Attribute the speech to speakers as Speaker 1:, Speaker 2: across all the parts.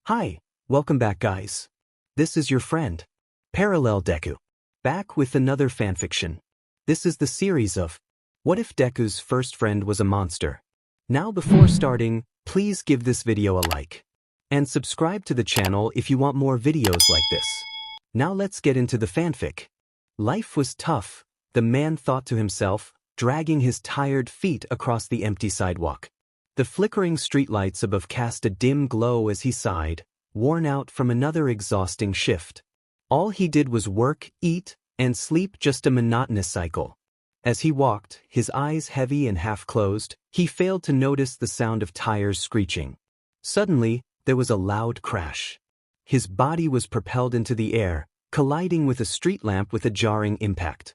Speaker 1: Hi, welcome back guys. This is your friend, Parallel Deku, back with another fanfiction. This is the series of What if Deku's first friend was a monster? Now before starting, please give this video a like. And subscribe to the channel if you want more videos like this. Now let's get into the fanfic. Life was tough, the man thought to himself, dragging his tired feet across the empty sidewalk. The flickering streetlights above cast a dim glow as he sighed, worn out from another exhausting shift. All he did was work, eat, and sleep, just a monotonous cycle. As he walked, his eyes heavy and half-closed, he failed to notice the sound of tires screeching. Suddenly, there was a loud crash. His body was propelled into the air, colliding with a street lamp with a jarring impact.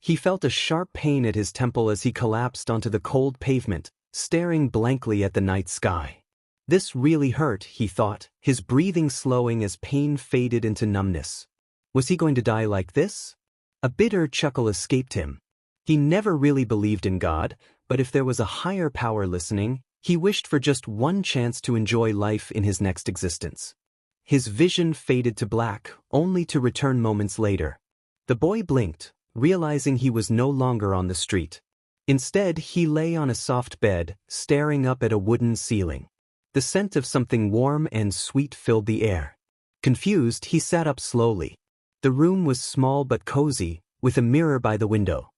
Speaker 1: He felt a sharp pain at his temple as he collapsed onto the cold pavement, staring blankly at the night sky. This really hurt, he thought, his breathing slowing as pain faded into numbness. Was he going to die like this? A bitter chuckle escaped him. He never really believed in God, but if there was a higher power listening, he wished for just one chance to enjoy life in his next existence. His vision faded to black, only to return moments later. The boy blinked, realizing he was no longer on the street. Instead, he lay on a soft bed, staring up at a wooden ceiling. The scent of something warm and sweet filled the air. Confused, he sat up slowly. The room was small but cozy, with a mirror by the window.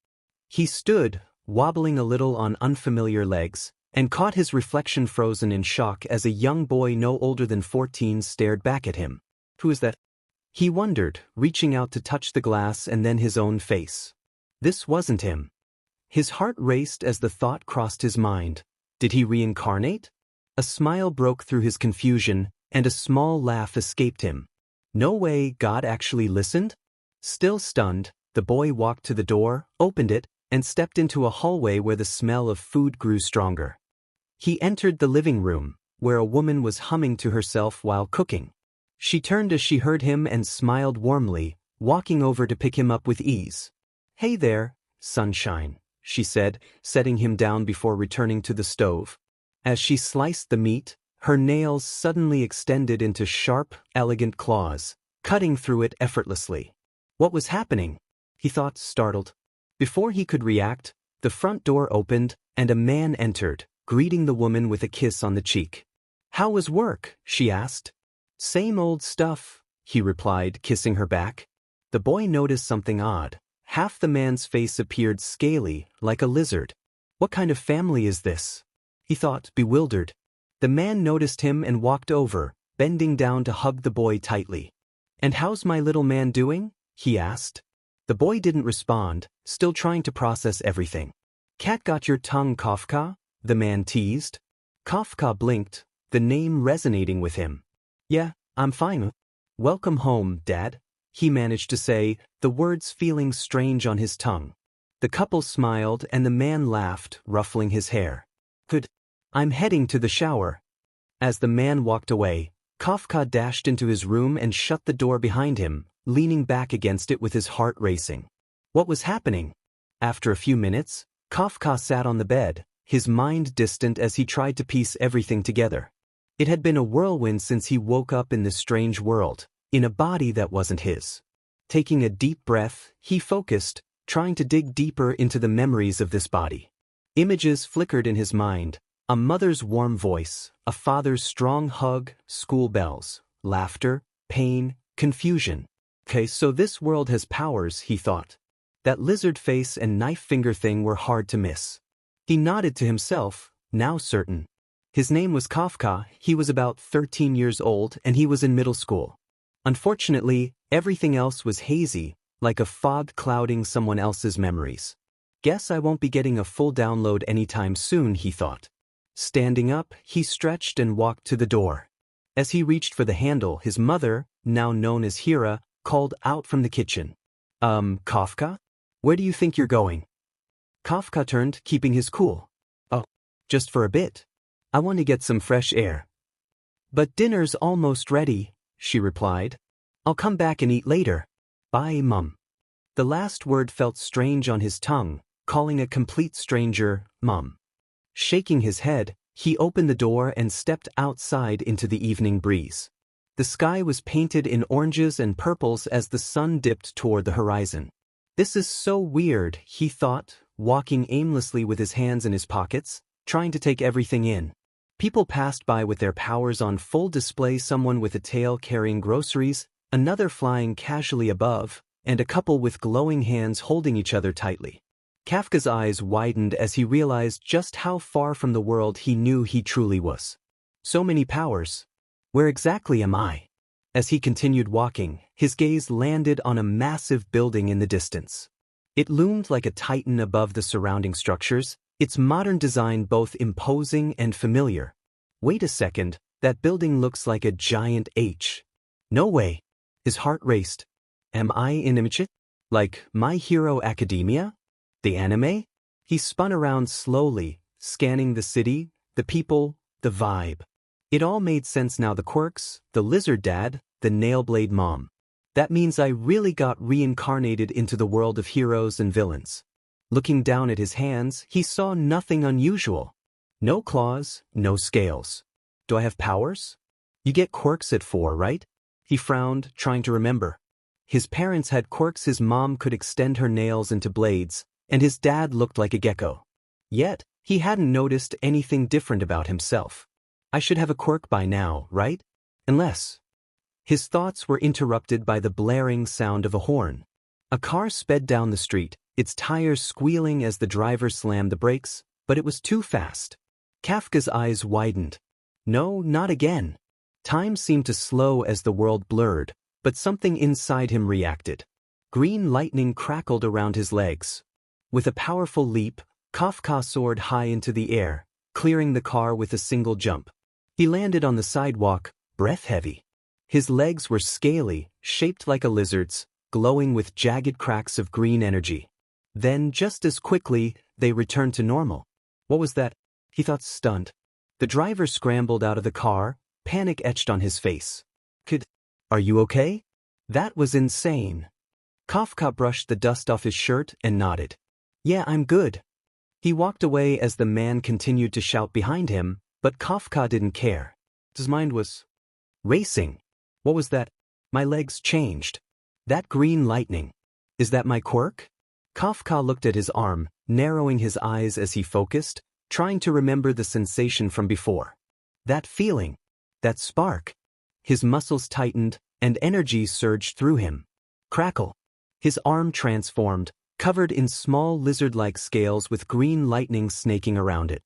Speaker 1: He stood, wobbling a little on unfamiliar legs, and caught his reflection frozen in shock as a young boy no older than 14 stared back at him. Who is that? He wondered, reaching out to touch the glass and then his own face. This wasn't him. His heart raced as the thought crossed his mind. Did he reincarnate? A smile broke through his confusion, and a small laugh escaped him. No way, God actually listened? Still stunned, the boy walked to the door, opened it, and stepped into a hallway where the smell of food grew stronger. He entered the living room, where a woman was humming to herself while cooking. She turned as she heard him and smiled warmly, walking over to pick him up with ease. "Hey there, sunshine," she said, setting him down before returning to the stove. As she sliced the meat, her nails suddenly extended into sharp, elegant claws, cutting through it effortlessly. What was happening? He thought, startled. Before he could react, the front door opened, and a man entered, greeting the woman with a kiss on the cheek. "How was work?" she asked. "Same old stuff," he replied, kissing her back. The boy noticed something odd. Half the man's face appeared scaly, like a lizard. What kind of family is this? He thought, bewildered. The man noticed him and walked over, bending down to hug the boy tightly. "And how's my little man doing?" he asked. The boy didn't respond, still trying to process everything. "Cat got your tongue, Kafka?" the man teased. Kafka blinked, the name resonating with him. "Yeah, I'm fine. Welcome home, Dad," he managed to say, the words feeling strange on his tongue. The couple smiled and the man laughed, ruffling his hair. "Good. I'm heading to the shower." As the man walked away, Kafka dashed into his room and shut the door behind him, leaning back against it with his heart racing. What was happening? After a few minutes, Kafka sat on the bed, his mind distant as he tried to piece everything together. It had been a whirlwind since he woke up in this strange world, in a body that wasn't his. Taking a deep breath, he focused, trying to dig deeper into the memories of this body. Images flickered in his mind. A mother's warm voice, a father's strong hug, school bells, laughter, pain, confusion. Okay, so this world has powers, he thought. That lizard face and knife finger thing were hard to miss. He nodded to himself, now certain. His name was Kafka, he was about 13 years old, and he was in middle school. Unfortunately, everything else was hazy, like a fog clouding someone else's memories. Guess I won't be getting a full download anytime soon, he thought. Standing up, he stretched and walked to the door. As he reached for the handle, his mother, now known as Hira, called out from the kitchen. Kafka? Where do you think you're going?" Kafka turned, keeping his cool. "Oh, just for a bit. I want to get some fresh air." "But dinner's almost ready," she replied. "I'll come back and eat later. Bye, Mum." The last word felt strange on his tongue, calling a complete stranger, Mum. Shaking his head, he opened the door and stepped outside into the evening breeze. The sky was painted in oranges and purples as the sun dipped toward the horizon. This is so weird, he thought, walking aimlessly with his hands in his pockets, trying to take everything in. People passed by with their powers on full display, someone with a tail carrying groceries, another flying casually above, and a couple with glowing hands holding each other tightly. Kafka's eyes widened as he realized just how far from the world he knew he truly was. So many powers. Where exactly am I? As he continued walking, his gaze landed on a massive building in the distance. It loomed like a titan above the surrounding structures, its modern design both imposing and familiar. Wait a second, that building looks like a giant H. No way. His heart raced. Am I in MHA? Like My Hero Academia? The anime? He spun around slowly, scanning the city, the people, the vibe. It all made sense now, the quirks, the lizard dad, the nail-blade mom. That means I really got reincarnated into the world of heroes and villains. Looking down at his hands, he saw nothing unusual. No claws, no scales. Do I have powers? You get quirks at 4, right? He frowned, trying to remember. His parents had quirks, his mom could extend her nails into blades, and his dad looked like a gecko. Yet, he hadn't noticed anything different about himself. I should have a quirk by now, right? Unless. His thoughts were interrupted by the blaring sound of a horn. A car sped down the street, its tires squealing as the driver slammed the brakes, but it was too fast. Kafka's eyes widened. No, not again. Time seemed to slow as the world blurred, but something inside him reacted. Green lightning crackled around his legs. With a powerful leap, Kafka soared high into the air, clearing the car with a single jump. He landed on the sidewalk, breath-heavy. His legs were scaly, shaped like a lizard's, glowing with jagged cracks of green energy. Then, just as quickly, they returned to normal. What was that? He thought, stunned. The driver scrambled out of the car, panic etched on his face. Are you okay? That was insane. Kafka brushed the dust off his shirt and nodded. Yeah, I'm good. He walked away as the man continued to shout behind him, but Kafka didn't care. His mind was racing. What was that? My legs changed. That green lightning. Is that my quirk? Kafka looked at his arm, narrowing his eyes as he focused, trying to remember the sensation from before. That feeling. That spark. His muscles tightened, and energy surged through him. Crackle. His arm transformed, covered in small lizard-like scales with green lightning snaking around it.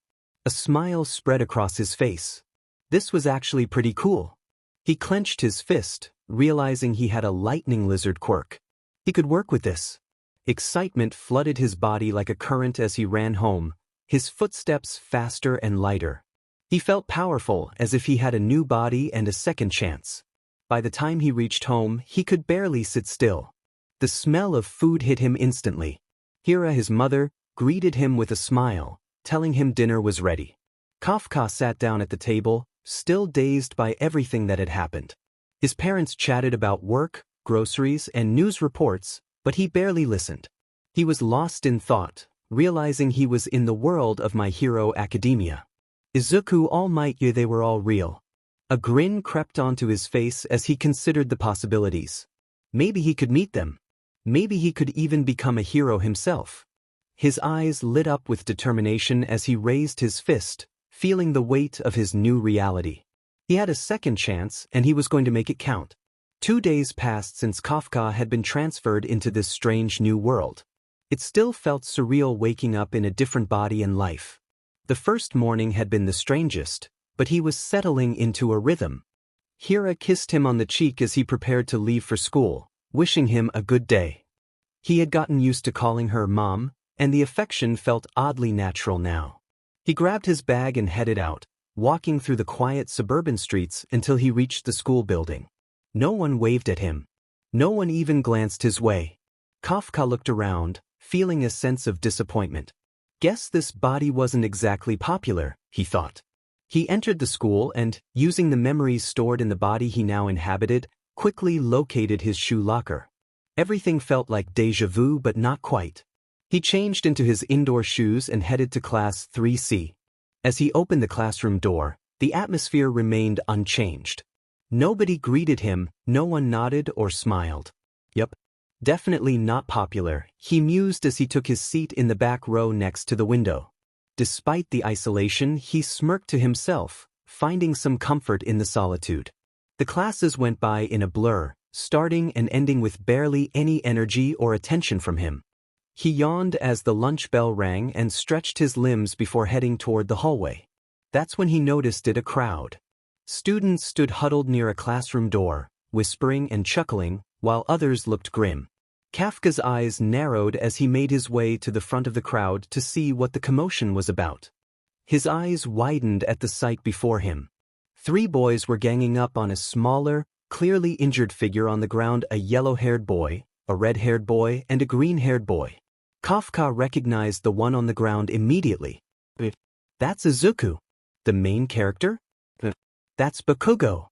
Speaker 1: A smile spread across his face. This was actually pretty cool. He clenched his fist, realizing he had a lightning lizard quirk. He could work with this. Excitement flooded his body like a current as he ran home, his footsteps faster and lighter. He felt powerful, as if he had a new body and a second chance. By the time he reached home, he could barely sit still. The smell of food hit him instantly. Hira, his mother, greeted him with a smile, telling him dinner was ready. Kafka sat down at the table, still dazed by everything that had happened. His parents chatted about work, groceries, and news reports, but he barely listened. He was lost in thought, realizing he was in the world of My Hero Academia. Izuku All Might, they were all real. A grin crept onto his face as he considered the possibilities. Maybe he could meet them. Maybe he could even become a hero himself. His eyes lit up with determination as he raised his fist, feeling the weight of his new reality. He had a second chance, and he was going to make it count. 2 days passed since Kafka had been transferred into this strange new world. It still felt surreal waking up in a different body and life. The first morning had been the strangest, but he was settling into a rhythm. Hira kissed him on the cheek as he prepared to leave for school, wishing him a good day. He had gotten used to calling her Mom, and the affection felt oddly natural now. He grabbed his bag and headed out, walking through the quiet suburban streets until he reached the school building. No one waved at him. No one even glanced his way. Kafka looked around, feeling a sense of disappointment. Guess this body wasn't exactly popular, he thought. He entered the school and, using the memories stored in the body he now inhabited, quickly located his shoe locker. Everything felt like déjà vu, but not quite. He changed into his indoor shoes and headed to Class 3C. As he opened the classroom door, the atmosphere remained unchanged. Nobody greeted him, no one nodded or smiled. Yup. Definitely not popular, he mused as he took his seat in the back row next to the window. Despite the isolation, he smirked to himself, finding some comfort in the solitude. The classes went by in a blur, starting and ending with barely any energy or attention from him. He yawned as the lunch bell rang and stretched his limbs before heading toward the hallway. That's when he noticed a crowd. Students stood huddled near a classroom door, whispering and chuckling, while others looked grim. Kafka's eyes narrowed as he made his way to the front of the crowd to see what the commotion was about. His eyes widened at the sight before him. 3 boys were ganging up on a smaller, clearly injured figure on the ground: a yellow-haired boy, a red-haired boy, and a green-haired boy. Kafka recognized the one on the ground immediately. That's Izuku. The main character? That's Bakugo.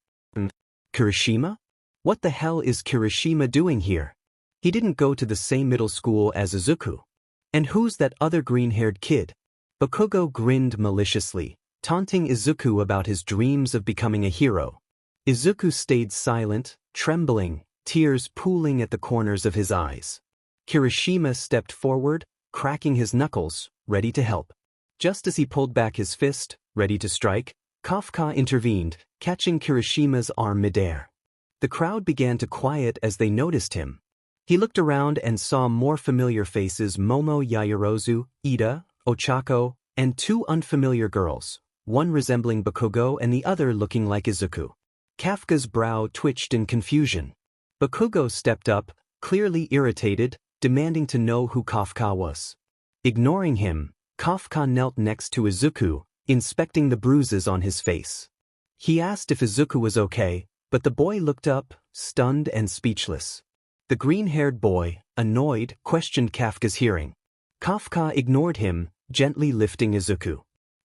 Speaker 1: Kirishima? What the hell is Kirishima doing here? He didn't go to the same middle school as Izuku. And who's that other green-haired kid? Bakugo grinned maliciously, taunting Izuku about his dreams of becoming a hero. Izuku stayed silent, trembling, tears pooling at the corners of his eyes. Kirishima stepped forward, cracking his knuckles, ready to help. Just as he pulled back his fist, ready to strike, Kafka intervened, catching Kirishima's arm midair. The crowd began to quiet as they noticed him. He looked around and saw more familiar faces: Momo Yaoyorozu, Ida, Ochako, and 2 unfamiliar girls, one resembling Bakugo and the other looking like Izuku. Kafka's brow twitched in confusion. Bakugo stepped up, clearly irritated, demanding to know who Kafka was. Ignoring him, Kafka knelt next to Izuku, inspecting the bruises on his face. He asked if Izuku was okay, but the boy looked up, stunned and speechless. The green-haired boy, annoyed, questioned Kafka's hearing. Kafka ignored him, gently lifting Izuku.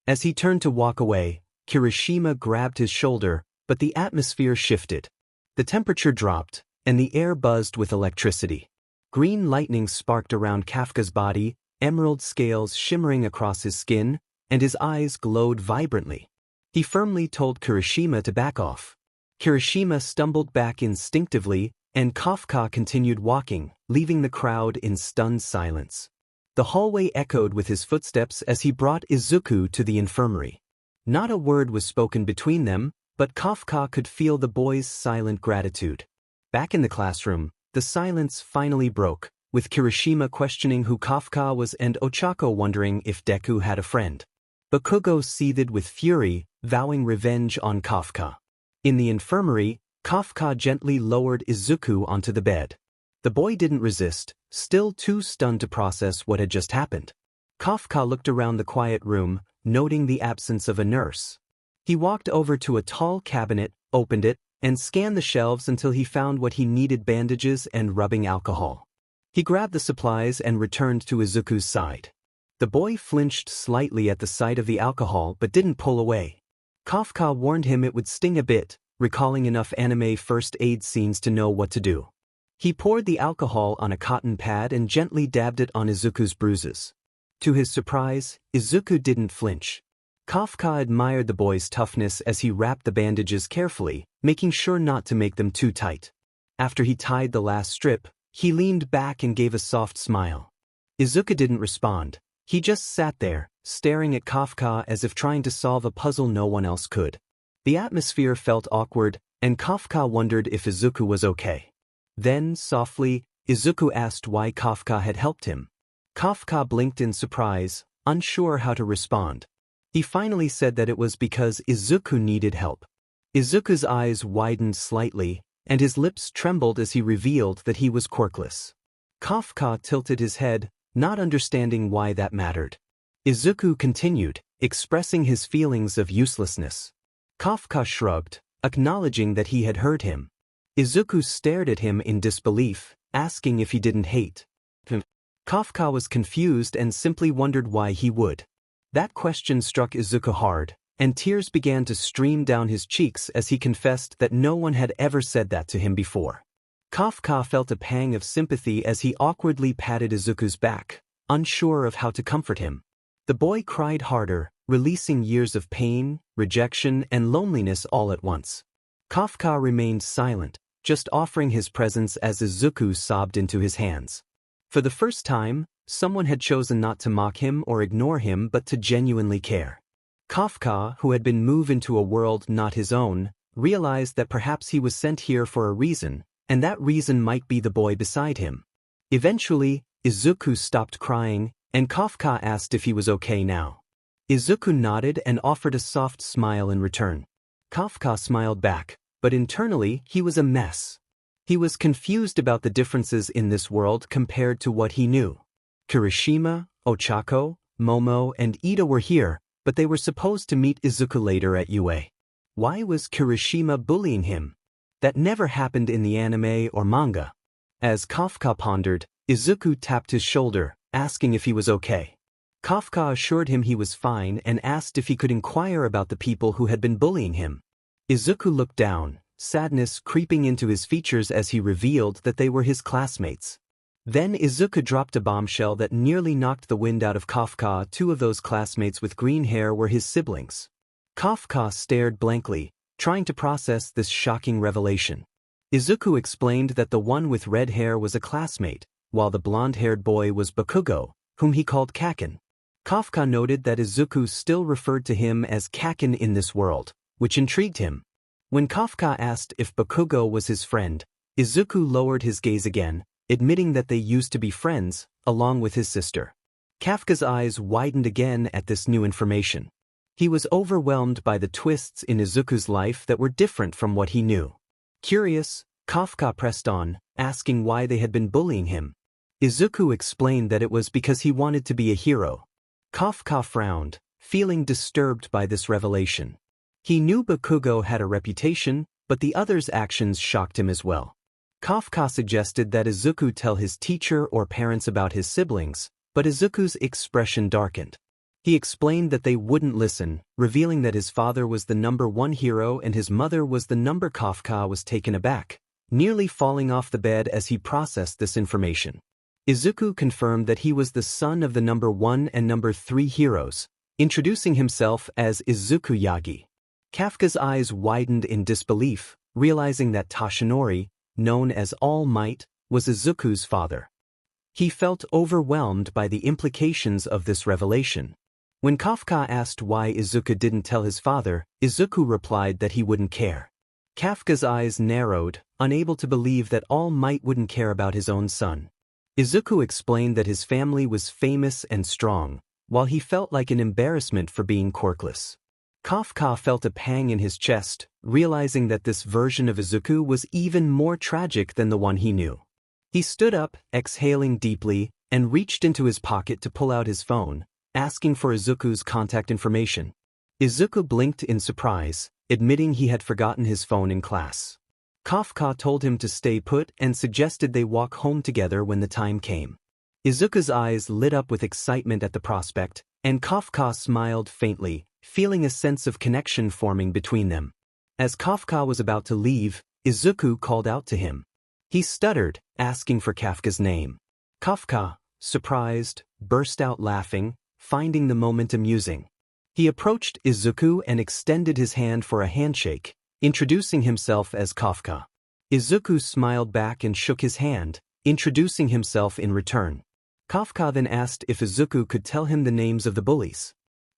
Speaker 1: As he turned to walk away, Kirishima grabbed his shoulder, but the atmosphere shifted. The temperature dropped, and the air buzzed with electricity. Green lightning sparked around Kafka's body, emerald scales shimmering across his skin, and his eyes glowed vibrantly. He firmly told Kirishima to back off. Kirishima stumbled back instinctively, and Kafka continued walking, leaving the crowd in stunned silence. The hallway echoed with his footsteps as he brought Izuku to the infirmary. Not a word was spoken between them, but Kafka could feel the boy's silent gratitude. Back in the classroom, the silence finally broke, with Kirishima questioning who Kafka was and Ochako wondering if Deku had a friend. Bakugo seethed with fury, vowing revenge on Kafka. In the infirmary, Kafka gently lowered Izuku onto the bed. The boy didn't resist, still too stunned to process what had just happened. Kafka looked around the quiet room, noting the absence of a nurse. He walked over to a tall cabinet, opened it, and scanned the shelves until he found what he needed: bandages and rubbing alcohol. He grabbed the supplies and returned to Izuku's side. The boy flinched slightly at the sight of the alcohol but didn't pull away. Kafka warned him it would sting a bit, recalling enough anime first aid scenes to know what to do. He poured the alcohol on a cotton pad and gently dabbed it on Izuku's bruises. To his surprise, Izuku didn't flinch. Kafka admired the boy's toughness as he wrapped the bandages carefully, making sure not to make them too tight. After he tied the last strip, he leaned back and gave a soft smile. Izuku didn't respond. He just sat there, staring at Kafka as if trying to solve a puzzle no one else could. The atmosphere felt awkward, and Kafka wondered if Izuku was okay. Then, softly, Izuku asked why Kafka had helped him. Kafka blinked in surprise, unsure how to respond. He finally said that it was because Izuku needed help. Izuku's eyes widened slightly, and his lips trembled as he revealed that he was quirkless. Kafka tilted his head, not understanding why that mattered. Izuku continued, expressing his feelings of uselessness. Kafka shrugged, acknowledging that he had heard him. Izuku stared at him in disbelief, asking if he didn't hate. Kafka was confused and simply wondered why he would. That question struck Izuku hard, and tears began to stream down his cheeks as he confessed that no one had ever said that to him before. Kafka felt a pang of sympathy as he awkwardly patted Izuku's back, unsure of how to comfort him. The boy cried harder, releasing years of pain, rejection, and loneliness all at once. Kafka remained silent, just offering his presence as Izuku sobbed into his hands. For the first time, someone had chosen not to mock him or ignore him but to genuinely care. Kafka, who had been moved into a world not his own, realized that perhaps he was sent here for a reason, and that reason might be the boy beside him. Eventually, Izuku stopped crying, and Kafka asked if he was okay now. Izuku nodded and offered a soft smile in return. Kafka smiled back, but internally he was a mess. He was confused about the differences in this world compared to what he knew. Kirishima, Ochako, Momo, and Ida were here, but they were supposed to meet Izuku later at UA. Why was Kirishima bullying him? That never happened in the anime or manga. As Kafka pondered, Izuku tapped his shoulder, asking if he was okay. Kafka assured him he was fine and asked if he could inquire about the people who had been bullying him. Izuku looked down, sadness creeping into his features as he revealed that they were his classmates. Then Izuku dropped a bombshell that nearly knocked the wind out of Kafka. 2 of those classmates with green hair were his siblings. Kafka stared blankly, trying to process this shocking revelation. Izuku explained that the one with red hair was a classmate, while the blonde-haired boy was Bakugo, whom he called Kaken. Kafka noted that Izuku still referred to him as Kaken in this world, which intrigued him. When Kafka asked if Bakugo was his friend, Izuku lowered his gaze again, admitting that they used to be friends, along with his sister. Kafka's eyes widened again at this new information. He was overwhelmed by the twists in Izuku's life that were different from what he knew. Curious, Kafka pressed on, asking why they had been bullying him. Izuku explained that it was because he wanted to be a hero. Kafka frowned, feeling disturbed by this revelation. He knew Bakugo had a reputation, but the others' actions shocked him as well. Kafka suggested that Izuku tell his teacher or parents about his siblings, but Izuku's expression darkened. He explained that they wouldn't listen, revealing that his father was the #1 hero and his mother was the number. Kafka was taken aback, nearly falling off the bed as he processed this information. Izuku confirmed that he was the son of the #1 and #3 heroes, introducing himself as Izuku Yagi. Kafka's eyes widened in disbelief, realizing that Toshinori, known as All Might, was Izuku's father. He felt overwhelmed by the implications of this revelation. When Kafka asked why Izuku didn't tell his father, Izuku replied that he wouldn't care. Kafka's eyes narrowed, unable to believe that All Might wouldn't care about his own son. Izuku explained that his family was famous and strong, while he felt like an embarrassment for being quirkless. Kafka felt a pang in his chest, realizing that this version of Izuku was even more tragic than the one he knew. He stood up, exhaling deeply, and reached into his pocket to pull out his phone, asking for Izuku's contact information. Izuku blinked in surprise, admitting he had forgotten his phone in class. Kafka told him to stay put and suggested they walk home together when the time came. Izuku's eyes lit up with excitement at the prospect, and Kafka smiled faintly, feeling a sense of connection forming between them. As Kafka was about to leave, Izuku called out to him. He stuttered, asking for Kafka's name. Kafka, surprised, burst out laughing, finding the moment amusing. He approached Izuku and extended his hand for a handshake, introducing himself as Kafka. Izuku smiled back and shook his hand, introducing himself in return. Kafka then asked if Izuku could tell him the names of the bullies.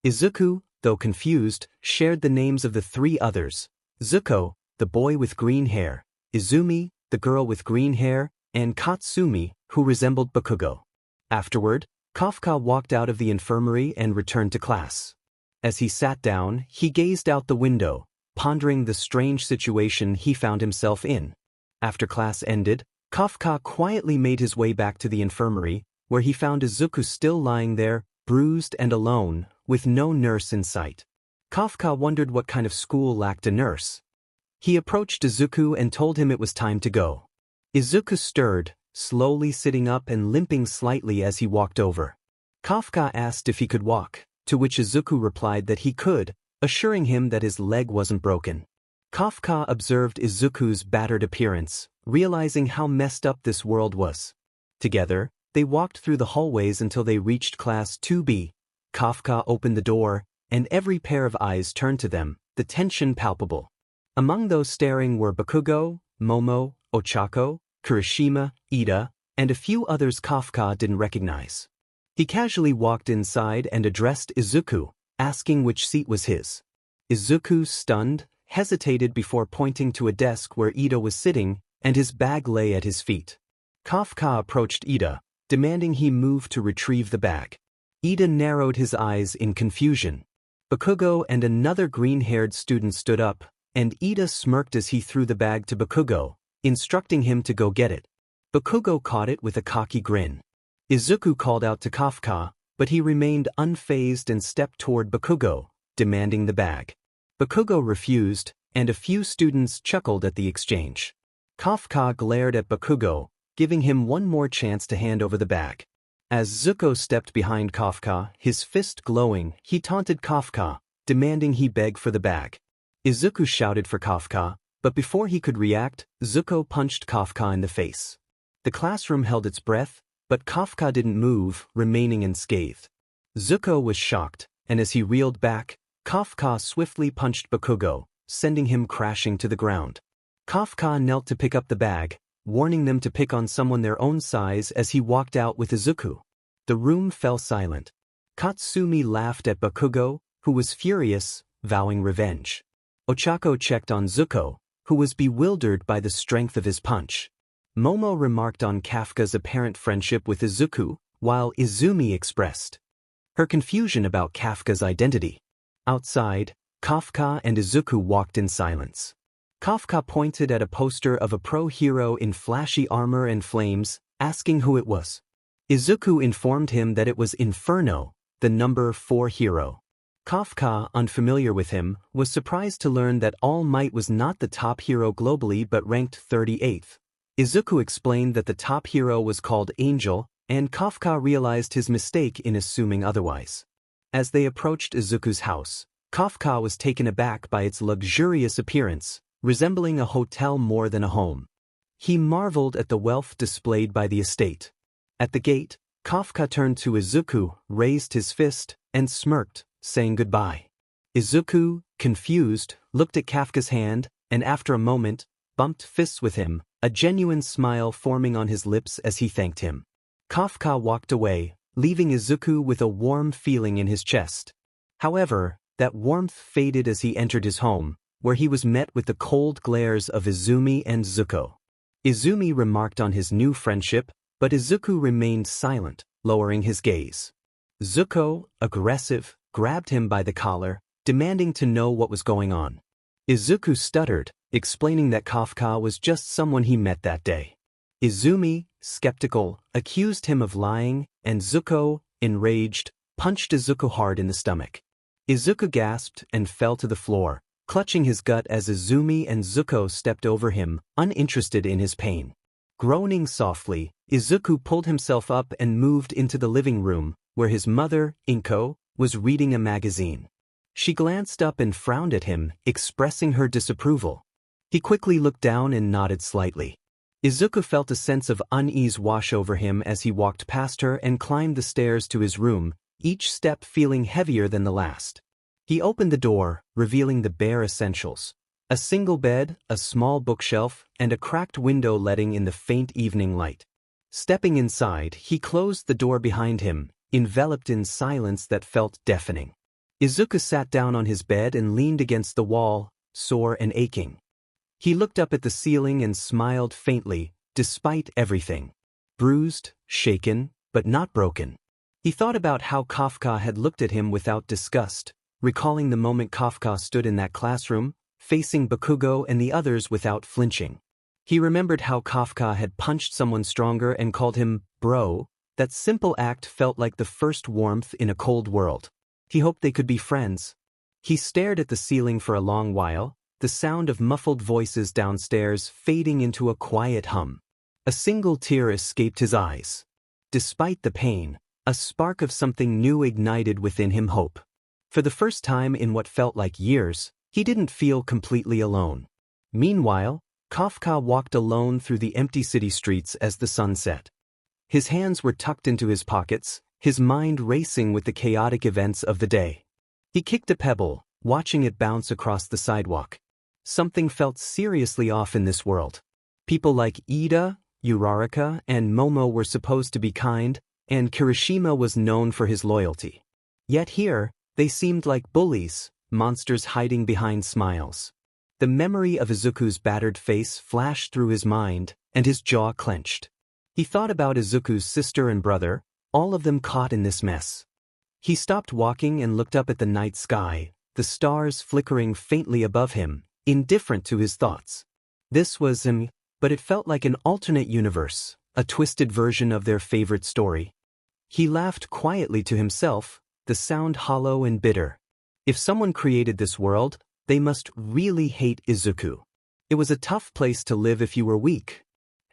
Speaker 1: Izuku, though confused, shared the names of the 3 others: Zuko, the boy with green hair, Izumi, the girl with green hair, and Katsumi, who resembled Bakugo. Afterward, Kafka walked out of the infirmary and returned to class. As he sat down, he gazed out the window, pondering the strange situation he found himself in. After class ended, Kafka quietly made his way back to the infirmary, where he found Izuku still lying there, bruised and alone, with no nurse in sight. Kafka wondered what kind of school lacked a nurse. He approached Izuku and told him it was time to go. Izuku stirred, slowly sitting up and limping slightly as he walked over. Kafka asked if he could walk, to which Izuku replied that he could, assuring him that his leg wasn't broken. Kafka observed Izuku's battered appearance, realizing how messed up this world was. Together, they walked through the hallways until they reached Class 2B. Kafka opened the door, and every pair of eyes turned to them, the tension palpable. Among those staring were Bakugo, Momo, Ochako, Kirishima, Ida, and a few others Kafka didn't recognize. He casually walked inside and addressed Izuku, asking which seat was his. Izuku, stunned, hesitated before pointing to a desk where Ida was sitting, and his bag lay at his feet. Kafka approached Ida, demanding he move to retrieve the bag. Ida narrowed his eyes in confusion. Bakugo and another green-haired student stood up, and Ida smirked as he threw the bag to Bakugo, instructing him to go get it. Bakugo caught it with a cocky grin. Izuku called out to Kafka, but he remained unfazed and stepped toward Bakugo, demanding the bag. Bakugo refused, and a few students chuckled at the exchange. Kafka glared at Bakugo, giving him one more chance to hand over the bag. As Zuko stepped behind Kafka, his fist glowing, he taunted Kafka, demanding he beg for the bag. Izuku shouted for Kafka, but before he could react, Zuko punched Kafka in the face. The classroom held its breath, but Kafka didn't move, remaining unscathed. Zuko was shocked, and as he reeled back, Kafka swiftly punched Bakugo, sending him crashing to the ground. Kafka knelt to pick up the bag, warning them to pick on someone their own size as he walked out with Izuku. The room fell silent. Katsumi laughed at Bakugo, who was furious, vowing revenge. Ochako checked on Zuko, who was bewildered by the strength of his punch. Momo remarked on Kafka's apparent friendship with Izuku, while Izumi expressed her confusion about Kafka's identity. Outside, Kafka and Izuku walked in silence. Kafka pointed at a poster of a pro-hero in flashy armor and flames, asking who it was. Izuku informed him that it was Inferno, the number 4 hero. Kafka, unfamiliar with him, was surprised to learn that All Might was not the top hero globally but ranked 38th. Izuku explained that the top hero was called Angel, and Kafka realized his mistake in assuming otherwise. As they approached Izuku's house, Kafka was taken aback by its luxurious appearance, resembling a hotel more than a home. He marveled at the wealth displayed by the estate. At the gate, Kafka turned to Izuku, raised his fist, and smirked, saying goodbye. Izuku, confused, looked at Kafka's hand, and after a moment, bumped fists with him, a genuine smile forming on his lips as he thanked him. Kafka walked away, leaving Izuku with a warm feeling in his chest. However, that warmth faded as he entered his home, where he was met with the cold glares of Izumi and Zuko. Izumi remarked on his new friendship, but Izuku remained silent, lowering his gaze. Zuko, aggressive, grabbed him by the collar, demanding to know what was going on. Izuku stuttered, explaining that Kafka was just someone he met that day. Izumi, skeptical, accused him of lying, and Zuko, enraged, punched Izuku hard in the stomach. Izuku gasped and fell to the floor, clutching his gut as Izumi and Zuko stepped over him, uninterested in his pain. Groaning softly, Izuku pulled himself up and moved into the living room, where his mother, Inko, was reading a magazine. She glanced up and frowned at him, expressing her disapproval. He quickly looked down and nodded slightly. Izuku felt a sense of unease wash over him as he walked past her and climbed the stairs to his room, each step feeling heavier than the last. He opened the door, revealing the bare essentials: a single bed, a small bookshelf, and a cracked window letting in the faint evening light. Stepping inside, he closed the door behind him, enveloped in silence that felt deafening. Izuku sat down on his bed and leaned against the wall, sore and aching. He looked up at the ceiling and smiled faintly, despite everything. Bruised, shaken, but not broken. He thought about how Kafka had looked at him without disgust, recalling the moment Kafka stood in that classroom, facing Bakugo and the others without flinching. He remembered how Kafka had punched someone stronger and called him bro. That simple act felt like the first warmth in a cold world. He hoped they could be friends. He stared at the ceiling for a long while, the sound of muffled voices downstairs fading into a quiet hum. A single tear escaped his eyes. Despite the pain, a spark of something new ignited within him hope. For the first time in what felt like years, he didn't feel completely alone. Meanwhile, Kafka walked alone through the empty city streets as the sun set. His hands were tucked into his pockets, his mind racing with the chaotic events of the day. He kicked a pebble, watching it bounce across the sidewalk. Something felt seriously off in this world. People like Ida, Uraraka, and Momo were supposed to be kind, and Kirishima was known for his loyalty. Yet here, they seemed like bullies, monsters hiding behind smiles. The memory of Izuku's battered face flashed through his mind, and his jaw clenched. He thought about Izuku's sister and brother, all of them caught in this mess. He stopped walking and looked up at the night sky, the stars flickering faintly above him, indifferent to his thoughts. This was him, but it felt like an alternate universe, a twisted version of their favorite story. He laughed quietly to himself, the sound hollow and bitter. If someone created this world, they must really hate Izuku. It was a tough place to live if you were weak.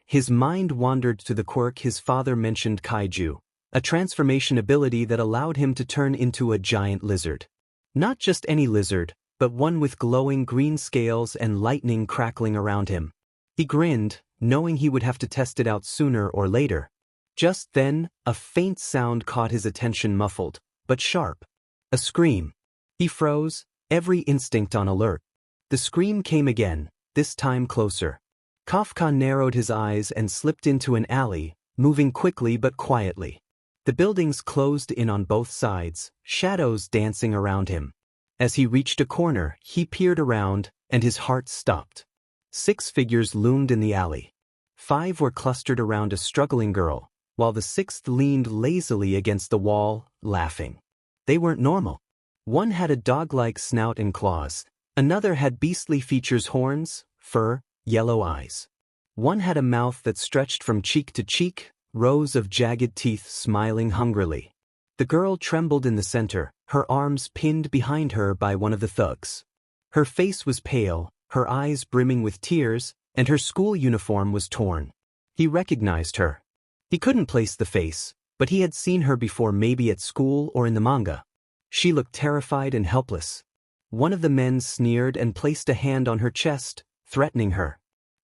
Speaker 1: His mind wandered to the quirk his father mentioned, kaiju, a transformation ability that allowed him to turn into a giant lizard. Not just any lizard, but one with glowing green scales and lightning crackling around him. He grinned, knowing he would have to test it out sooner or later. Just then, a faint sound caught his attention, muffled, but sharp. A scream. He froze, every instinct on alert. The scream came again, this time closer. Kafka narrowed his eyes and slipped into an alley, moving quickly but quietly. The buildings closed in on both sides, shadows dancing around him. As he reached a corner, he peered around, and his heart stopped. 6 figures loomed in the alley. 5 were clustered around a struggling girl, while the 6th leaned lazily against the wall, laughing. They weren't normal. One had a dog-like snout and claws, another had beastly features, horns, fur, yellow eyes. One had a mouth that stretched from cheek to cheek, rows of jagged teeth smiling hungrily. The girl trembled in the center, her arms pinned behind her by one of the thugs. Her face was pale, her eyes brimming with tears, and her school uniform was torn. He recognized her. He couldn't place the face, but he had seen her before, maybe at school or in the manga. She looked terrified and helpless. One of the men sneered and placed a hand on her chest, threatening her.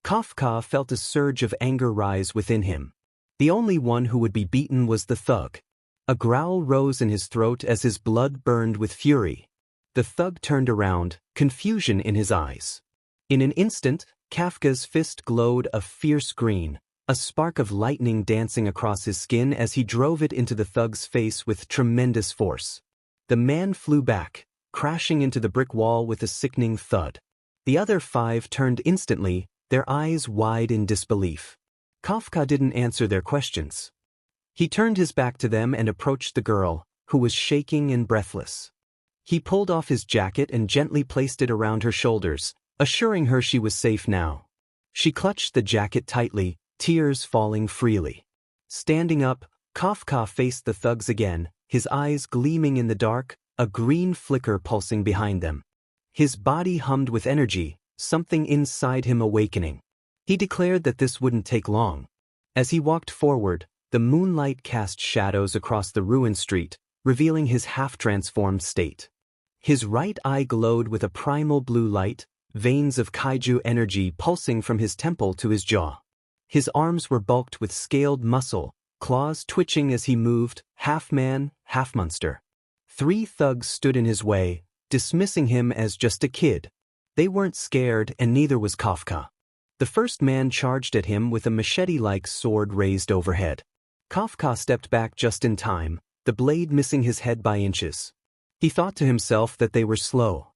Speaker 1: Kafka felt a surge of anger rise within him. The only one who would be beaten was the thug. A growl rose in his throat as his blood burned with fury. The thug turned around, confusion in his eyes. In an instant, Kafka's fist glowed a fierce green, a spark of lightning dancing across his skin as he drove it into the thug's face with tremendous force. The man flew back, crashing into the brick wall with a sickening thud. The other 5 turned instantly, their eyes wide in disbelief. Kafka didn't answer their questions. He turned his back to them and approached the girl, who was shaking and breathless. He pulled off his jacket and gently placed it around her shoulders, assuring her she was safe now. She clutched the jacket tightly, tears falling freely. Standing up, Kafka faced the thugs again, his eyes gleaming in the dark, a green flicker pulsing behind them. His body hummed with energy, something inside him awakening. He declared that this wouldn't take long. As he walked forward, the moonlight cast shadows across the ruined street, revealing his half-transformed state. His right eye glowed with a primal blue light, veins of kaiju energy pulsing from his temple to his jaw. His arms were bulked with scaled muscle, claws twitching as he moved, half man, half monster. 3 thugs stood in his way, dismissing him as just a kid. They weren't scared, and neither was Kafka. The first man charged at him with a machete-like sword raised overhead. Kafka stepped back just in time, the blade missing his head by inches. He thought to himself that they were slow.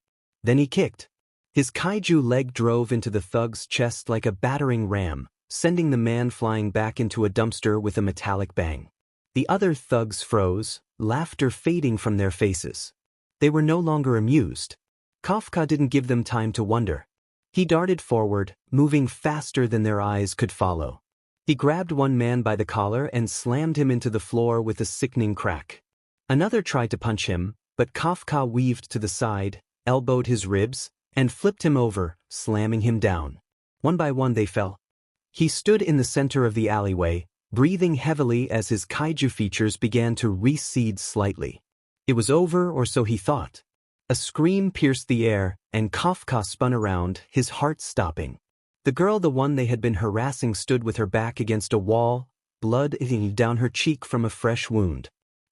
Speaker 1: Then he kicked. His kaiju leg drove into the thug's chest like a battering ram, sending the man flying back into a dumpster with a metallic bang. The other thugs froze, laughter fading from their faces. They were no longer amused. Kafka didn't give them time to wonder. He darted forward, moving faster than their eyes could follow. He grabbed one man by the collar and slammed him into the floor with a sickening crack. Another tried to punch him, but Kafka weaved to the side, elbowed his ribs, and flipped him over, slamming him down. One by one they fell. He stood in the center of the alleyway, breathing heavily as his kaiju features began to recede slightly. It was over, or so he thought. A scream pierced the air, and Kafka spun around, his heart stopping. The girl, the one they had been harassing, stood with her back against a wall, blood oozing down her cheek from a fresh wound.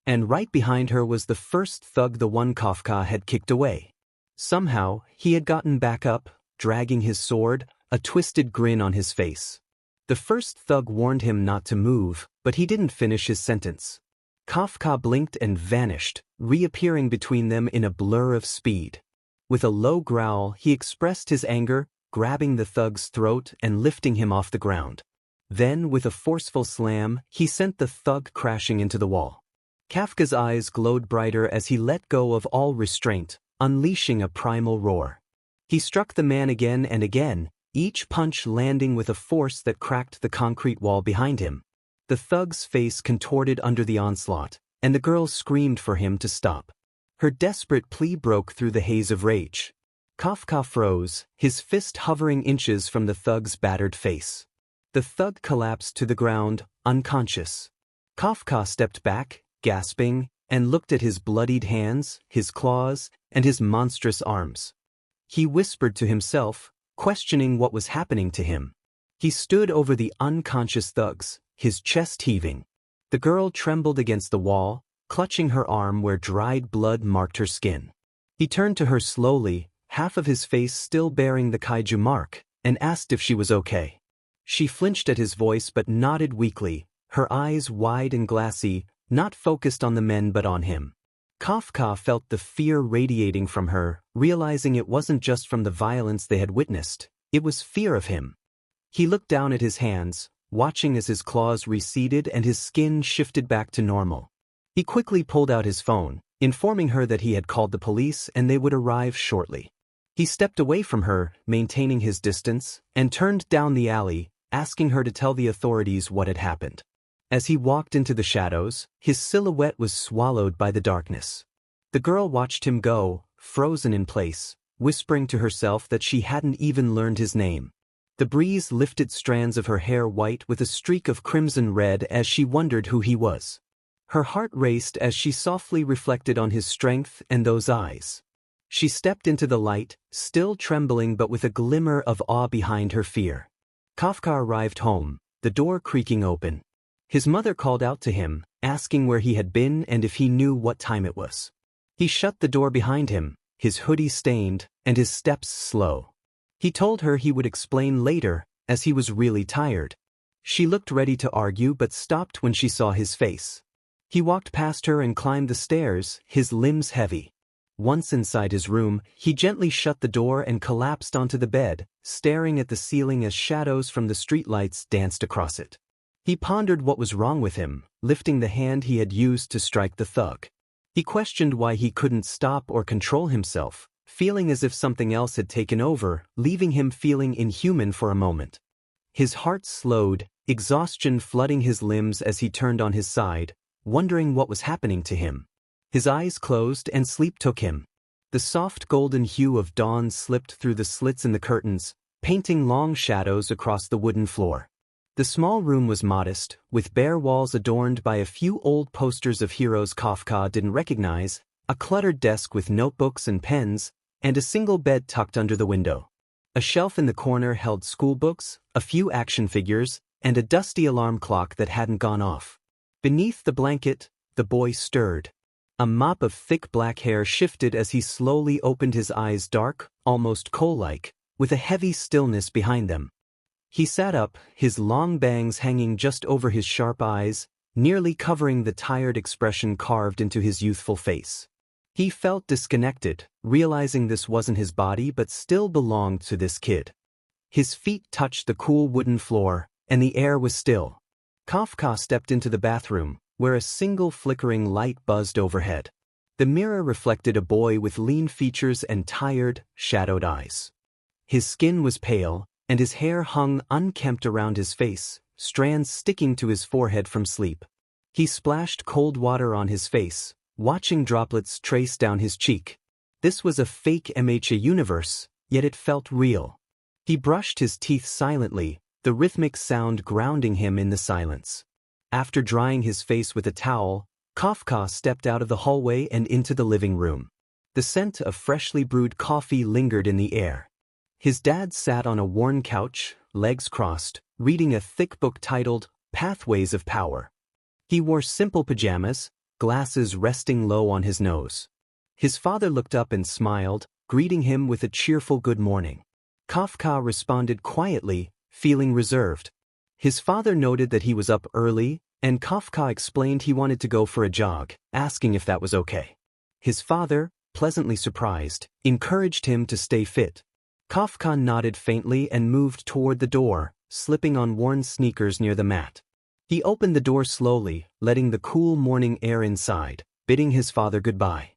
Speaker 1: And right behind her was the first thug, the one Kafka had kicked away. Somehow, he had gotten back up, dragging his sword, a twisted grin on his face. The first thug warned him not to move, but he didn't finish his sentence. Kafka blinked and vanished, reappearing between them in a blur of speed. With a low growl, he expressed his anger, grabbing the thug's throat and lifting him off the ground. Then, with a forceful slam, he sent the thug crashing into the wall. Kafka's eyes glowed brighter as he let go of all restraint, unleashing a primal roar. He struck the man again and again, each punch landing with a force that cracked the concrete wall behind him. The thug's face contorted under the onslaught, and the girl screamed for him to stop. Her desperate plea broke through the haze of rage. Kafka froze, his fist hovering inches from the thug's battered face. The thug collapsed to the ground, unconscious. Kafka stepped back, gasping, and looked at his bloodied hands, his claws, and his monstrous arms. He whispered to himself, questioning what was happening to him. He stood over the unconscious thugs, his chest heaving. The girl trembled against the wall, clutching her arm where dried blood marked her skin. He turned to her slowly, half of his face still bearing the kaiju mark, and asked if she was okay. She flinched at his voice but nodded weakly, her eyes wide and glassy, not focused on the men but on him. Kafka felt the fear radiating from her, realizing it wasn't just from the violence they had witnessed, it was fear of him. He looked down at his hands, watching as his claws receded and his skin shifted back to normal. He quickly pulled out his phone, informing her that he had called the police and they would arrive shortly. He stepped away from her, maintaining his distance, and turned down the alley, asking her to tell the authorities what had happened. As he walked into the shadows, his silhouette was swallowed by the darkness. The girl watched him go, frozen in place, whispering to herself that she hadn't even learned his name. The breeze lifted strands of her hair white with a streak of crimson red as she wondered who he was. Her heart raced as she softly reflected on his strength and those eyes. She stepped into the light, still trembling but with a glimmer of awe behind her fear. Kafka arrived home, the door creaking open. His mother called out to him, asking where he had been and if he knew what time it was. He shut the door behind him, his hoodie stained, and his steps slow. He told her he would explain later, as he was really tired. She looked ready to argue but stopped when she saw his face. He walked past her and climbed the stairs, his limbs heavy. Once inside his room, he gently shut the door and collapsed onto the bed, staring at the ceiling as shadows from the streetlights danced across it. He pondered what was wrong with him, lifting the hand he had used to strike the thug. He questioned why he couldn't stop or control himself, feeling as if something else had taken over, leaving him feeling inhuman for a moment. His heart slowed, exhaustion flooding his limbs as he turned on his side, wondering what was happening to him. His eyes closed and sleep took him. The soft golden hue of dawn slipped through the slits in the curtains, painting long shadows across the wooden floor. The small room was modest, with bare walls adorned by a few old posters of heroes Kafka didn't recognize, a cluttered desk with notebooks and pens, and a single bed tucked under the window. A shelf in the corner held schoolbooks, a few action figures, and a dusty alarm clock that hadn't gone off. Beneath the blanket, the boy stirred. A mop of thick black hair shifted as he slowly opened his eyes, dark, almost coal-like, with a heavy stillness behind them. He sat up, his long bangs hanging just over his sharp eyes, nearly covering the tired expression carved into his youthful face. He felt disconnected, realizing this wasn't his body but still belonged to this kid. His feet touched the cool wooden floor, and the air was still. Kafka stepped into the bathroom, where a single flickering light buzzed overhead. The mirror reflected a boy with lean features and tired, shadowed eyes. His skin was pale, and his hair hung unkempt around his face, strands sticking to his forehead from sleep. He splashed cold water on his face, watching droplets trace down his cheek. This was a fake MHA universe, yet it felt real. He brushed his teeth silently, the rhythmic sound grounding him in the silence. After drying his face with a towel, Kafka stepped out of the hallway and into the living room. The scent of freshly brewed coffee lingered in the air. His dad sat on a worn couch, legs crossed, reading a thick book titled Pathways of Power. He wore simple pajamas, glasses resting low on his nose. His father looked up and smiled, greeting him with a cheerful good morning. Kafka responded quietly, feeling reserved. His father noted that he was up early, and Kafka explained he wanted to go for a jog, asking if that was okay. His father, pleasantly surprised, encouraged him to stay fit. Kafka nodded faintly and moved toward the door, slipping on worn sneakers near the mat. He opened the door slowly, letting the cool morning air inside, bidding his father goodbye.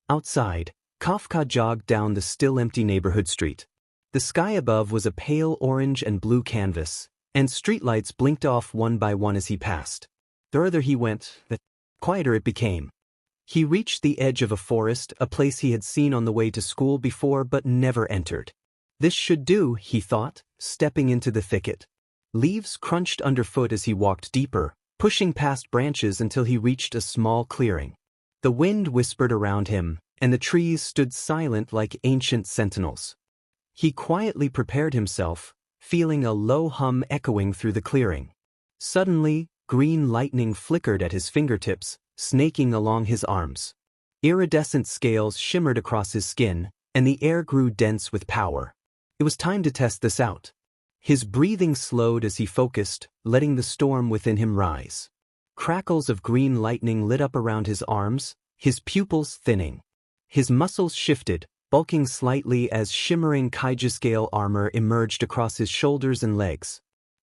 Speaker 1: Outside, Kafka jogged down the still empty neighborhood street. The sky above was a pale orange and blue canvas, and streetlights blinked off one by one as he passed. The further he went, the quieter it became. He reached the edge of a forest, a place he had seen on the way to school before but never entered. This should do, he thought, stepping into the thicket. Leaves crunched underfoot as he walked deeper, pushing past branches until he reached a small clearing. The wind whispered around him, and the trees stood silent like ancient sentinels. He quietly prepared himself, feeling a low hum echoing through the clearing. Suddenly, green lightning flickered at his fingertips, snaking along his arms. Iridescent scales shimmered across his skin, and the air grew dense with power. It was time to test this out. His breathing slowed as he focused, letting the storm within him rise. Crackles of green lightning lit up around his arms, his pupils thinning. His muscles shifted, bulking slightly as shimmering kaiju-scale armor emerged across his shoulders and legs.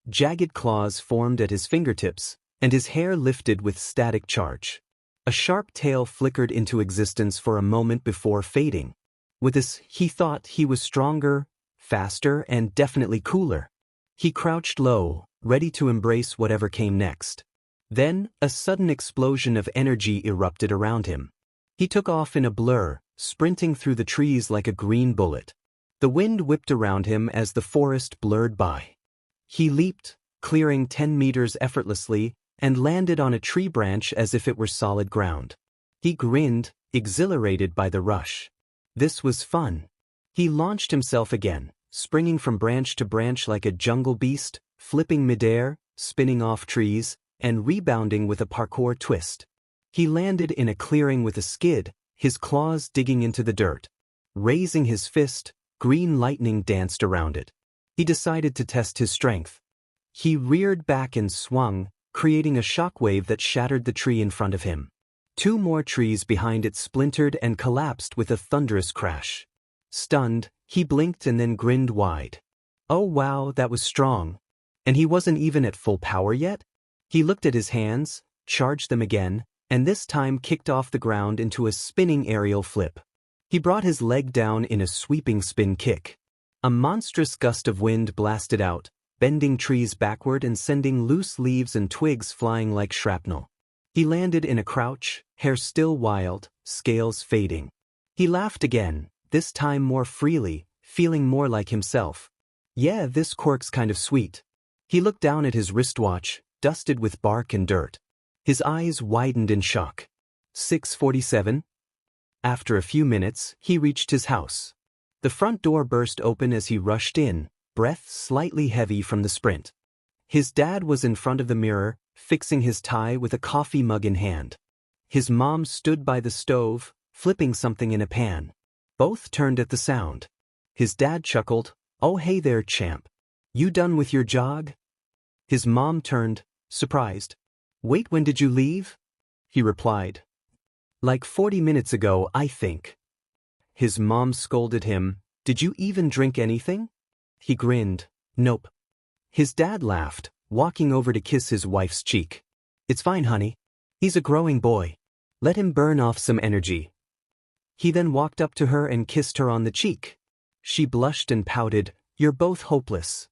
Speaker 1: Jagged claws formed at his fingertips, and his hair lifted with static charge. A sharp tail flickered into existence for a moment before fading. With this, he thought he was stronger, faster, and definitely cooler. He crouched low, ready to embrace whatever came next. Then, a sudden explosion of energy erupted around him. He took off in a blur, sprinting through the trees like a green bullet. The wind whipped around him as the forest blurred by. He leaped, clearing 10 meters effortlessly, and landed on a tree branch as if it were solid ground. He grinned, exhilarated by the rush. This was fun. He launched himself again, springing from branch to branch like a jungle beast, flipping midair, spinning off trees, and rebounding with a parkour twist. He landed in a clearing with a skid, his claws digging into the dirt. Raising his fist, green lightning danced around it. He decided to test his strength. He reared back and swung, creating a shockwave that shattered the tree in front of him. 2 more trees behind it splintered and collapsed with a thunderous crash. Stunned, he blinked and then grinned wide. Oh wow, that was strong. And he wasn't even at full power yet? He looked at his hands, charged them again, and this time kicked off the ground into a spinning aerial flip. He brought his leg down in a sweeping spin kick. A monstrous gust of wind blasted out, bending trees backward and sending loose leaves and twigs flying like shrapnel. He landed in a crouch, hair still wild, scales fading. He laughed again, this time more freely, feeling more like himself. Yeah, this quirk's kind of sweet. He looked down at his wristwatch, dusted with bark and dirt. His eyes widened in shock. 6:47. After a few minutes, he reached his house. The front door burst open as he rushed in, breath slightly heavy from the sprint. His dad was in front of the mirror, fixing his tie with a coffee mug in hand. His mom stood by the stove, flipping something in a pan. Both turned at the sound. His dad chuckled, "Oh hey there, champ. You done with your jog?" His mom turned, surprised. "Wait, when did you leave?" He replied. "Like 40 minutes ago, I think." His mom scolded him, "Did you even drink anything?" He grinned, "Nope." His dad laughed, walking over to kiss his wife's cheek. "It's fine, honey. He's a growing boy. Let him burn off some energy." He then walked up to her and kissed her on the cheek. She blushed and pouted, "You're both hopeless."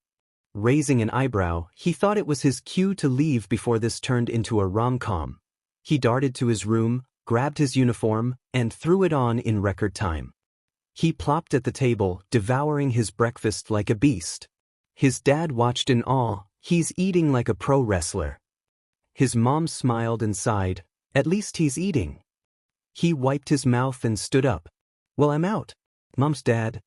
Speaker 1: Raising an eyebrow, he thought it was his cue to leave before this turned into a rom-com. He darted to his room, grabbed his uniform, and threw it on in record time. He plopped at the table, devouring his breakfast like a beast. His dad watched in awe, "He's eating like a pro wrestler." His mom smiled and sighed, "At least he's eating." He wiped his mouth and stood up. "Well, I'm out. Mom's dad."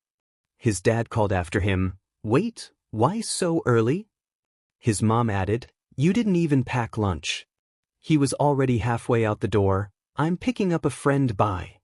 Speaker 1: His dad called after him, "Wait, why so early?" His mom added, "You didn't even pack lunch." He was already halfway out the door. "I'm picking up a friend, bye."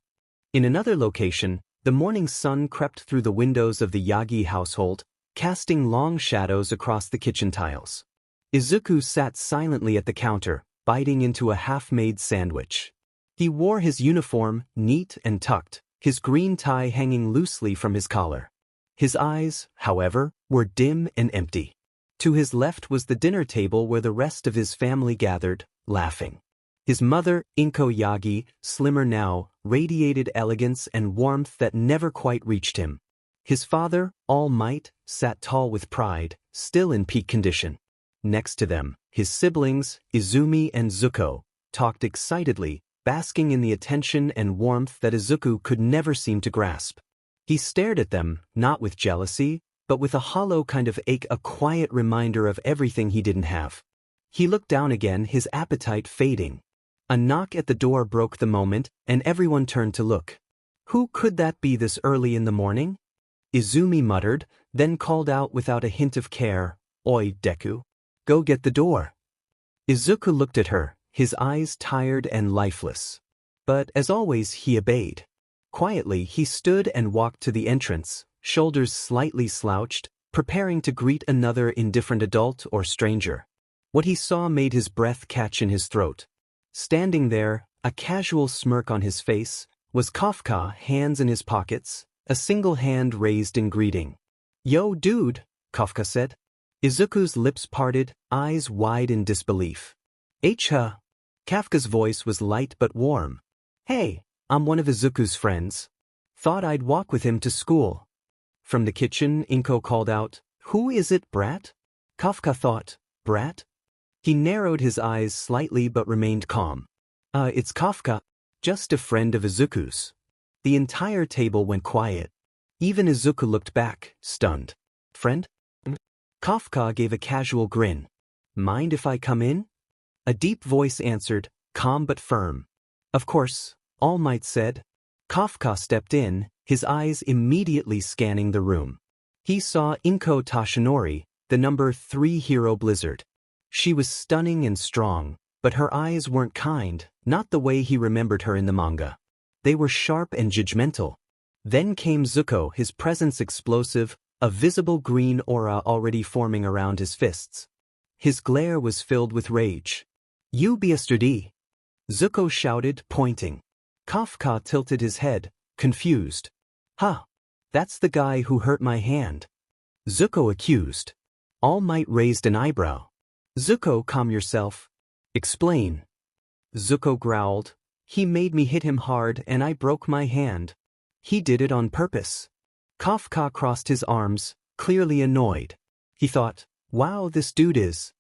Speaker 1: In another location, the morning sun crept through the windows of the Yagi household, casting long shadows across the kitchen tiles. Izuku sat silently at the counter, biting into a half-made sandwich. He wore his uniform, neat and tucked, his green tie hanging loosely from his collar. His eyes, however, were dim and empty. To his left was the dinner table where the rest of his family gathered, laughing. His mother, Inko Yagi, slimmer now, radiated elegance and warmth that never quite reached him. His father, All Might, sat tall with pride, still in peak condition. Next to them, his siblings, Izumi and Zuko, talked excitedly, basking in the attention and warmth that Izuku could never seem to grasp. He stared at them, not with jealousy, but with a hollow kind of ache, a quiet reminder of everything he didn't have. He looked down again, his appetite fading. A knock at the door broke the moment, and everyone turned to look. Who could that be this early in the morning? Izumi muttered, then called out without a hint of care, "Oi, Deku. Go get the door." Izuku looked at her, his eyes tired and lifeless. But as always he obeyed. Quietly he stood and walked to the entrance, shoulders slightly slouched, preparing to greet another indifferent adult or stranger. What he saw made his breath catch in his throat. Standing there, a casual smirk on his face, was Kafka, hands in his pockets, a single hand raised in greeting. "Yo, dude," Kafka said. Izuku's lips parted, eyes wide in disbelief. "MHA." Kafka's voice was light but warm. "Hey, I'm one of Izuku's friends. Thought I'd walk with him to school." From the kitchen, Inko called out, "Who is it, Brat?" Kafka thought, "Brat?" He narrowed his eyes slightly but remained calm. It's Kafka, just a friend of Izuku's." The entire table went quiet. Even Izuku looked back, stunned. "Friend?" Kafka gave a casual grin. "Mind if I come in?" A deep voice answered, calm but firm. "Of course," All Might said. Kafka stepped in, his eyes immediately scanning the room. He saw Inko Tashinori, the number 3 hero Blizzard. She was stunning and strong, but her eyes weren't kind, not the way he remembered her in the manga. They were sharp and judgmental. Then came Zuko, his presence explosive, a visible green aura already forming around his fists. His glare was filled with rage. "You bastard!" Zuko shouted, pointing. Kafka tilted his head, confused. "Huh, that's the guy who hurt my hand," Zuko accused. All Might raised an eyebrow. "Zuko, calm yourself. Explain." Zuko growled, "He made me hit him hard and I broke my hand. He did it on purpose." Kafka crossed his arms, clearly annoyed. He thought, wow, this dude is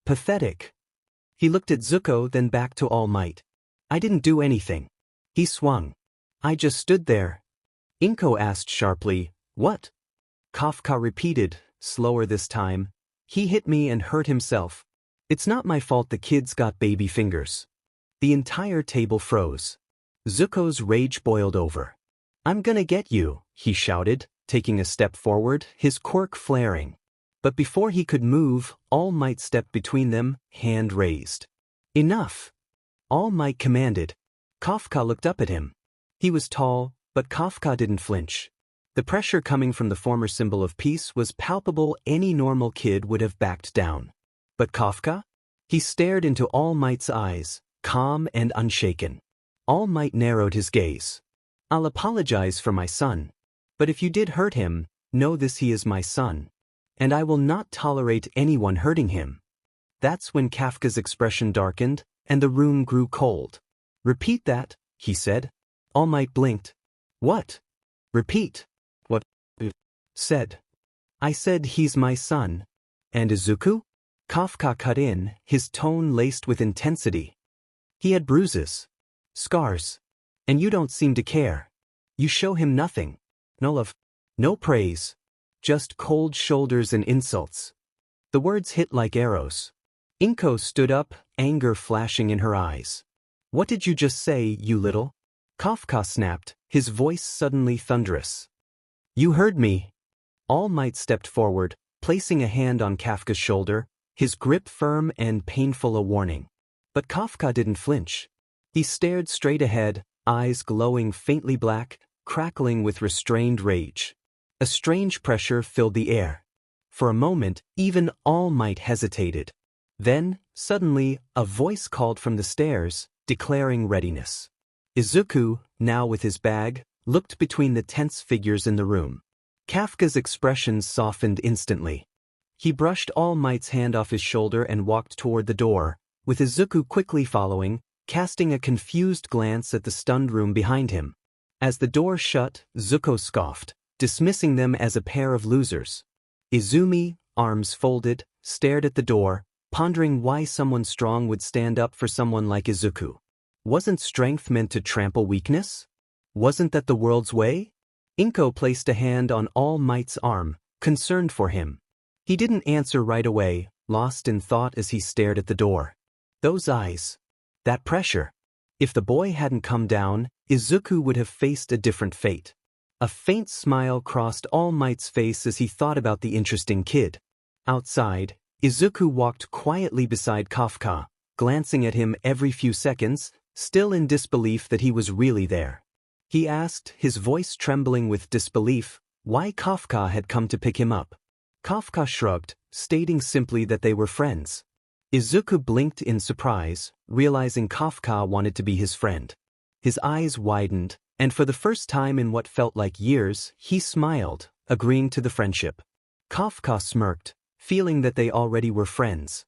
Speaker 1: pathetic. He looked at Zuko, then back to All Might. "I didn't do anything." He swung. "I just stood there." Inko asked sharply, "What?" Kafka repeated, slower this time. "He hit me and hurt himself. It's not my fault the kid's got baby fingers." The entire table froze. Zuko's rage boiled over. "I'm gonna get you," he shouted, taking a step forward, his quirk flaring. But before he could move, All Might stepped between them, hand raised. "Enough!" All Might commanded. Kafka looked up at him. He was tall, but Kafka didn't flinch. The pressure coming from the former symbol of peace was palpable. Any normal kid would have backed down. But Kafka? He stared into All Might's eyes, calm and unshaken. All Might narrowed his gaze. "I'll apologize for my son. But if you did hurt him, know this: he is my son. And I will not tolerate anyone hurting him." That's when Kafka's expression darkened, and the room grew cold. "Repeat that," he said. All Might blinked. "What?" "Repeat." "What?" said. "I said he's my son." "And Izuku?" Kafka cut in, his tone laced with intensity. "He had bruises. Scars. And you don't seem to care. You show him nothing. No love. No praise. Just cold shoulders and insults." The words hit like arrows. Inko stood up, anger flashing in her eyes. "What did you just say, you little?" Kafka snapped, his voice suddenly thunderous. "You heard me." All Might stepped forward, placing a hand on Kafka's shoulder, his grip firm and painful a warning. But Kafka didn't flinch. He stared straight ahead, eyes glowing faintly black, crackling with restrained rage. A strange pressure filled the air. For a moment, even All Might hesitated. Then, suddenly, a voice called from the stairs, declaring readiness. Izuku, now with his bag, looked between the tense figures in the room. Kafka's expression softened instantly. He brushed All Might's hand off his shoulder and walked toward the door, with Izuku quickly following, casting a confused glance at the stunned room behind him. As the door shut, Zuko scoffed, dismissing them as a pair of losers. Izumi, arms folded, stared at the door, pondering why someone strong would stand up for someone like Izuku. Wasn't strength meant to trample weakness? Wasn't that the world's way? Inko placed a hand on All Might's arm, concerned for him. He didn't answer right away, lost in thought as he stared at the door. Those eyes. That pressure. If the boy hadn't come down, Izuku would have faced a different fate. A faint smile crossed All Might's face as he thought about the interesting kid. Outside, Izuku walked quietly beside Kafka, glancing at him every few seconds, still in disbelief that he was really there. He asked, his voice trembling with disbelief, why Kafka had come to pick him up. Kafka shrugged, stating simply that they were friends. Izuku blinked in surprise, realizing Kafka wanted to be his friend. His eyes widened, and for the first time in what felt like years, he smiled, agreeing to the friendship. Kafka smirked, feeling that they already were friends.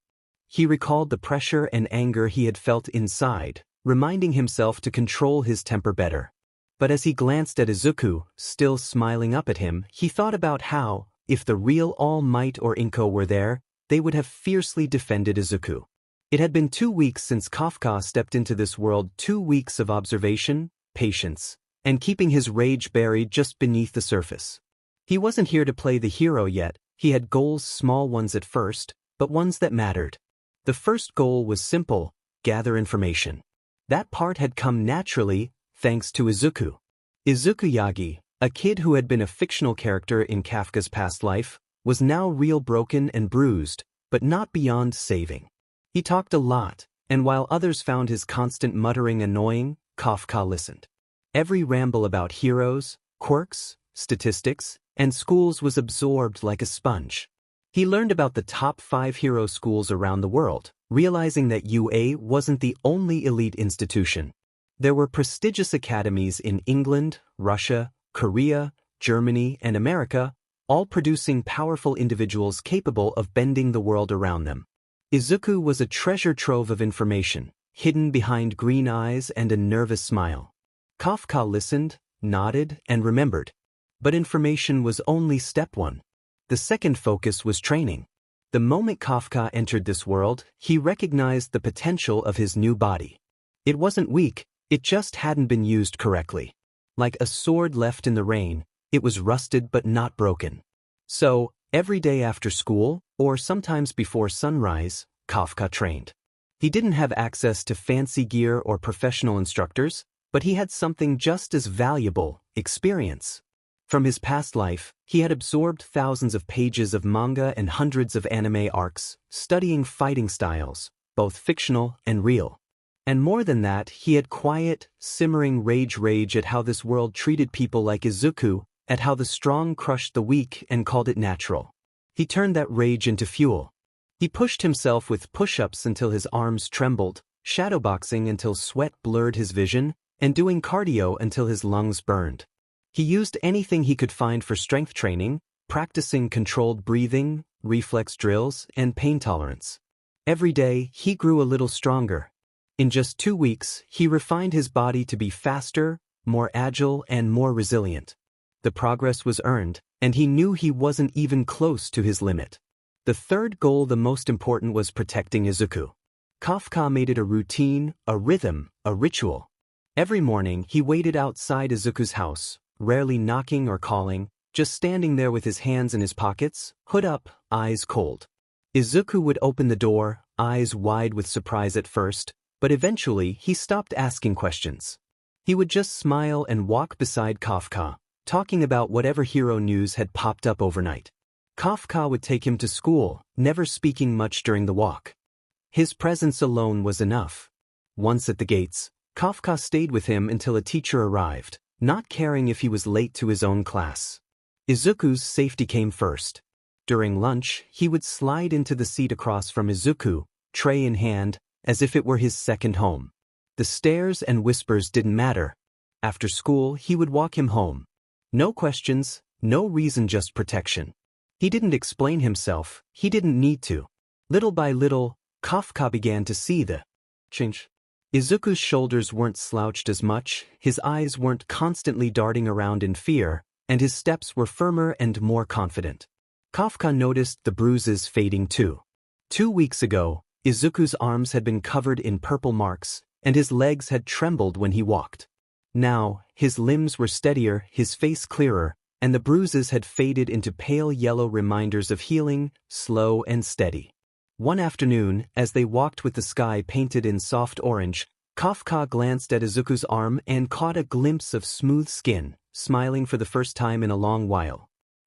Speaker 1: He recalled the pressure and anger he had felt inside, reminding himself to control his temper better. But as he glanced at Izuku, still smiling up at him, he thought about how, if the real All Might or Inko were there, they would have fiercely defended Izuku. It had been 2 weeks since Kafka stepped into this world, 2 weeks of observation, patience, and keeping his rage buried just beneath the surface. He wasn't here to play the hero yet, he had goals, small ones at first, but ones that mattered. The first goal was simple: gather information. That part had come naturally, thanks to Izuku. Izuku Yagi, a kid who had been a fictional character in Kafka's past life, was now real, broken and bruised, but not beyond saving. He talked a lot, and while others found his constant muttering annoying, Kafka listened. Every ramble about heroes, quirks, statistics, and schools was absorbed like a sponge. He learned about the top 5 hero schools around the world, realizing that UA wasn't the only elite institution. There were prestigious academies in England, Russia, Korea, Germany, and America, all producing powerful individuals capable of bending the world around them. Izuku was a treasure trove of information, hidden behind green eyes and a nervous smile. Kafka listened, nodded, and remembered. But information was only step 1. The second focus was training. The moment Kafka entered this world, he recognized the potential of his new body. It wasn't weak, it just hadn't been used correctly. Like a sword left in the rain, it was rusted but not broken. So, every day after school, or sometimes before sunrise, Kafka trained. He didn't have access to fancy gear or professional instructors, but he had something just as valuable: experience. From his past life, he had absorbed thousands of pages of manga and hundreds of anime arcs, studying fighting styles, both fictional and real. And more than that, he had quiet, simmering rage at how this world treated people like Izuku, at how the strong crushed the weak and called it natural. He turned that rage into fuel. He pushed himself with push-ups until his arms trembled, shadowboxing until sweat blurred his vision, and doing cardio until his lungs burned. He used anything he could find for strength training, practicing controlled breathing, reflex drills, and pain tolerance. Every day, he grew a little stronger. In just 2 weeks, he refined his body to be faster, more agile, and more resilient. The progress was earned, and he knew he wasn't even close to his limit. The third goal, the most important, was protecting Izuku. Kafka made it a routine, a rhythm, a ritual. Every morning, he waited outside Izuku's house, rarely knocking or calling, just standing there with his hands in his pockets, hood up, eyes cold. Izuku would open the door, eyes wide with surprise at first, but eventually he stopped asking questions. He would just smile and walk beside Kafka, talking about whatever hero news had popped up overnight. Kafka would take him to school, never speaking much during the walk. His presence alone was enough. Once at the gates, Kafka stayed with him until a teacher arrived, not caring if he was late to his own class. Izuku's safety came first. During lunch, he would slide into the seat across from Izuku, tray in hand, as if it were his second home. The stares and whispers didn't matter. After school, he would walk him home. No questions, no reason, just protection. He didn't explain himself, he didn't need to. Little by little, Kafka began to see the change. Izuku's shoulders weren't slouched as much, his eyes weren't constantly darting around in fear, and his steps were firmer and more confident. Kafka noticed the bruises fading too. 2 weeks ago, Izuku's arms had been covered in purple marks, and his legs had trembled when he walked. Now, his limbs were steadier, his face clearer, and the bruises had faded into pale yellow reminders of healing, slow and steady. One afternoon, as they walked with the sky painted in soft orange, Kafka glanced at Izuku's arm and caught a glimpse of smooth skin, smiling for the first time in a long while.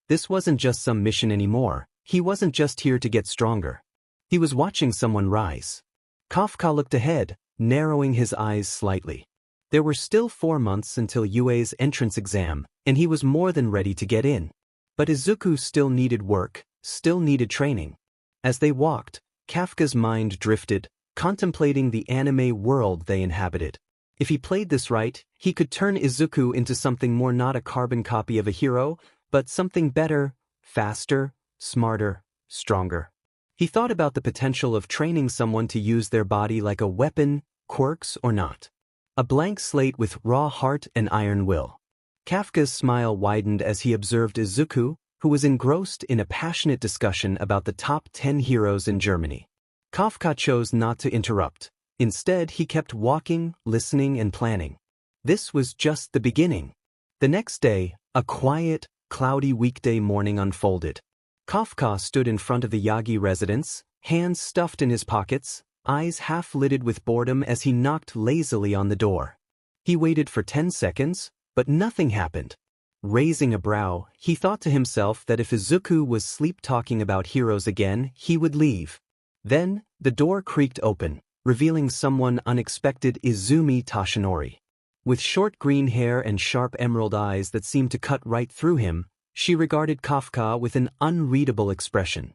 Speaker 1: This wasn't just some mission anymore, he wasn't just here to get stronger. He was watching someone rise. Kafka looked ahead, narrowing his eyes slightly. There were still 4 months until UA's entrance exam, and he was more than ready to get in. But Izuku still needed work, still needed training. As they walked, Kafka's mind drifted, contemplating the anime world they inhabited. If he played this right, he could turn Izuku into something more, not a carbon copy of a hero, but something better, faster, smarter, stronger. He thought about the potential of training someone to use their body like a weapon, quirks or not. A blank slate with raw heart and iron will. Kafka's smile widened as he observed Izuku, who was engrossed in a passionate discussion about the top 10 heroes in Germany. Kafka chose not to interrupt. Instead, he kept walking, listening and planning. This was just the beginning. The next day, a quiet, cloudy weekday morning unfolded. Kafka stood in front of the Yagi residence, hands stuffed in his pockets, eyes half-lidded with boredom as he knocked lazily on the door. He waited for 10 seconds, but nothing happened. Raising a brow, he thought to himself that if Izuku was sleep-talking about heroes again, he would leave. Then, the door creaked open, revealing someone unexpected: Izumi Tashinori. With short green hair and sharp emerald eyes that seemed to cut right through him, she regarded Kafka with an unreadable expression.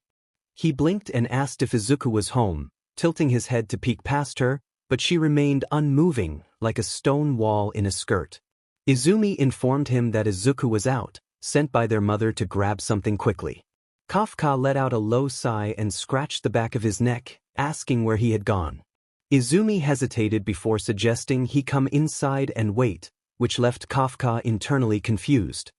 Speaker 1: He blinked and asked if Izuku was home, tilting his head to peek past her, but she remained unmoving, like a stone wall in a skirt. Izumi informed him that Izuku was out, sent by their mother to grab something quickly. Kafka let out a low sigh and scratched the back of his neck, asking where he had gone. Izumi hesitated before suggesting he come inside and wait, which left Kafka internally confused.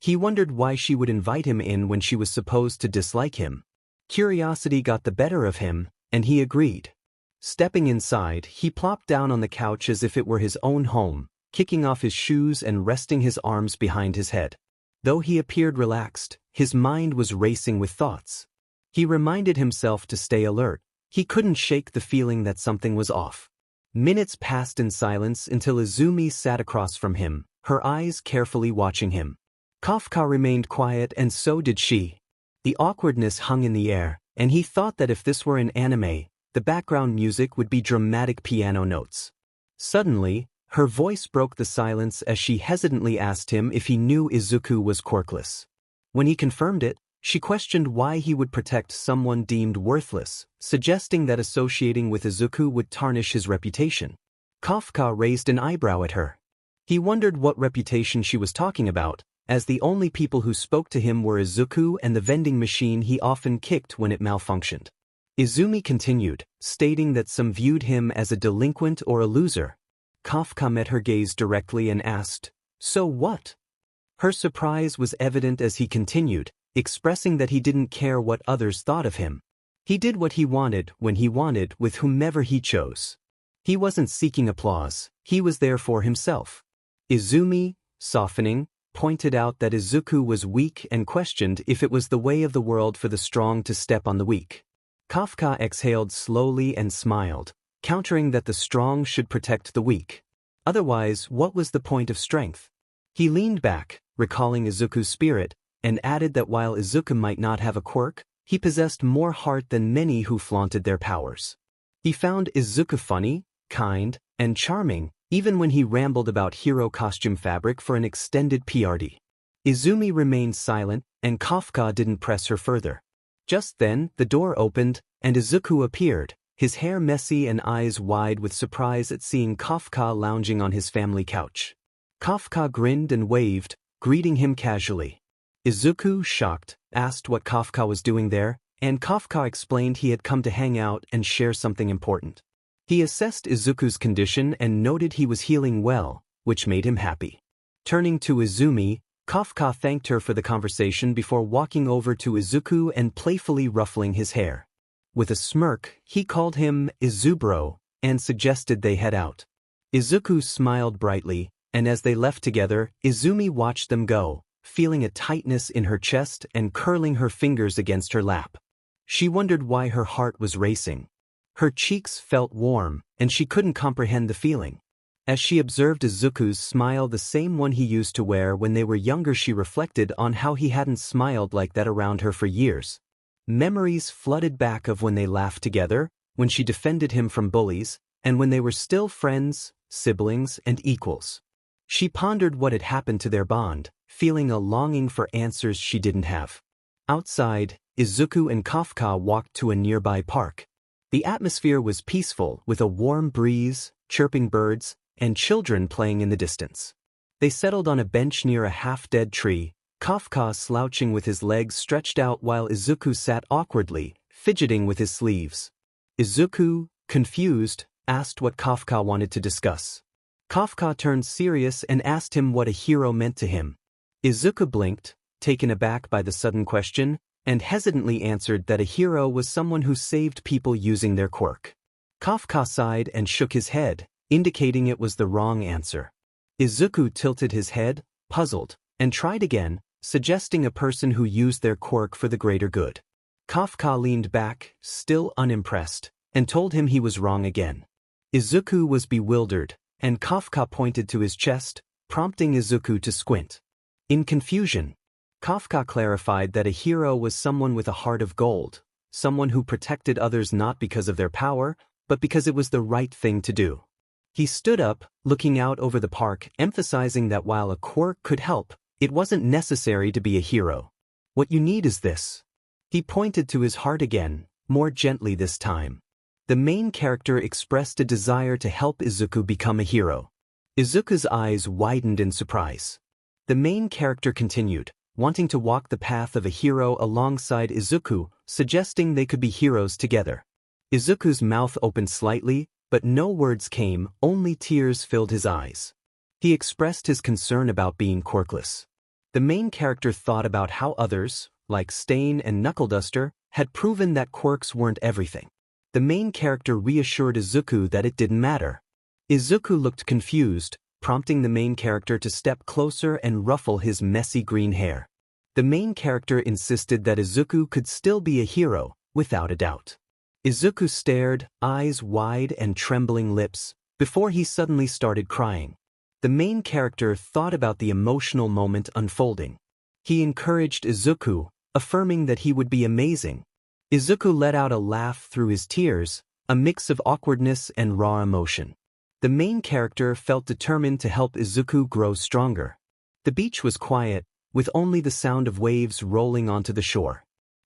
Speaker 1: He wondered why she would invite him in when she was supposed to dislike him. Curiosity got the better of him, and he agreed. Stepping inside, he plopped down on the couch as if it were his own home, kicking off his shoes and resting his arms behind his head. Though he appeared relaxed, his mind was racing with thoughts. He reminded himself to stay alert. He couldn't shake the feeling that something was off. Minutes passed in silence until Izumi sat across from him, her eyes carefully watching him. Kafka remained quiet, and so did she. The awkwardness hung in the air, and he thought that if this were an anime, the background music would be dramatic piano notes. Suddenly, her voice broke the silence as she hesitantly asked him if he knew Izuku was quirkless. When he confirmed it, she questioned why he would protect someone deemed worthless, suggesting that associating with Izuku would tarnish his reputation. Kafka raised an eyebrow at her. He wondered what reputation she was talking about, as the only people who spoke to him were Izuku and the vending machine he often kicked when it malfunctioned. Izumi continued, stating that some viewed him as a delinquent or a loser. Kafka met her gaze directly and asked, "So what?" Her surprise was evident as he continued, expressing that he didn't care what others thought of him. He did what he wanted, when he wanted, with whomever he chose. He wasn't seeking applause, he was there for himself. Izumi, softening, pointed out that Izuku was weak and questioned if it was the way of the world for the strong to step on the weak. Kafka exhaled slowly and smiled, countering that the strong should protect the weak. Otherwise, what was the point of strength? He leaned back, recalling Izuku's spirit, and added that while Izuku might not have a quirk, he possessed more heart than many who flaunted their powers. He found Izuku funny, kind, and charming, even when he rambled about hero costume fabric for an extended PRD. Izumi remained silent, and Kafka didn't press her further. Just then, the door opened, and Izuku appeared, his hair messy and eyes wide with surprise at seeing Kafka lounging on his family couch. Kafka grinned and waved, greeting him casually. Izuku, shocked, asked what Kafka was doing there, and Kafka explained he had come to hang out and share something important. He assessed Izuku's condition and noted he was healing well, which made him happy. Turning to Izumi, Kafka thanked her for the conversation before walking over to Izuku and playfully ruffling his hair. With a smirk, he called him Izubro and suggested they head out. Izuku smiled brightly, and as they left together, Izumi watched them go, feeling a tightness in her chest and curling her fingers against her lap. She wondered why her heart was racing. Her cheeks felt warm, and she couldn't comprehend the feeling. As she observed Izuku's smile, the same one he used to wear when they were younger, she reflected on how he hadn't smiled like that around her for years. Memories flooded back of when they laughed together, when she defended him from bullies, and when they were still friends, siblings, and equals. She pondered what had happened to their bond, feeling a longing for answers she didn't have. Outside, Izuku and Kafka walked to a nearby park. The atmosphere was peaceful, with a warm breeze, chirping birds, and children playing in the distance. They settled on a bench near a half-dead tree, Kafka slouching with his legs stretched out while Izuku sat awkwardly, fidgeting with his sleeves. Izuku, confused, asked what Kafka wanted to discuss. Kafka turned serious and asked him what a hero meant to him. Izuku blinked, taken aback by the sudden question, and hesitantly answered that a hero was someone who saved people using their quirk. Kafka sighed and shook his head, indicating it was the wrong answer. Izuku tilted his head, puzzled, and tried again, suggesting a person who used their quirk for the greater good. Kafka leaned back, still unimpressed, and told him he was wrong again. Izuku was bewildered, and Kafka pointed to his chest, prompting Izuku to squint. In confusion, Kafka clarified that a hero was someone with a heart of gold, someone who protected others not because of their power, but because it was the right thing to do. He stood up, looking out over the park, emphasizing that while a quirk could help, it wasn't necessary to be a hero. What you need is this. He pointed to his heart again, more gently this time. The main character expressed a desire to help Izuku become a hero. Izuku's eyes widened in surprise. The main character continued, wanting to walk the path of a hero alongside Izuku, suggesting they could be heroes together. Izuku's mouth opened slightly, but no words came, only tears filled his eyes. He expressed his concern about being quirkless. The main character thought about how others, like Stain and Knuckleduster, had proven that quirks weren't everything. The main character reassured Izuku that it didn't matter. Izuku looked confused, prompting the main character to step closer and ruffle his messy green hair. The main character insisted that Izuku could still be a hero, without a doubt. Izuku stared, eyes wide and trembling lips, before he suddenly started crying. The main character thought about the emotional moment unfolding. He encouraged Izuku, affirming that he would be amazing. Izuku let out a laugh through his tears, a mix of awkwardness and raw emotion. The main character felt determined to help Izuku grow stronger. The beach was quiet, with only the sound of waves rolling onto the shore.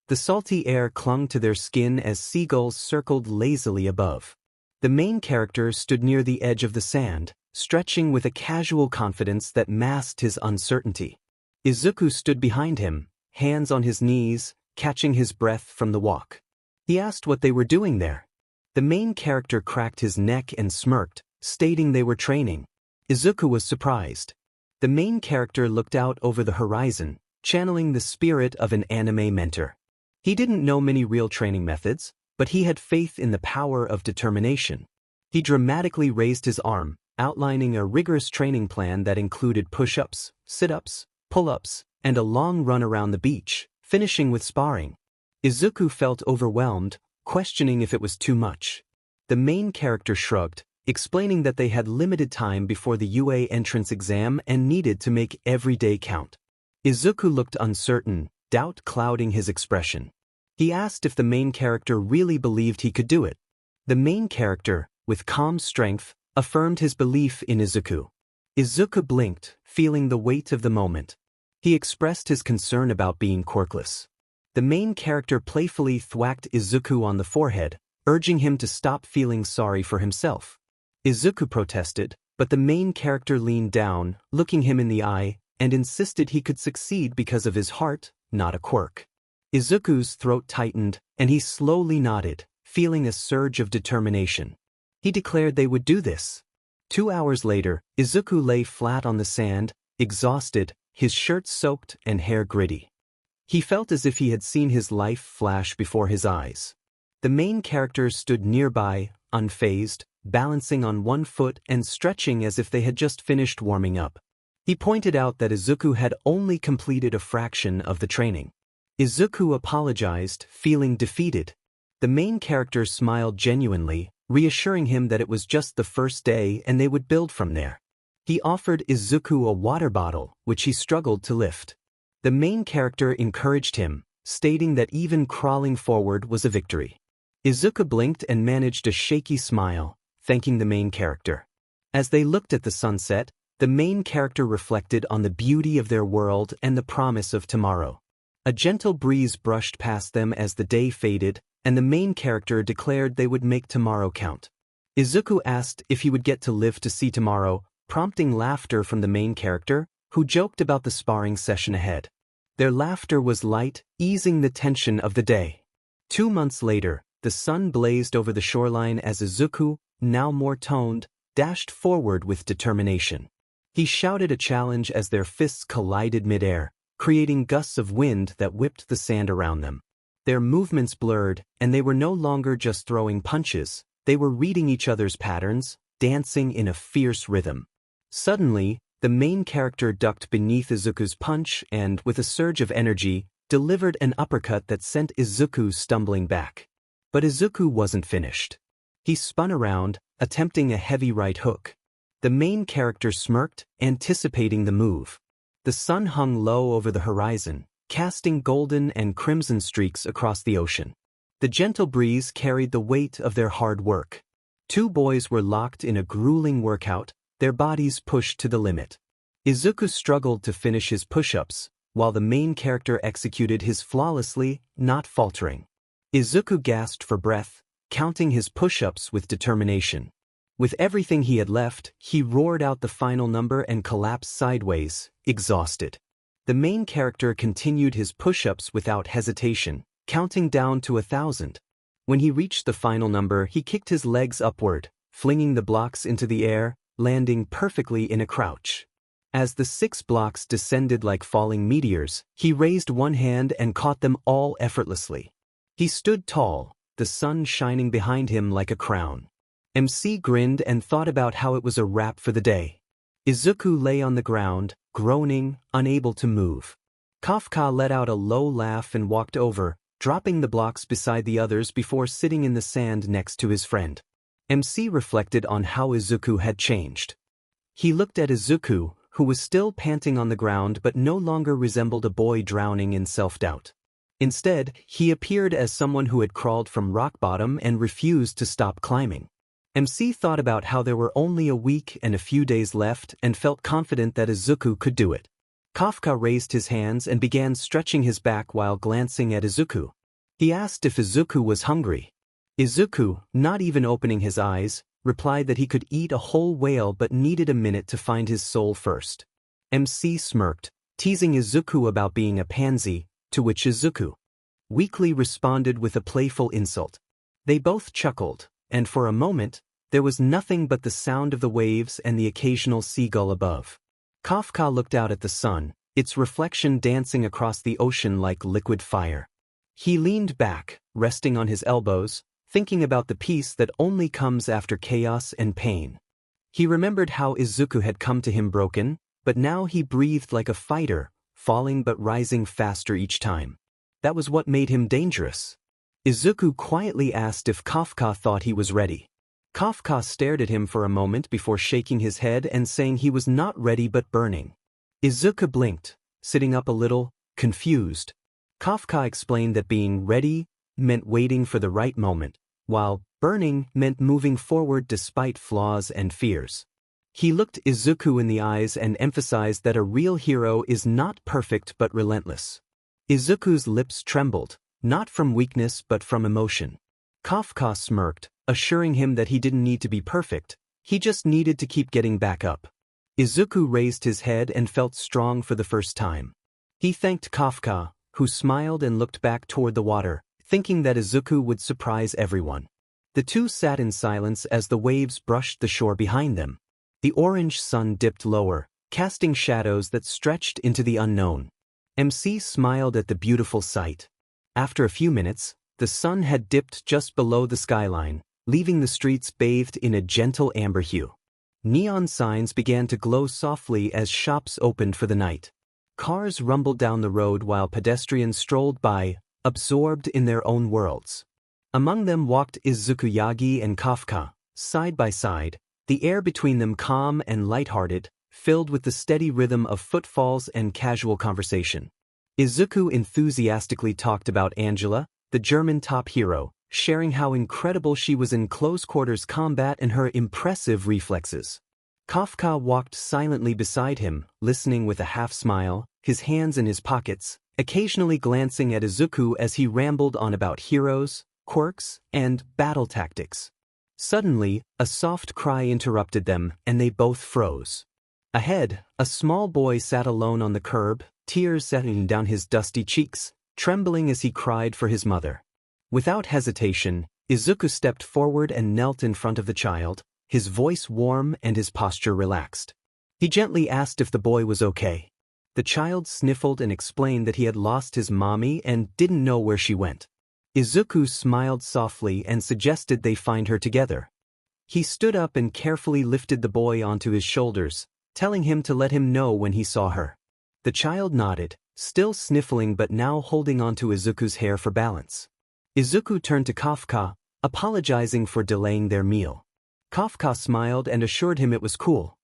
Speaker 1: The salty air clung to their skin as seagulls circled lazily above. The main character stood near the edge of the sand, stretching with a casual confidence that masked his uncertainty. Izuku stood behind him, hands on his knees, catching his breath from the walk. He asked what they were doing there. The main character cracked his neck and smirked, stating they were training. Izuku was surprised. The main character looked out over the horizon, channeling the spirit of an anime mentor. He didn't know many real training methods, but he had faith in the power of determination. He dramatically raised his arm, outlining a rigorous training plan that included push-ups, sit-ups, pull-ups, and a long run around the beach, finishing with sparring. Izuku felt overwhelmed, questioning if it was too much. The main character shrugged, explaining that they had limited time before the UA entrance exam and needed to make every day count. Izuku looked uncertain, doubt clouding his expression. He asked if the main character really believed he could do it. The main character, with calm strength, affirmed his belief in Izuku. Izuku blinked, feeling the weight of the moment. He expressed his concern about being quirkless. The main character playfully thwacked Izuku on the forehead, urging him to stop feeling sorry for himself. Izuku protested, but the main character leaned down, looking him in the eye, and insisted he could succeed because of his heart, not a quirk. Izuku's throat tightened, and he slowly nodded, feeling a surge of determination. He declared they would do this. 2 hours later, Izuku lay flat on the sand, exhausted, his shirt soaked and hair gritty. He felt as if he had seen his life flash before his eyes. The main character stood nearby, unfazed, balancing on one foot and stretching as if they had just finished warming up. He pointed out that Izuku had only completed a fraction of the training. Izuku apologized, feeling defeated. The main character smiled genuinely, reassuring him that it was just the first day and they would build from there. He offered Izuku a water bottle, which he struggled to lift. The main character encouraged him, stating that even crawling forward was a victory. Izuku blinked and managed a shaky smile, thanking the main character. As they looked at the sunset, the main character reflected on the beauty of their world and the promise of tomorrow. A gentle breeze brushed past them as the day faded, and the main character declared they would make tomorrow count. Izuku asked if he would get to live to see tomorrow, prompting laughter from the main character, who joked about the sparring session ahead. Their laughter was light, easing the tension of the day. 2 months later, the sun blazed over the shoreline as Izuku, now more toned, dashed forward with determination. He shouted a challenge as their fists collided midair, creating gusts of wind that whipped the sand around them. Their movements blurred, and they were no longer just throwing punches, they were reading each other's patterns, dancing in a fierce rhythm. Suddenly, the main character ducked beneath Izuku's punch and, with a surge of energy, delivered an uppercut that sent Izuku stumbling back. But Izuku wasn't finished. He spun around, attempting a heavy right hook. The main character smirked, anticipating the move. The sun hung low over the horizon, casting golden and crimson streaks across the ocean. The gentle breeze carried the weight of their hard work. 2 boys were locked in a grueling workout, their bodies pushed to the limit. Izuku struggled to finish his push-ups, while the main character executed his flawlessly, not faltering. Izuku gasped for breath, counting his push-ups with determination. With everything he had left, he roared out the final number and collapsed sideways, exhausted. The main character continued his push-ups without hesitation, counting down to 1,000. When he reached the final number, he kicked his legs upward, flinging the blocks into the air, landing perfectly in a crouch. As the 6 blocks descended like falling meteors, he raised one hand and caught them all effortlessly. He stood tall, the sun shining behind him like a crown. MC grinned and thought about how it was a wrap for the day. Izuku lay on the ground, groaning, unable to move. Kafka let out a low laugh and walked over, dropping the blocks beside the others before sitting in the sand next to his friend. MC reflected on how Izuku had changed. He looked at Izuku, who was still panting on the ground but no longer resembled a boy drowning in self-doubt. Instead, he appeared as someone who had crawled from rock bottom and refused to stop climbing. MC thought about how there were only a week and a few days left and felt confident that Izuku could do it. Kafka raised his hands and began stretching his back while glancing at Izuku. He asked if Izuku was hungry. Izuku, not even opening his eyes, replied that he could eat a whole whale but needed a minute to find his soul first. MC smirked, teasing Izuku about being a pansy, to which Izuku weakly responded with a playful insult. They both chuckled, and for a moment, there was nothing but the sound of the waves and the occasional seagull above. Kafka looked out at the sun, its reflection dancing across the ocean like liquid fire. He leaned back, resting on his elbows, thinking about the peace that only comes after chaos and pain. He remembered how Izuku had come to him broken, but now he breathed like a fighter, falling but rising faster each time. That was what made him dangerous. Izuku quietly asked if Kafka thought he was ready. Kafka stared at him for a moment before shaking his head and saying he was not ready but burning. Izuku blinked, sitting up a little, confused. Kafka explained that being ready meant waiting for the right moment, while burning meant moving forward despite flaws and fears. He looked Izuku in the eyes and emphasized that a real hero is not perfect but relentless. Izuku's lips trembled, not from weakness but from emotion. Kafka smirked, assuring him that he didn't need to be perfect, he just needed to keep getting back up. Izuku raised his head and felt strong for the first time. He thanked Kafka, who smiled and looked back toward the water, thinking that Izuku would surprise everyone. The two sat in silence as the waves brushed the shore behind them. The orange sun dipped lower, casting shadows that stretched into the unknown. MC smiled at the beautiful sight. After a few minutes, the sun had dipped just below the skyline, leaving the streets bathed in a gentle amber hue. Neon signs began to glow softly as shops opened for the night. Cars rumbled down the road while pedestrians strolled by, absorbed in their own worlds. Among them walked Izukuyagi and Kafka, side by side, the air between them calm and lighthearted, filled with the steady rhythm of footfalls and casual conversation. Izuku enthusiastically talked about Angela, the German top hero, sharing how incredible she was in close-quarters combat and her impressive reflexes. Kafka walked silently beside him, listening with a half-smile, his hands in his pockets, occasionally glancing at Izuku as he rambled on about heroes, quirks, and battle tactics. Suddenly, a soft cry interrupted them, and they both froze. Ahead, a small boy sat alone on the curb, tears settling down his dusty cheeks, trembling as he cried for his mother. Without hesitation, Izuku stepped forward and knelt in front of the child, his voice warm and his posture relaxed. He gently asked if the boy was okay. The child sniffled and explained that he had lost his mommy and didn't know where she went. Izuku smiled softly and suggested they find her together. He stood up and carefully lifted the boy onto his shoulders, telling him to let him know when he saw her. The child nodded, still sniffling but now holding onto Izuku's hair for balance. Izuku turned to Kafka, apologizing for delaying their meal. Kafka smiled and assured him it was cool.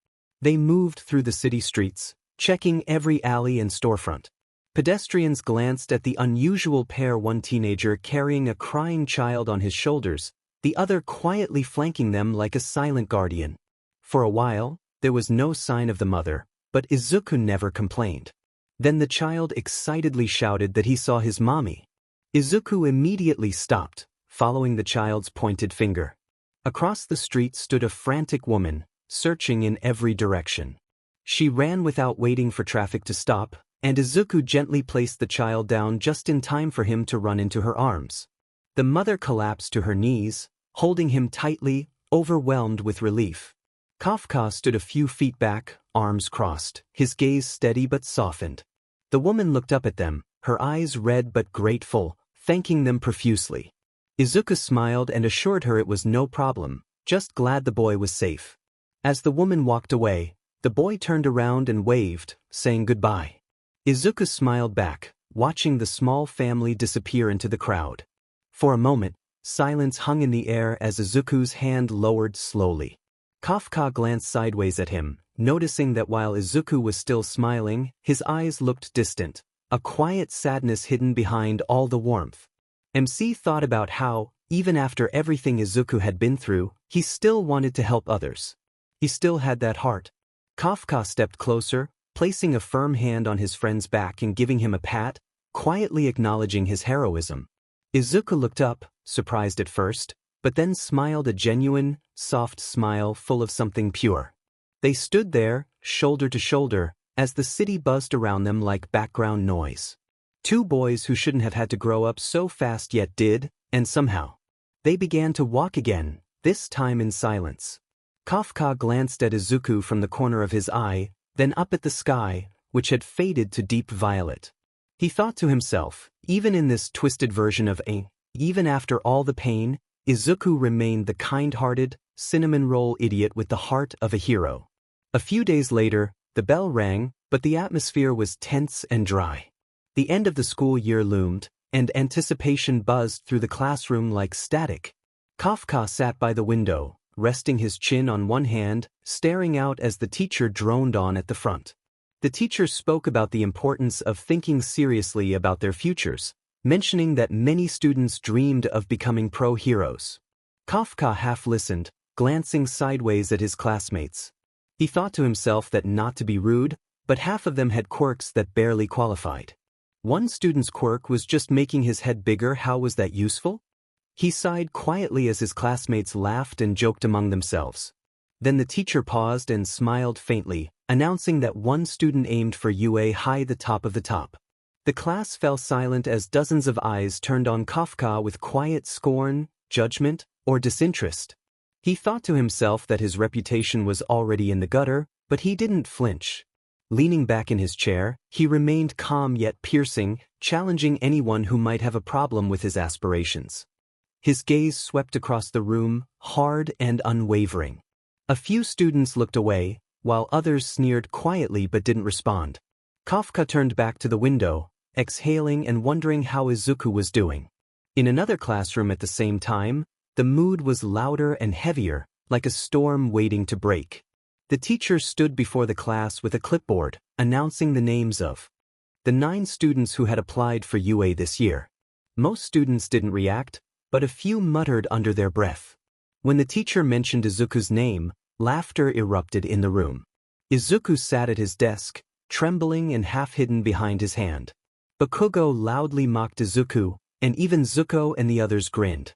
Speaker 1: They moved through the city streets, checking every alley and storefront. Pedestrians glanced at the unusual pair, one teenager carrying a crying child on his shoulders, the other quietly flanking them like a silent guardian. For a while, there was no sign of the mother, but Izuku never complained. Then the child excitedly shouted that he saw his mommy. Izuku immediately stopped, following the child's pointed finger. Across the street stood a frantic woman, searching in every direction. She ran without waiting for traffic to stop, and Izuku gently placed the child down just in time for him to run into her arms. The mother collapsed to her knees, holding him tightly, overwhelmed with relief. Kafka stood a few feet back, arms crossed, his gaze steady but softened. The woman looked up at them, her eyes red but grateful, thanking them profusely. Izuku smiled and assured her it was no problem, just glad the boy was safe. As the woman walked away, the boy turned around and waved, saying goodbye. Izuku smiled back, watching the small family disappear into the crowd. For a moment, silence hung in the air as Izuku's hand lowered slowly. Kafka glanced sideways at him, noticing that while Izuku was still smiling, his eyes looked distant, a quiet sadness hidden behind all the warmth. MC thought about how, even after everything Izuku had been through, he still wanted to help others. He still had that heart. Kafka stepped closer, placing a firm hand on his friend's back and giving him a pat, quietly acknowledging his heroism. Izuku looked up, surprised at first, but then smiled a genuine, soft smile full of something pure. They stood there, shoulder to shoulder, as the city buzzed around them like background noise. Two boys who shouldn't have had to grow up so fast yet did, and somehow. They began to walk again, this time in silence. Kafka glanced at Izuku from the corner of his eye, then up at the sky, which had faded to deep violet. He thought to himself, even in this twisted version of even after all the pain, Izuku remained the kind-hearted, cinnamon roll idiot with the heart of a hero. A few days later, the bell rang, but the atmosphere was tense and dry. The end of the school year loomed, and anticipation buzzed through the classroom like static. Kafka sat by the window, resting his chin on one hand, staring out as the teacher droned on at the front. The teacher spoke about the importance of thinking seriously about their futures, mentioning that many students dreamed of becoming pro-heroes. Kafka half listened, glancing sideways at his classmates. He thought to himself that not to be rude, but half of them had quirks that barely qualified. One student's quirk was just making his head bigger. How was that useful? He sighed quietly as his classmates laughed and joked among themselves. Then the teacher paused and smiled faintly, announcing that one student aimed for UA high the top of the top. The class fell silent as dozens of eyes turned on Kafka with quiet scorn, judgment, or disinterest. He thought to himself that his reputation was already in the gutter, but he didn't flinch. Leaning back in his chair, he remained calm yet piercing, challenging anyone who might have a problem with his aspirations. His gaze swept across the room, hard and unwavering. A few students looked away, while others sneered quietly but didn't respond. Kafka turned back to the window, exhaling and wondering how Izuku was doing. In another classroom at the same time, the mood was louder and heavier, like a storm waiting to break. The teacher stood before the class with a clipboard, announcing the names of the 9 students who had applied for UA this year. Most students didn't react, but a few muttered under their breath. When the teacher mentioned Izuku's name, laughter erupted in the room. Izuku sat at his desk, trembling and half-hidden behind his hand. Bakugo loudly mocked Izuku, and even Zuko and the others grinned.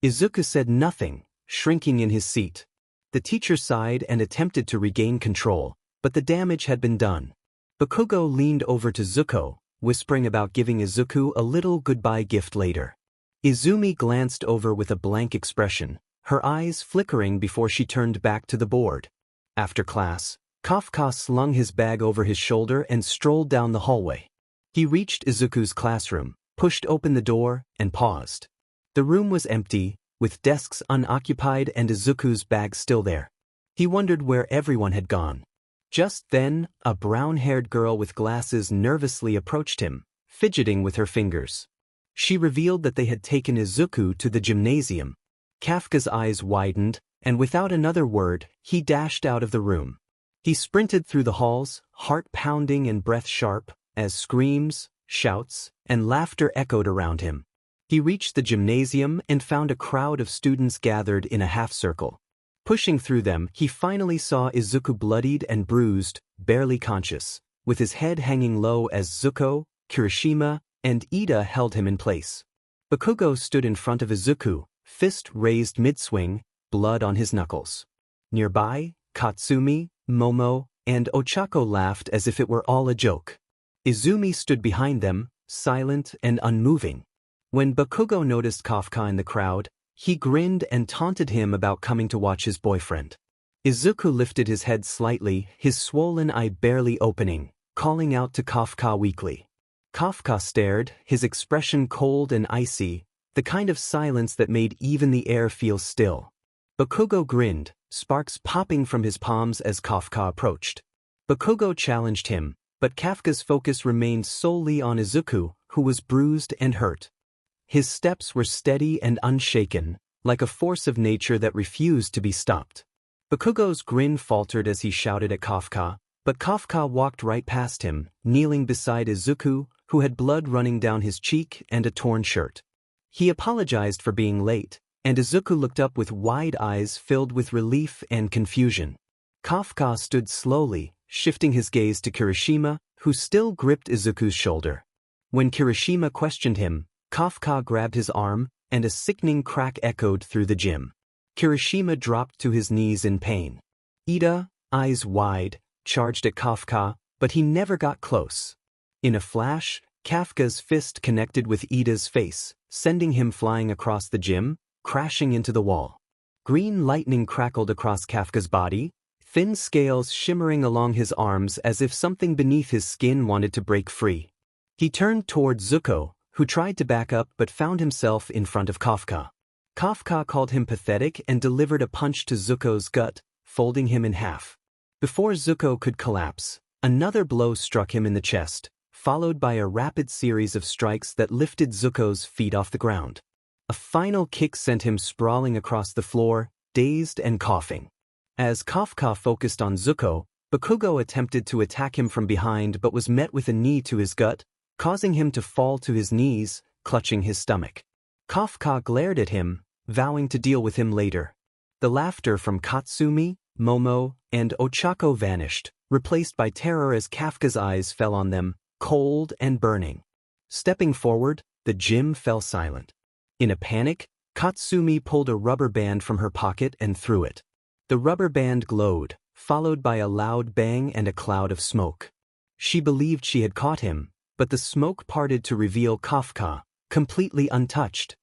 Speaker 1: Izuku said nothing, shrinking in his seat. The teacher sighed and attempted to regain control, but the damage had been done. Bakugo leaned over to Zuko, whispering about giving Izuku a little goodbye gift later. Izumi glanced over with a blank expression, her eyes flickering before she turned back to the board. After class, Kafka slung his bag over his shoulder and strolled down the hallway. He reached Izuku's classroom, pushed open the door, and paused. The room was empty, with desks unoccupied and Izuku's bag still there. He wondered where everyone had gone. Just then, a brown-haired girl with glasses nervously approached him, fidgeting with her fingers. She revealed that they had taken Izuku to the gymnasium. Kafka's eyes widened, and without another word, he dashed out of the room. He sprinted through the halls, heart pounding and breath sharp, as screams, shouts, and laughter echoed around him. He reached the gymnasium and found a crowd of students gathered in a half-circle. Pushing through them, he finally saw Izuku bloodied and bruised, barely conscious, with his head hanging low as Zuko, Kirishima, and Ida held him in place. Bakugo stood in front of Izuku, fist raised mid-swing, blood on his knuckles. Nearby, Katsumi, Momo, and Ochako laughed as if it were all a joke. Izumi stood behind them, silent and unmoving. When Bakugo noticed Kafka in the crowd, he grinned and taunted him about coming to watch his boyfriend. Izuku lifted his head slightly, his swollen eye barely opening, calling out to Kafka weakly. Kafka stared, his expression cold and icy, the kind of silence that made even the air feel still. Bakugo grinned, sparks popping from his palms as Kafka approached. Bakugo challenged him, but Kafka's focus remained solely on Izuku, who was bruised and hurt. His steps were steady and unshaken, like a force of nature that refused to be stopped. Bakugo's grin faltered as he shouted at Kafka, but Kafka walked right past him, kneeling beside Izuku, who had blood running down his cheek and a torn shirt. He apologized for being late, and Izuku looked up with wide eyes filled with relief and confusion. Kafka stood slowly, shifting his gaze to Kirishima, who still gripped Izuku's shoulder. When Kirishima questioned him, Kafka grabbed his arm, and a sickening crack echoed through the gym. Kirishima dropped to his knees in pain. Ida, eyes wide, charged at Kafka, but he never got close. In a flash, Kafka's fist connected with Ida's face, sending him flying across the gym, crashing into the wall. Green lightning crackled across Kafka's body, thin scales shimmering along his arms as if something beneath his skin wanted to break free. He turned toward Zuko, who tried to back up but found himself in front of Kafka. Kafka called him pathetic and delivered a punch to Zuko's gut, folding him in half. Before Zuko could collapse, another blow struck him in the chest, followed by a rapid series of strikes that lifted Zuko's feet off the ground. A final kick sent him sprawling across the floor, dazed and coughing. As Kafka focused on Zuko, Bakugo attempted to attack him from behind but was met with a knee to his gut, causing him to fall to his knees, clutching his stomach. Kafka glared at him, vowing to deal with him later. The laughter from Katsumi, Momo, and Ochako vanished, replaced by terror as Kafka's eyes fell on them, cold and burning. Stepping forward, the gym fell silent. In a panic, Katsumi pulled a rubber band from her pocket and threw it. The rubber band glowed, followed by a loud bang and a cloud of smoke. She believed she had caught him, but the smoke parted to reveal Kafka, completely untouched.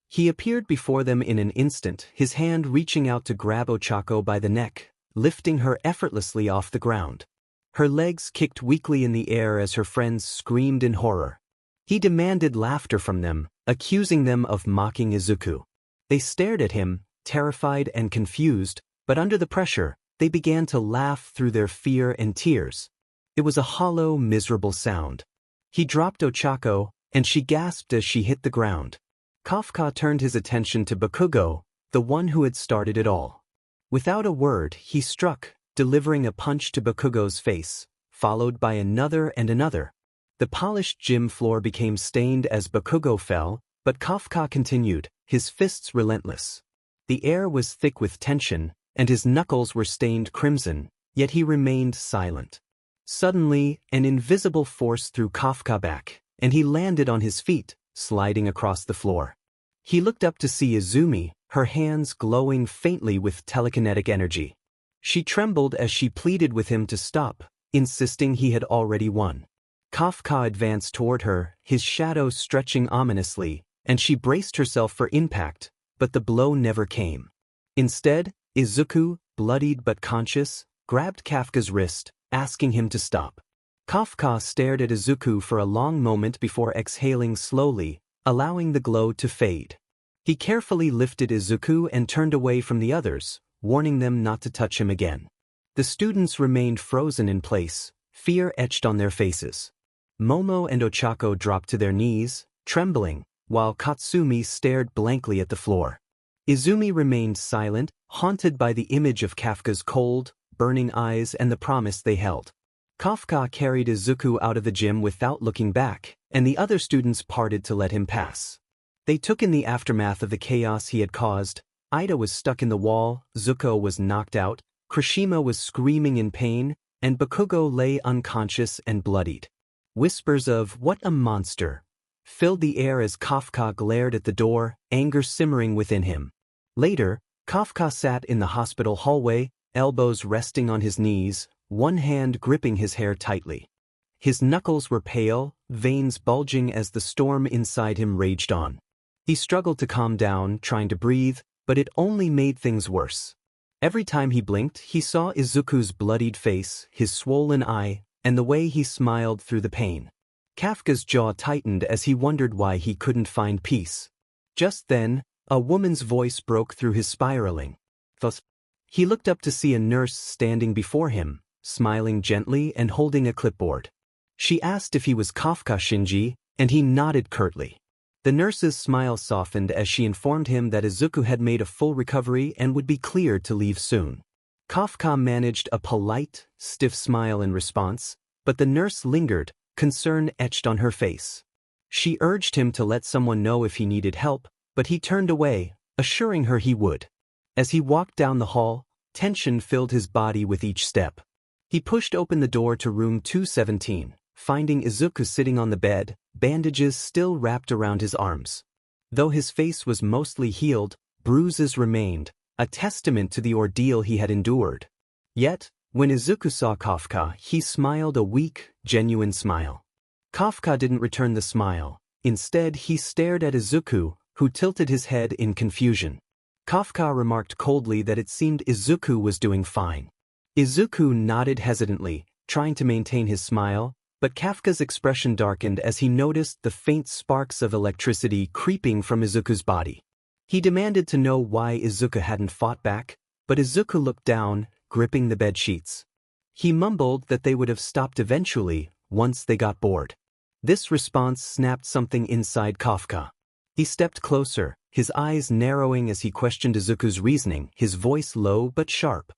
Speaker 1: He appeared before them in an instant, his hand reaching out to grab Ochako by the neck, lifting her effortlessly off the ground. Her legs kicked weakly in the air as her friends screamed in horror. He demanded laughter from them, accusing them of mocking Izuku. They stared at him, terrified and confused, but under the pressure, they began to laugh through their fear and tears. It was a hollow, miserable sound. He dropped Ochako, and she gasped as she hit the ground. Kafka turned his attention to Bakugo, the one who had started it all. Without a word, he struck, delivering a punch to Bakugo's face, followed by another and another. The polished gym floor became stained as Bakugo fell, but Kafka continued, his fists relentless. The air was thick with tension, and his knuckles were stained crimson, yet he remained silent. Suddenly, an invisible force threw Kafka back, and he landed on his feet, sliding across the floor. He looked up to see Izumi, her hands glowing faintly with telekinetic energy. She trembled as she pleaded with him to stop, insisting he had already won. Kafka advanced toward her, his shadow stretching ominously, and she braced herself for impact, but the blow never came. Instead, Izuku, bloodied but conscious, grabbed Kafka's wrist, asking him to stop. Kafka stared at Izuku for a long moment before exhaling slowly, allowing the glow to fade. He carefully lifted Izuku and turned away from the others, warning them not to touch him again. The students remained frozen in place, fear etched on their faces. Momo and Ochako dropped to their knees, trembling, while Katsumi stared blankly at the floor. Izumi remained silent, haunted by the image of Kafka's cold, burning eyes and the promise they held. Kafka carried Izuku out of the gym without looking back, and the other students parted to let him pass. They took in the aftermath of the chaos he had caused. Ida was stuck in the wall, Zuko was knocked out, Kirishima was screaming in pain, and Bakugo lay unconscious and bloodied. Whispers of "what a monster" filled the air as Kafka glared at the door, anger simmering within him. Later, Kafka sat in the hospital hallway, elbows resting on his knees, one hand gripping his hair tightly. His knuckles were pale, veins bulging as the storm inside him raged on. He struggled to calm down, trying to breathe, but it only made things worse. Every time he blinked, he saw Izuku's bloodied face, his swollen eye, and the way he smiled through the pain. Kafka's jaw tightened as he wondered why he couldn't find peace. Just then, a woman's voice broke through his spiraling. Thus, he looked up to see a nurse standing before him, smiling gently and holding a clipboard. She asked if he was Kafka Shinji, and he nodded curtly. The nurse's smile softened as she informed him that Izuku had made a full recovery and would be cleared to leave soon. Kafka managed a polite, stiff smile in response, but the nurse lingered, concern etched on her face. She urged him to let someone know if he needed help, but he turned away, assuring her he would. As he walked down the hall, tension filled his body with each step. He pushed open the door to room 217, finding Izuku sitting on the bed, bandages still wrapped around his arms. Though his face was mostly healed, bruises remained, a testament to the ordeal he had endured. Yet, when Izuku saw Kafka, he smiled a weak, genuine smile. Kafka didn't return the smile. Instead, he stared at Izuku, who tilted his head in confusion. Kafka remarked coldly that it seemed Izuku was doing fine. Izuku nodded hesitantly, trying to maintain his smile, but Kafka's expression darkened as he noticed the faint sparks of electricity creeping from Izuku's body. He demanded to know why Izuku hadn't fought back, but Izuku looked down, gripping the bed sheets. He mumbled that they would have stopped eventually, once they got bored. This response snapped something inside Kafka. He stepped closer, his eyes narrowing as he questioned Izuku's reasoning, his voice low but sharp.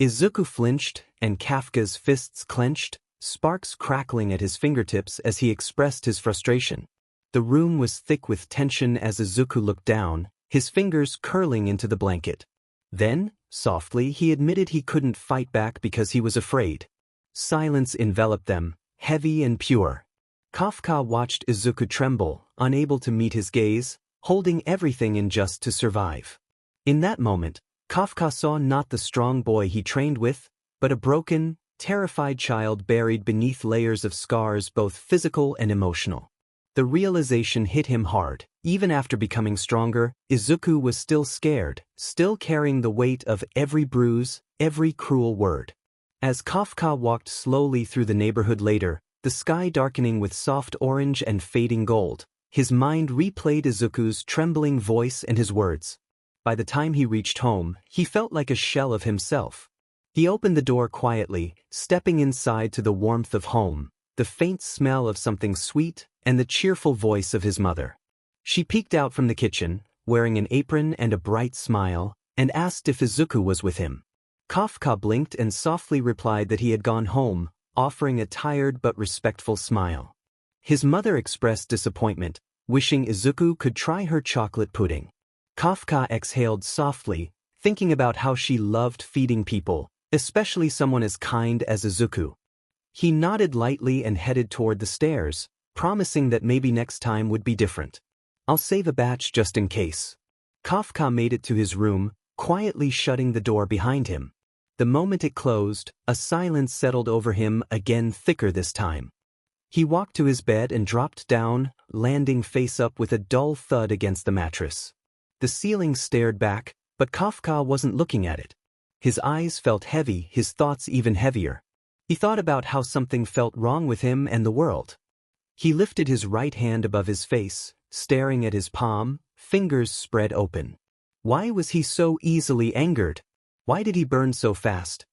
Speaker 1: Izuku flinched, and Kafka's fists clenched, sparks crackling at his fingertips as he expressed his frustration. The room was thick with tension as Izuku looked down, his fingers curling into the blanket. Then, softly, he admitted he couldn't fight back because he was afraid. Silence enveloped them, heavy and pure. Kafka watched Izuku tremble, unable to meet his gaze, holding everything in just to survive. In that moment, Kafka saw not the strong boy he trained with, but a broken, terrified child buried beneath layers of scars both physical and emotional. The realization hit him hard. Even after becoming stronger, Izuku was still scared, still carrying the weight of every bruise, every cruel word. As Kafka walked slowly through the neighborhood later, the sky darkening with soft orange and fading gold, his mind replayed Izuku's trembling voice and his words. By the time he reached home, he felt like a shell of himself. He opened the door quietly, stepping inside to the warmth of home, the faint smell of something sweet, and the cheerful voice of his mother. She peeked out from the kitchen, wearing an apron and a bright smile, and asked if Izuku was with him. Kafka blinked and softly replied that he had gone home, offering a tired but respectful smile. His mother expressed disappointment, wishing Izuku could try her chocolate pudding. Kafka exhaled softly, thinking about how she loved feeding people, especially someone as kind as Izuku. He nodded lightly and headed toward the stairs, promising that maybe next time would be different. "I'll save a batch just in case." Kafka made it to his room, quietly shutting the door behind him. The moment it closed, a silence settled over him, again thicker this time. He walked to his bed and dropped down, landing face up with a dull thud against the mattress. The ceiling stared back, but Kafka wasn't looking at it. His eyes felt heavy, his thoughts even heavier. He thought about how something felt wrong with him and the world. He lifted his right hand above his face, staring at his palm, fingers spread open. Why was he so easily angered? Why did he burn so fast?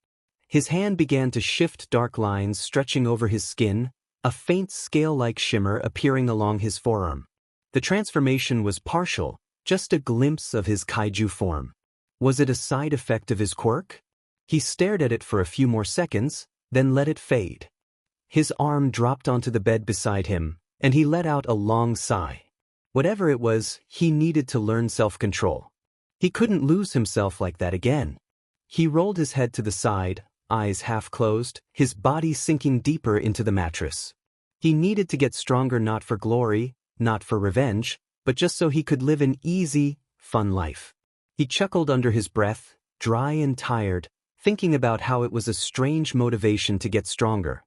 Speaker 1: His hand began to shift, dark lines stretching over his skin, a faint scale-like shimmer appearing along his forearm. The transformation was partial, just a glimpse of his kaiju form. Was it a side effect of his quirk? He stared at it for a few more seconds, then let it fade. His arm dropped onto the bed beside him, and he let out a long sigh. Whatever it was, he needed to learn self-control. He couldn't lose himself like that again. He rolled his head to the side, eyes half closed, his body sinking deeper into the mattress. He needed to get stronger, not for glory, not for revenge, but just so he could live an easy, fun life. He chuckled under his breath, dry and tired, thinking about how it was a strange motivation to get stronger.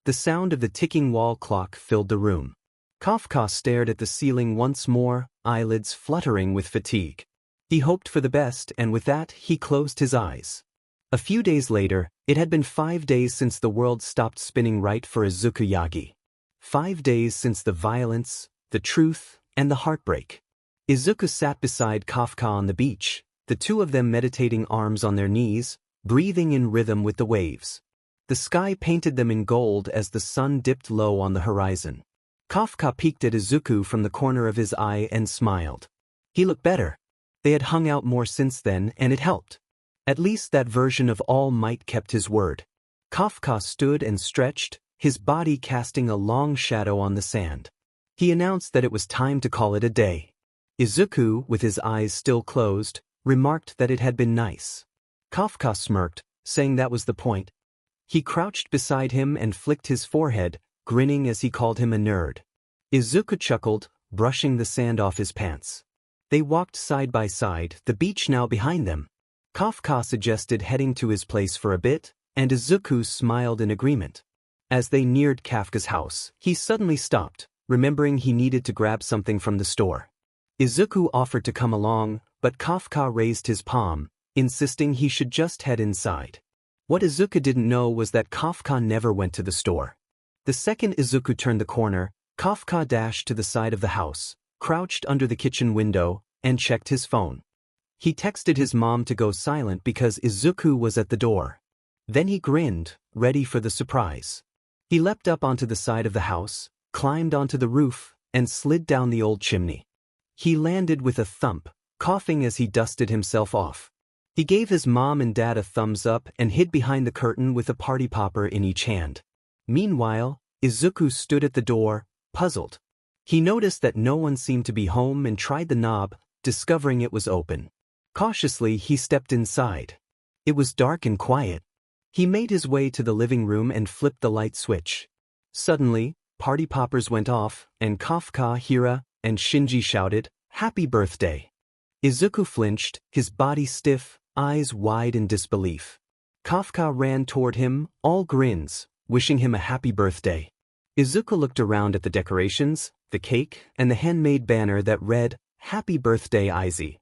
Speaker 1: The sound of the ticking wall clock filled the room. Kafka stared at the ceiling once more, eyelids fluttering with fatigue. He hoped for the best, and with that, he closed his eyes. A few days later, it had been 5 days since the world stopped spinning right for Izuku Yagi. 5 days since the violence, the truth, and the heartbreak. Izuku sat beside Kafka on the beach, the two of them meditating, arms on their knees, breathing in rhythm with the waves. The sky painted them in gold as the sun dipped low on the horizon. Kafka peeked at Izuku from the corner of his eye and smiled. He looked better. They had hung out more since then, and it helped. At least that version of All Might kept his word. Kafka stood and stretched, his body casting a long shadow on the sand. He announced that it was time to call it a day. Izuku, with his eyes still closed, remarked that it had been nice. Kafka smirked, saying that was the point. He crouched beside him and flicked his forehead, grinning as he called him a nerd. Izuku chuckled, brushing the sand off his pants. They walked side by side, the beach now behind them. Kafka suggested heading to his place for a bit, and Izuku smiled in agreement. As they neared Kafka's house, he suddenly stopped, remembering he needed to grab something from the store. Izuku offered to come along, but Kafka raised his palm, insisting he should just head inside. What Izuku didn't know was that Kafka never went to the store. The second Izuku turned the corner, Kafka dashed to the side of the house, crouched under the kitchen window, and checked his phone. He texted his mom to go silent because Izuku was at the door. Then he grinned, ready for the surprise. He leapt up onto the side of the house, climbed onto the roof, and slid down the old chimney. He landed with a thump, coughing as he dusted himself off. He gave his mom and dad a thumbs up and hid behind the curtain with a party popper in each hand. Meanwhile, Izuku stood at the door, puzzled. He noticed that no one seemed to be home and tried the knob, discovering it was open. Cautiously, he stepped inside. It was dark and quiet. He made his way to the living room and flipped the light switch. Suddenly, party poppers went off, and Kafka, Hira, and Shinji shouted, "Happy birthday!" Izuku flinched, his body stiff, eyes wide in disbelief. Kafka ran toward him, all grins, wishing him a happy birthday. Izuku looked around at the decorations, the cake, and the handmade banner that read, "Happy birthday, Izzy."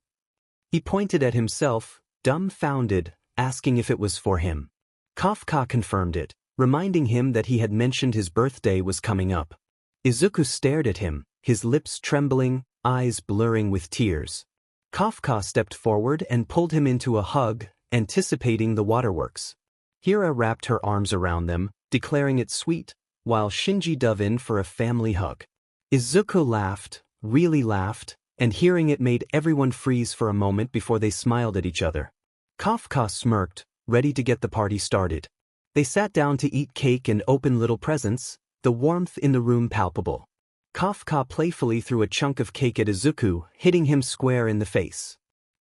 Speaker 1: He pointed at himself, dumbfounded, asking if it was for him. Kafka confirmed it, reminding him that he had mentioned his birthday was coming up. Izuku stared at him, his lips trembling, eyes blurring with tears. Kafka stepped forward and pulled him into a hug, anticipating the waterworks. Hira wrapped her arms around them, declaring it sweet, while Shinji dove in for a family hug. Izuku laughed, really laughed, and hearing it made everyone freeze for a moment before they smiled at each other. Kafka smirked, ready to get the party started. They sat down to eat cake and open little presents, the warmth in the room palpable. Kafka playfully threw a chunk of cake at Izuku, hitting him square in the face.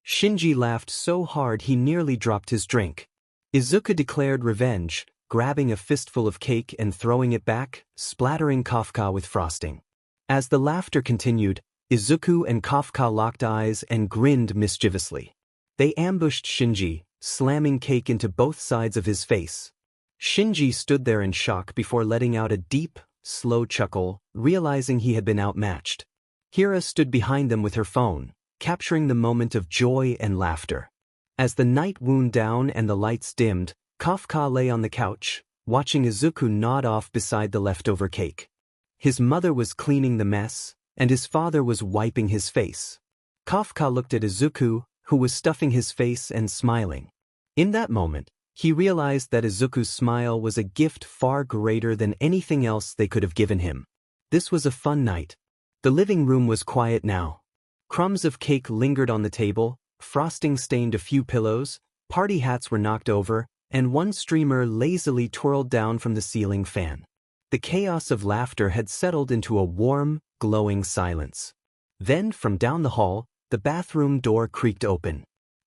Speaker 1: Shinji laughed so hard he nearly dropped his drink. Izuku declared revenge, grabbing a fistful of cake and throwing it back, splattering Kafka with frosting. As the laughter continued, Izuku and Kafka locked eyes and grinned mischievously. They ambushed Shinji, slamming cake into both sides of his face. Shinji stood there in shock before letting out a deep, slow chuckle, realizing he had been outmatched. Hira stood behind them with her phone, capturing the moment of joy and laughter. As the night wound down and the lights dimmed, Kafka lay on the couch, watching Izuku nod off beside the leftover cake. His mother was cleaning the mess, and his father was wiping his face. Kafka looked at Izuku, who was stuffing his face and smiling. In that moment, he realized that Izuku's smile was a gift far greater than anything else they could have given him. This was a fun night. The living room was quiet now. Crumbs of cake lingered on the table, frosting stained a few pillows, party hats were knocked over, and one streamer lazily twirled down from the ceiling fan. The chaos of laughter had settled into a warm, glowing silence. Then, from down the hall, the bathroom door creaked open.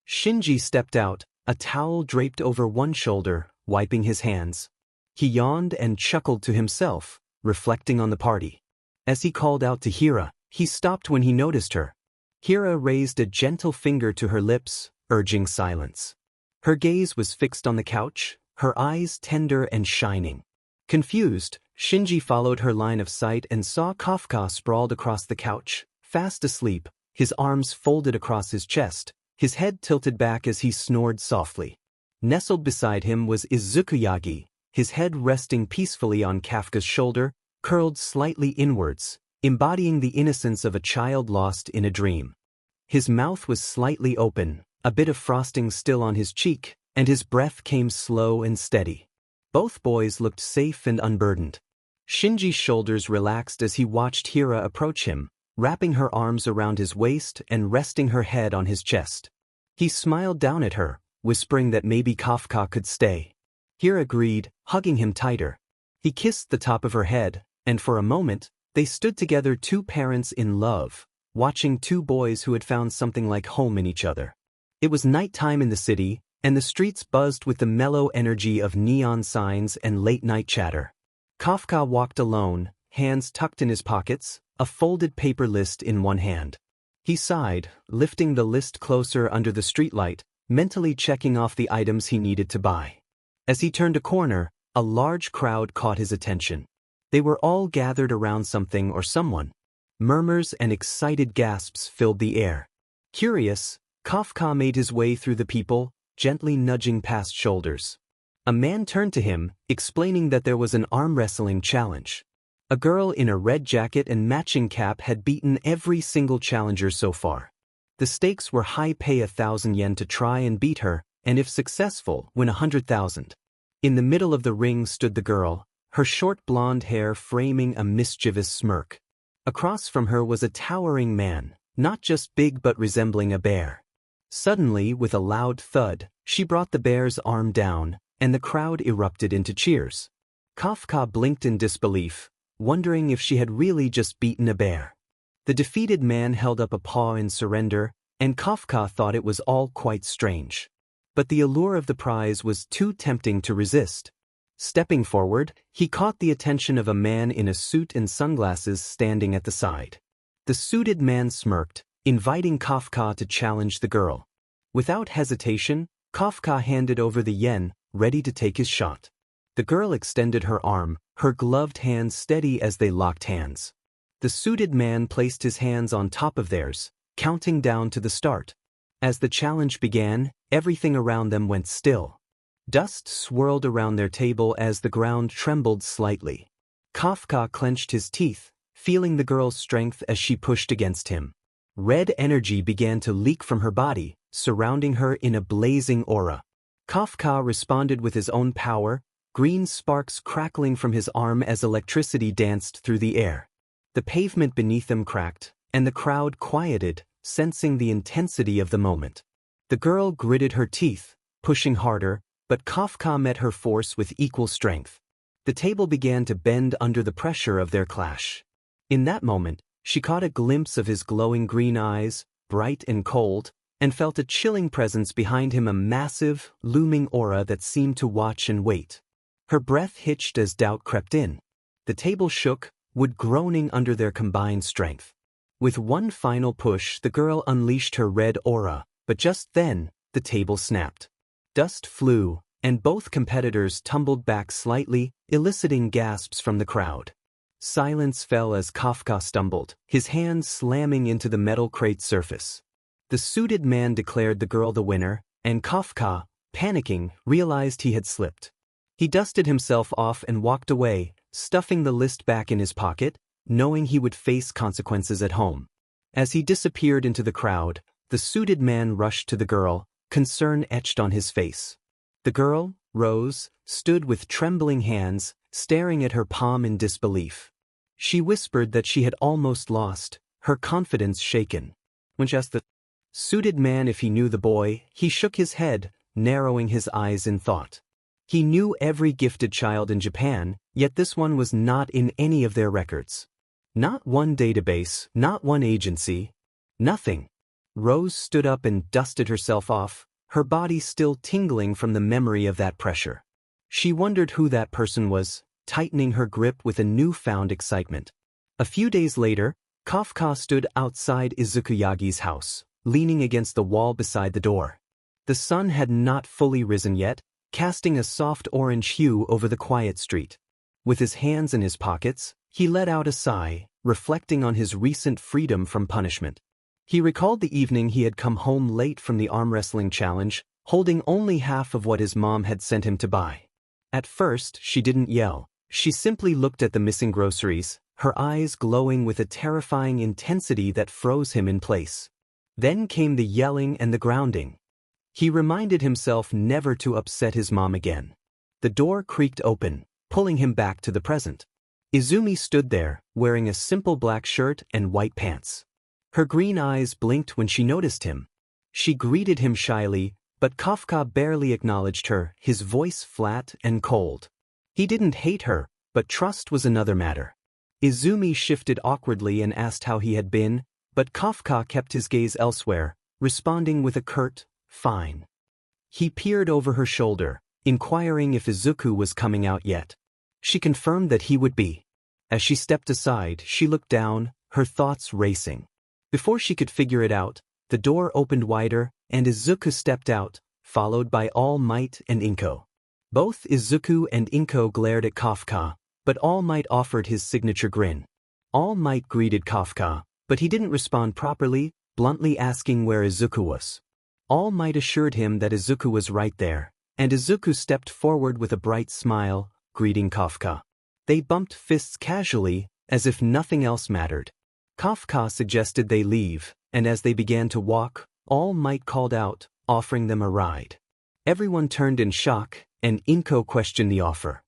Speaker 1: Shinji stepped out, a towel draped over one shoulder, wiping his hands. He yawned and chuckled to himself, reflecting on the party. As he called out to Hira, he stopped when he noticed her. Hira raised a gentle finger to her lips, urging silence. Her gaze was fixed on the couch, her eyes tender and shining. Confused, Shinji followed her line of sight and saw Kafka sprawled across the couch, fast asleep, his arms folded across his chest, his head tilted back as he snored softly. Nestled beside him was Izukuyagi, his head resting peacefully on Kafka's shoulder, curled slightly inwards, embodying the innocence of a child lost in a dream. His mouth was slightly open, a bit of frosting still on his cheek, and his breath came slow and steady. Both boys looked safe and unburdened. Shinji's shoulders relaxed as he watched Hira approach him, wrapping her arms around his waist and resting her head on his chest. He smiled down at her, whispering that maybe Kafka could stay. Hira agreed, hugging him tighter. He kissed the top of her head, and for a moment, they stood together, two parents in love, watching two boys who had found something like home in each other. It was nighttime in the city, and the streets buzzed with the mellow energy of neon signs and late-night chatter. Kafka walked alone, hands tucked in his pockets, a folded paper list in one hand. He sighed, lifting the list closer under the streetlight, mentally checking off the items he needed to buy. As he turned a corner, a large crowd caught his attention. They were all gathered around something or someone. Murmurs and excited gasps filled the air. Curious, Kafka made his way through the people, gently nudging past shoulders. A man turned to him, explaining that there was an arm wrestling challenge. A girl in a red jacket and matching cap had beaten every single challenger so far. The stakes were high, pay 1,000 yen to try and beat her, and if successful, win 100,000. In the middle of the ring stood the girl, her short blonde hair framing a mischievous smirk. Across from her was a towering man, not just big but resembling a bear. Suddenly, with a loud thud, she brought the bear's arm down, and the crowd erupted into cheers. Kafka blinked in disbelief, wondering if she had really just beaten a bear. The defeated man held up a paw in surrender, and Kafka thought it was all quite strange. But the allure of the prize was too tempting to resist. Stepping forward, he caught the attention of a man in a suit and sunglasses standing at the side. The suited man smirked, inviting Kafka to challenge the girl. Without hesitation, Kafka handed over the yen, ready to take his shot. The girl extended her arm, her gloved hands steady as they locked hands. The suited man placed his hands on top of theirs, counting down to the start. As the challenge began, everything around them went still. Dust swirled around their table as the ground trembled slightly. Kafka clenched his teeth, feeling the girl's strength as she pushed against him. Red energy began to leak from her body, surrounding her in a blazing aura. Kafka responded with his own power, green sparks crackling from his arm as electricity danced through the air. The pavement beneath them cracked, and the crowd quieted, sensing the intensity of the moment. The girl gritted her teeth, pushing harder, but Kafka met her force with equal strength. The table began to bend under the pressure of their clash. In that moment, she caught a glimpse of his glowing green eyes, bright and cold, and felt a chilling presence behind him, a massive, looming aura that seemed to watch and wait. Her breath hitched as doubt crept in. The table shook, wood groaning under their combined strength. With one final push, the girl unleashed her red aura, but just then, the table snapped. Dust flew, and both competitors tumbled back slightly, eliciting gasps from the crowd. Silence fell as Kafka stumbled, his hands slamming into the metal crate surface. The suited man declared the girl the winner, and Kafka, panicking, realized he had slipped. He dusted himself off and walked away, stuffing the list back in his pocket, knowing he would face consequences at home. As he disappeared into the crowd, the suited man rushed to the girl, concern etched on his face. The girl, Rose, stood with trembling hands, staring at her palm in disbelief. She whispered that she had almost lost, her confidence shaken. When she asked the suited man if he knew the boy, he shook his head, narrowing his eyes in thought. He knew every gifted child in Japan, yet this one was not in any of their records. Not one database, not one agency. Nothing. Rose stood up and dusted herself off, her body still tingling from the memory of that pressure. She wondered who that person was, tightening her grip with a newfound excitement. A few days later, Kafka stood outside Izukuyagi's house, leaning against the wall beside the door. The sun had not fully risen yet, casting a soft orange hue over the quiet street. With his hands in his pockets, he let out a sigh, reflecting on his recent freedom from punishment. He recalled the evening he had come home late from the arm wrestling challenge, holding only half of what his mom had sent him to buy. At first, she didn't yell. She simply looked at the missing groceries, her eyes glowing with a terrifying intensity that froze him in place. Then came the yelling and the grounding. He reminded himself never to upset his mom again. The door creaked open, pulling him back to the present. Izumi stood there, wearing a simple black shirt and white pants. Her green eyes blinked when she noticed him. She greeted him shyly, but Kafka barely acknowledged her, his voice flat and cold. He didn't hate her, but trust was another matter. Izumi shifted awkwardly and asked how he had been, but Kafka kept his gaze elsewhere, responding with a curt, "Fine." He peered over her shoulder, inquiring if Izuku was coming out yet. She confirmed that he would be. As she stepped aside, she looked down, her thoughts racing. Before she could figure it out, the door opened wider, and Izuku stepped out, followed by All Might and Inko. Both Izuku and Inko glared at Kafka, but All Might offered his signature grin. All Might greeted Kafka, but he didn't respond properly, bluntly asking where Izuku was. All Might assured him that Izuku was right there, and Izuku stepped forward with a bright smile, greeting Kafka. They bumped fists casually, as if nothing else mattered. Kafka suggested they leave, and as they began to walk, All Might called out, offering them a ride. Everyone turned in shock, and Inko questioned the offer.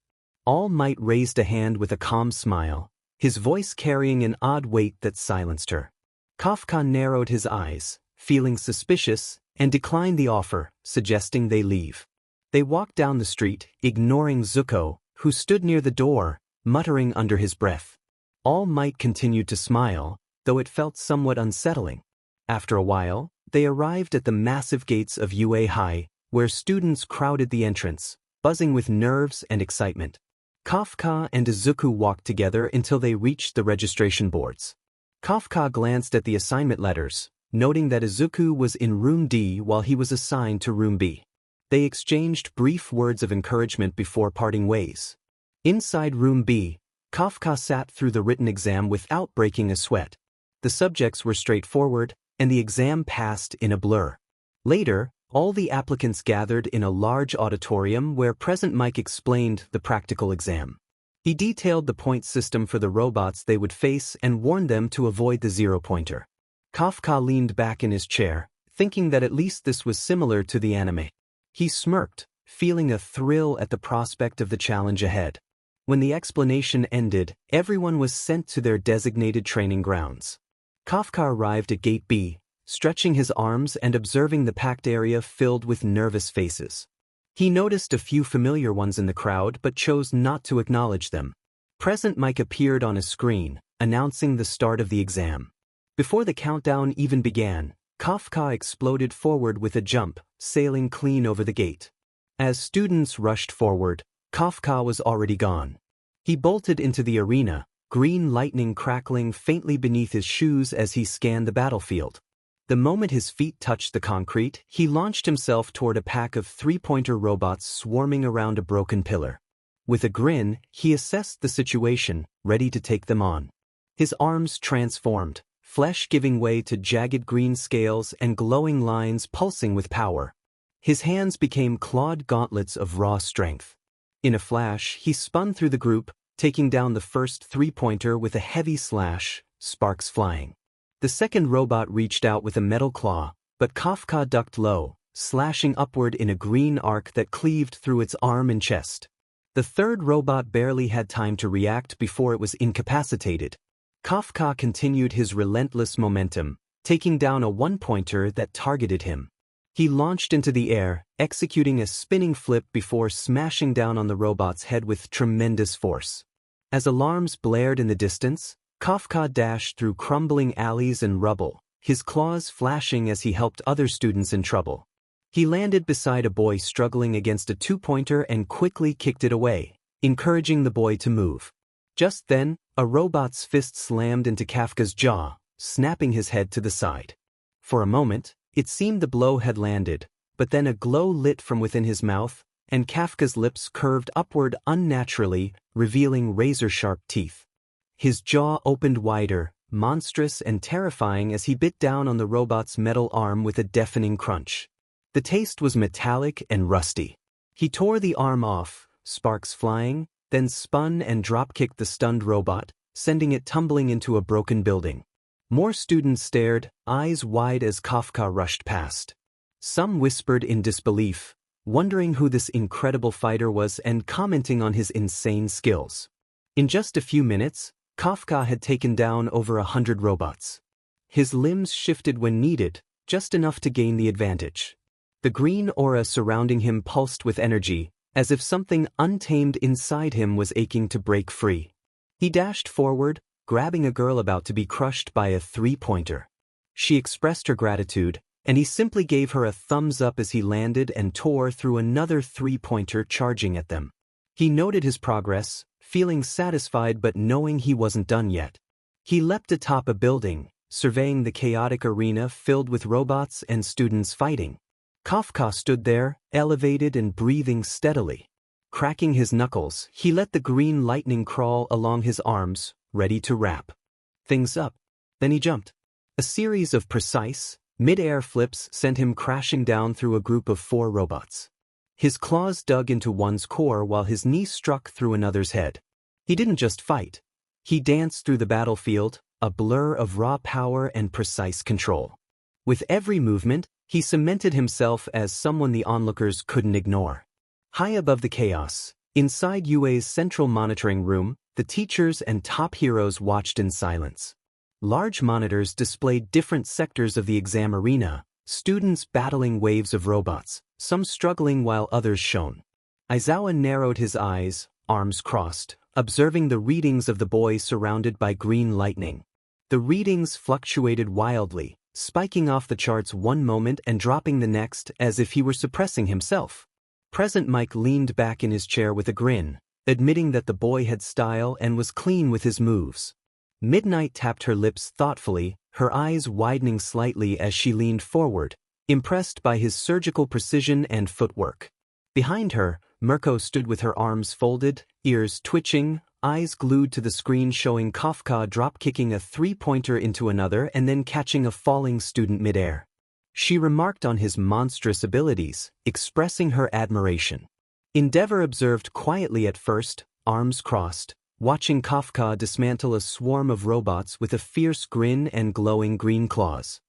Speaker 1: All Might raised a hand with a calm smile, his voice carrying an odd weight that silenced her. Kafka narrowed his eyes, feeling suspicious, and declined the offer, suggesting they leave. They walked down the street, ignoring Zuko, who stood near the door, muttering under his breath. All Might continued to smile, though it felt somewhat unsettling. After a while, they arrived at the massive gates of UA High, where students crowded the entrance, buzzing with nerves and excitement. Kafka and Izuku walked together until they reached the registration boards. Kafka glanced at the assignment letters, noting that Izuku was in Room D while he was assigned to Room B. They exchanged brief words of encouragement before parting ways. Inside Room B, Kafka sat through the written exam without breaking a sweat. The subjects were straightforward, and the exam passed in a blur. Later, all the applicants gathered in a large auditorium where Present Mike explained the practical exam. He detailed the point system for the robots they would face and warned them to avoid the zero-pointer. Kafka leaned back in his chair, thinking that at least this was similar to the anime. He smirked, feeling a thrill at the prospect of the challenge ahead. When the explanation ended, everyone was sent to their designated training grounds. Kafka arrived at Gate B, stretching his arms and observing the packed area filled with nervous faces. He noticed a few familiar ones in the crowd but chose not to acknowledge them. Present Mike appeared on a screen, announcing the start of the exam. Before the countdown even began, Kafka exploded forward with a jump, sailing clean over the gate. As students rushed forward, Kafka was already gone. He bolted into the arena, green lightning crackling faintly beneath his shoes as he scanned the battlefield. The moment his feet touched the concrete, he launched himself toward a pack of three-pointer robots swarming around a broken pillar. With a grin, he assessed the situation, ready to take them on. His arms transformed, flesh giving way to jagged green scales and glowing lines pulsing with power. His hands became clawed gauntlets of raw strength. In a flash, he spun through the group, taking down the first three-pointer with a heavy slash, sparks flying. The second robot reached out with a metal claw, but Kafka ducked low, slashing upward in a green arc that cleaved through its arm and chest. The third robot barely had time to react before it was incapacitated. Kafka continued his relentless momentum, taking down a one-pointer that targeted him. He launched into the air, executing a spinning flip before smashing down on the robot's head with tremendous force. As alarms blared in the distance, Kafka dashed through crumbling alleys and rubble, his claws flashing as he helped other students in trouble. He landed beside a boy struggling against a two-pointer and quickly kicked it away, encouraging the boy to move. Just then, a robot's fist slammed into Kafka's jaw, snapping his head to the side. For a moment, it seemed the blow had landed, but then a glow lit from within his mouth, and Kafka's lips curved upward unnaturally, revealing razor-sharp teeth. His jaw opened wider, monstrous and terrifying as he bit down on the robot's metal arm with a deafening crunch. The taste was metallic and rusty. He tore the arm off, sparks flying, then spun and drop-kicked the stunned robot, sending it tumbling into a broken building. More students stared, eyes wide as Kafka rushed past. Some whispered in disbelief, wondering who this incredible fighter was and commenting on his insane skills. In just a few minutes, Kafka had taken down over 100 robots. His limbs shifted when needed, just enough to gain the advantage. The green aura surrounding him pulsed with energy, as if something untamed inside him was aching to break free. He dashed forward, grabbing a girl about to be crushed by a three-pointer. She expressed her gratitude, and he simply gave her a thumbs up as he landed and tore through another three-pointer charging at them. He noted his progress, feeling satisfied but knowing he wasn't done yet. He leapt atop a building, surveying the chaotic arena filled with robots and students fighting. Kafka stood there, elevated and breathing steadily. Cracking his knuckles, he let the green lightning crawl along his arms, ready to wrap things up. Then he jumped. A series of precise, mid-air flips sent him crashing down through a group of 4 robots. His claws dug into one's core while his knee struck through another's head. He didn't just fight. He danced through the battlefield, a blur of raw power and precise control. With every movement, he cemented himself as someone the onlookers couldn't ignore. High above the chaos, inside UA's central monitoring room, the teachers and top heroes watched in silence. Large monitors displayed different sectors of the exam arena, students battling waves of robots, some struggling while others shone. Aizawa narrowed his eyes, arms crossed, observing the readings of the boy surrounded by green lightning. The readings fluctuated wildly, spiking off the charts one moment and dropping the next as if he were suppressing himself. Present Mike leaned back in his chair with a grin, admitting that the boy had style and was clean with his moves. Midnight tapped her lips thoughtfully, her eyes widening slightly as she leaned forward, impressed by his surgical precision and footwork. Behind her, Mirko stood with her arms folded, ears twitching, eyes glued to the screen showing Kafka drop-kicking a three-pointer into another and then catching a falling student midair. She remarked on his monstrous abilities, expressing her admiration. Endeavor observed quietly at first, arms crossed, watching Kafka dismantle a swarm of robots with a fierce grin and glowing green claws.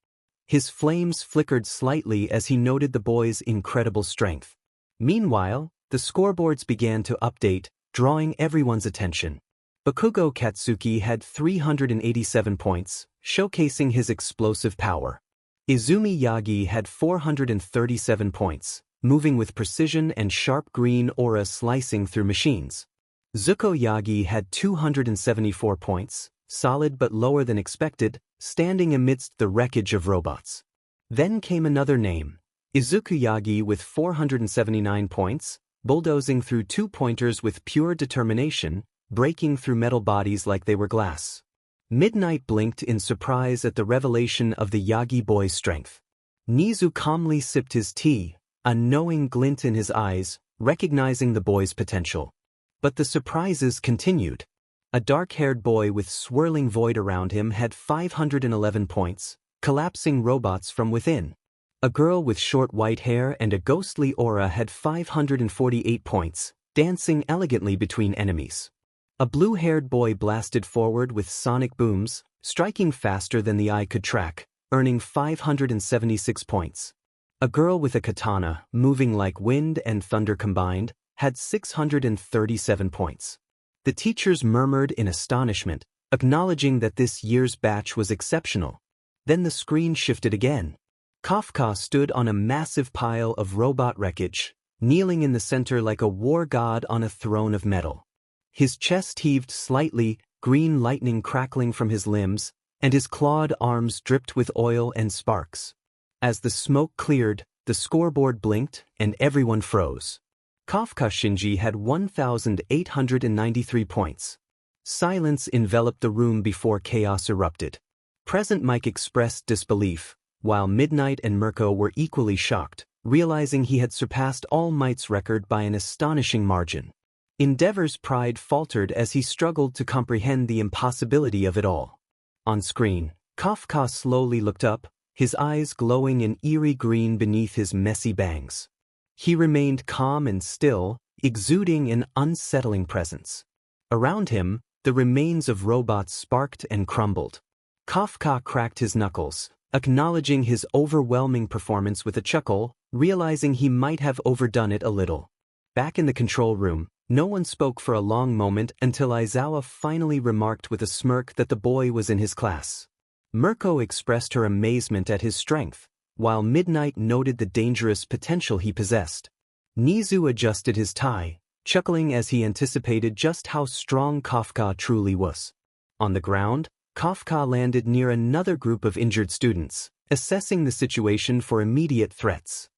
Speaker 1: His flames flickered slightly as he noted the boy's incredible strength. Meanwhile, the scoreboards began to update, drawing everyone's attention. Bakugo Katsuki had 387 points, showcasing his explosive power. Izumi Yagi had 437 points, moving with precision and sharp green aura slicing through machines. Zuko Yagi had 274 points, solid but lower than expected, standing amidst the wreckage of robots. Then came another name, Izuku Yagi with 479 points, bulldozing through two-pointers with pure determination, breaking through metal bodies like they were glass. Midnight blinked in surprise at the revelation of the Yagi boy's strength. Nizu calmly sipped his tea, a knowing glint in his eyes, recognizing the boy's potential. But the surprises continued. A dark-haired boy with swirling void around him had 511 points, collapsing robots from within. A girl with short white hair and a ghostly aura had 548 points, dancing elegantly between enemies. A blue-haired boy blasted forward with sonic booms, striking faster than the eye could track, earning 576 points. A girl with a katana, moving like wind and thunder combined, had 637 points. The teachers murmured in astonishment, acknowledging that this year's batch was exceptional. Then the screen shifted again. Kafka stood on a massive pile of robot wreckage, kneeling in the center like a war god on a throne of metal. His chest heaved slightly, green lightning crackling from his limbs, and his clawed arms dripped with oil and sparks. As the smoke cleared, the scoreboard blinked, and everyone froze. Kafka Shinji had 1,893 points. Silence enveloped the room before chaos erupted. Present Mike expressed disbelief, while Midnight and Mirko were equally shocked, realizing he had surpassed All Might's record by an astonishing margin. Endeavor's pride faltered as he struggled to comprehend the impossibility of it all. On screen, Kafka slowly looked up, his eyes glowing an eerie green beneath his messy bangs. He remained calm and still, exuding an unsettling presence. Around him, the remains of robots sparked and crumbled. Kafka cracked his knuckles, acknowledging his overwhelming performance with a chuckle, realizing he might have overdone it a little. Back in the control room, no one spoke for a long moment until Aizawa finally remarked with a smirk that the boy was in his class. Mirko expressed her amazement at his strength, while Midnight noted the dangerous potential he possessed. Nizu adjusted his tie, chuckling as he anticipated just how strong Kafka truly was. On the ground, Kafka landed near another group of injured students, assessing the situation for immediate threats.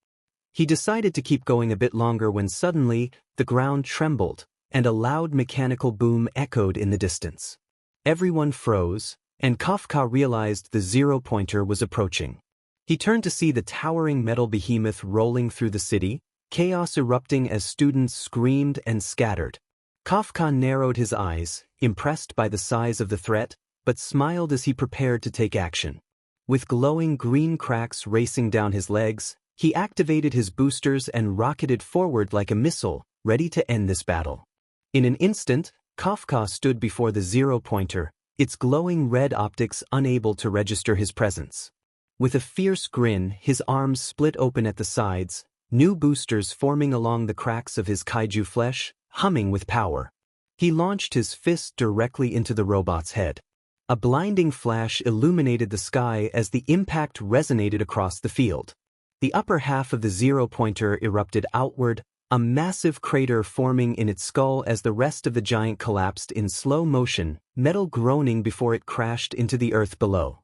Speaker 1: He decided to keep going a bit longer when suddenly, the ground trembled, and a loud mechanical boom echoed in the distance. Everyone froze, and Kafka realized the zero-pointer was approaching. He turned to see the towering metal behemoth rolling through the city, chaos erupting as students screamed and scattered. Kafka narrowed his eyes, impressed by the size of the threat, but smiled as he prepared to take action. With glowing green cracks racing down his legs, he activated his boosters and rocketed forward like a missile, ready to end this battle. In an instant, Kafka stood before the zero-pointer, its glowing red optics unable to register his presence. With a fierce grin, his arms split open at the sides, new boosters forming along the cracks of his kaiju flesh, humming with power. He launched his fist directly into the robot's head. A blinding flash illuminated the sky as the impact resonated across the field. The upper half of the zero-pointer erupted outward, a massive crater forming in its skull as the rest of the giant collapsed in slow motion, metal groaning before it crashed into the earth below.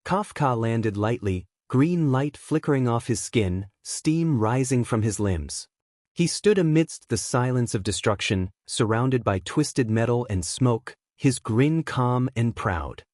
Speaker 1: Kafka landed lightly, green light flickering off his skin, steam rising from his limbs. He stood amidst the silence of destruction, surrounded by twisted metal and smoke, his grin calm and proud.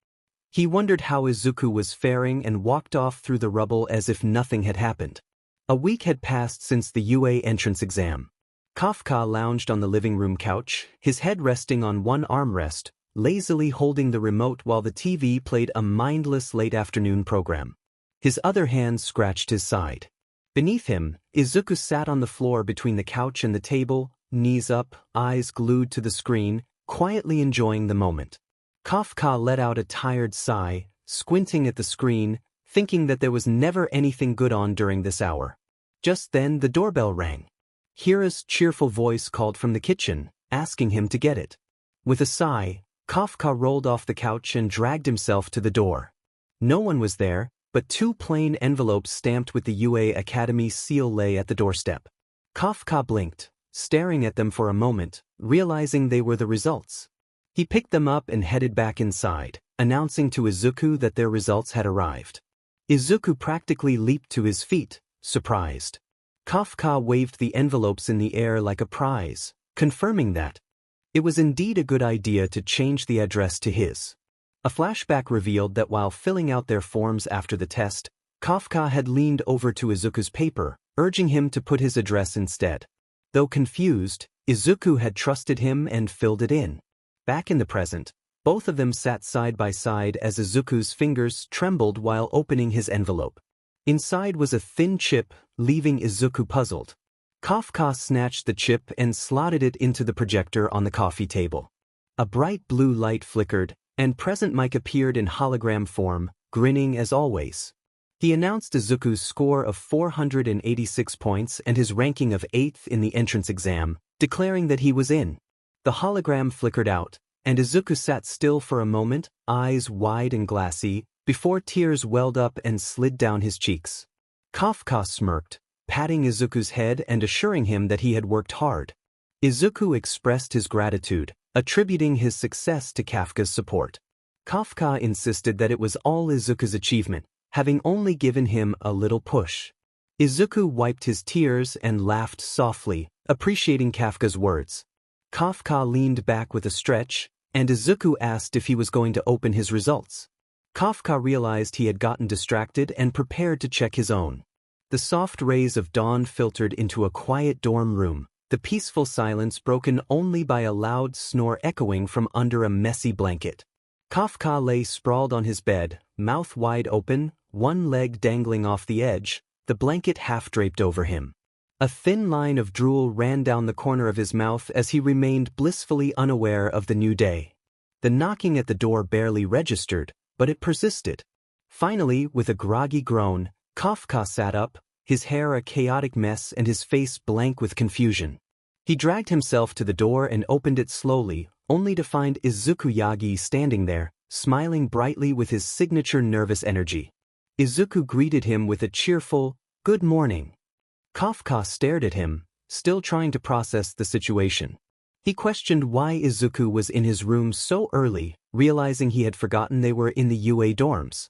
Speaker 1: He wondered how Izuku was faring and walked off through the rubble as if nothing had happened. A week had passed since the UA entrance exam. Kafka lounged on the living room couch, his head resting on one armrest, lazily holding the remote while the TV played a mindless late afternoon program. His other hand scratched his side. Beneath him, Izuku sat on the floor between the couch and the table, knees up, eyes glued to the screen, quietly enjoying the moment. Kafka let out a tired sigh, squinting at the screen, thinking that there was never anything good on during this hour. Just then the doorbell rang. Hira's cheerful voice called from the kitchen, asking him to get it. With a sigh, Kafka rolled off the couch and dragged himself to the door. No one was there, but 2 plain envelopes stamped with the UA Academy seal lay at the doorstep. Kafka blinked, staring at them for a moment, realizing they were the results. He picked them up and headed back inside, announcing to Izuku that their results had arrived. Izuku practically leaped to his feet, surprised. Kafka waved the envelopes in the air like a prize, confirming that it was indeed a good idea to change the address to his. A flashback revealed that while filling out their forms after the test, Kafka had leaned over to Izuku's paper, urging him to put his address instead. Though confused, Izuku had trusted him and filled it in. Back in the present, both of them sat side by side as Izuku's fingers trembled while opening his envelope. Inside was a thin chip, leaving Izuku puzzled. Kafka snatched the chip and slotted it into the projector on the coffee table. A bright blue light flickered, and Present Mike appeared in hologram form, grinning as always. He announced Izuku's score of 486 points and his ranking of 8th in the entrance exam, declaring that he was in. The hologram flickered out, and Izuku sat still for a moment, eyes wide and glassy, before tears welled up and slid down his cheeks. Kafka smirked, patting Izuku's head and assuring him that he had worked hard. Izuku expressed his gratitude, attributing his success to Kafka's support. Kafka insisted that it was all Izuku's achievement, having only given him a little push. Izuku wiped his tears and laughed softly, appreciating Kafka's words. Kafka leaned back with a stretch, and Izuku asked if he was going to open his results. Kafka realized he had gotten distracted and prepared to check his own. The soft rays of dawn filtered into a quiet dorm room, the peaceful silence broken only by a loud snore echoing from under a messy blanket. Kafka lay sprawled on his bed, mouth wide open, one leg dangling off the edge, the blanket half draped over him. A thin line of drool ran down the corner of his mouth as he remained blissfully unaware of the new day. The knocking at the door barely registered, but it persisted. Finally, with a groggy groan, Kafka sat up, his hair a chaotic mess and his face blank with confusion. He dragged himself to the door and opened it slowly, only to find Izuku Yagi standing there, smiling brightly with his signature nervous energy. Izuku greeted him with a cheerful, "Good morning." Kafka stared at him, still trying to process the situation. He questioned why Izuku was in his room so early, realizing he had forgotten they were in the UA dorms.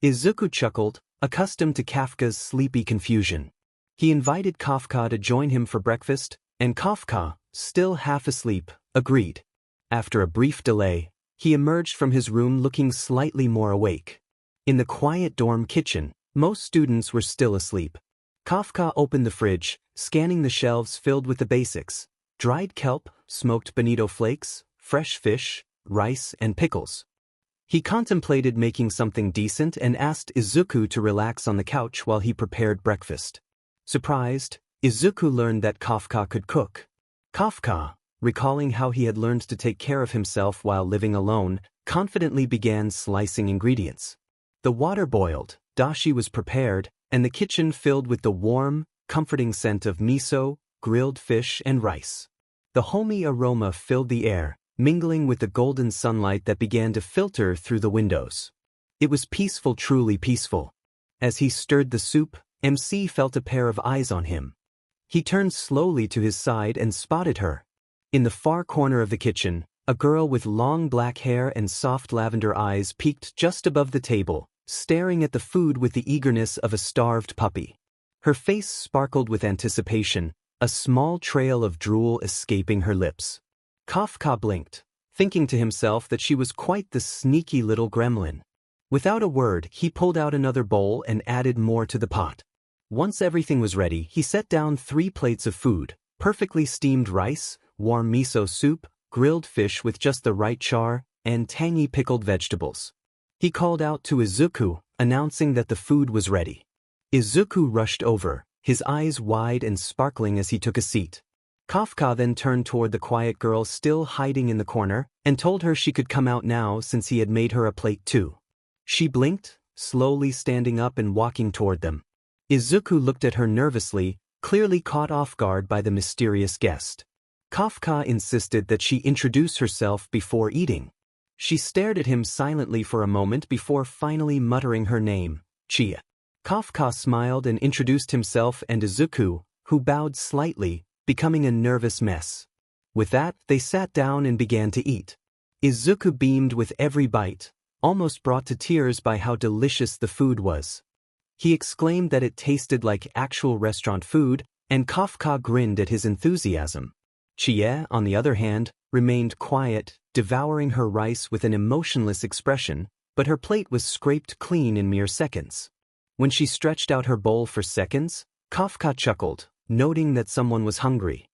Speaker 1: Izuku chuckled, accustomed to Kafka's sleepy confusion. He invited Kafka to join him for breakfast, and Kafka, still half asleep, agreed. After a brief delay, he emerged from his room looking slightly more awake. In the quiet dorm kitchen, most students were still asleep. Kafka opened the fridge, scanning the shelves filled with the basics: dried kelp, smoked bonito flakes, fresh fish, rice, and pickles. He contemplated making something decent and asked Izuku to relax on the couch while he prepared breakfast. Surprised, Izuku learned that Kafka could cook. Kafka, recalling how he had learned to take care of himself while living alone, confidently began slicing ingredients. The water boiled, dashi was prepared, and the kitchen filled with the warm, comforting scent of miso, grilled fish, and rice. The homey aroma filled the air, mingling with the golden sunlight that began to filter through the windows. It was peaceful, truly peaceful. As he stirred the soup, MC felt a pair of eyes on him. He turned slowly to his side and spotted her. In the far corner of the kitchen, a girl with long black hair and soft lavender eyes peeked just above the table, staring at the food with the eagerness of a starved puppy. Her face sparkled with anticipation, a small trail of drool escaping her lips. Kafka blinked, thinking to himself that she was quite the sneaky little gremlin. Without a word, he pulled out another bowl and added more to the pot. Once everything was ready, he set down 3 plates of food, perfectly steamed rice, warm miso soup, grilled fish with just the right char, and tangy pickled vegetables. He called out to Izuku, announcing that the food was ready. Izuku rushed over, his eyes wide and sparkling as he took a seat. Kafka then turned toward the quiet girl still hiding in the corner, and told her she could come out now since he had made her a plate too. She blinked, slowly standing up and walking toward them. Izuku looked at her nervously, clearly caught off guard by the mysterious guest. Kafka insisted that she introduce herself before eating. She stared at him silently for a moment before finally muttering her name, Chia. Kafka smiled and introduced himself and Izuku, who bowed slightly, becoming a nervous mess. With that, they sat down and began to eat. Izuku beamed with every bite, almost brought to tears by how delicious the food was. He exclaimed that it tasted like actual restaurant food, and Kafka grinned at his enthusiasm. Chie, on the other hand, remained quiet, devouring her rice with an emotionless expression, but her plate was scraped clean in mere seconds. When she stretched out her bowl for seconds, Kafka chuckled, noting that someone was hungry.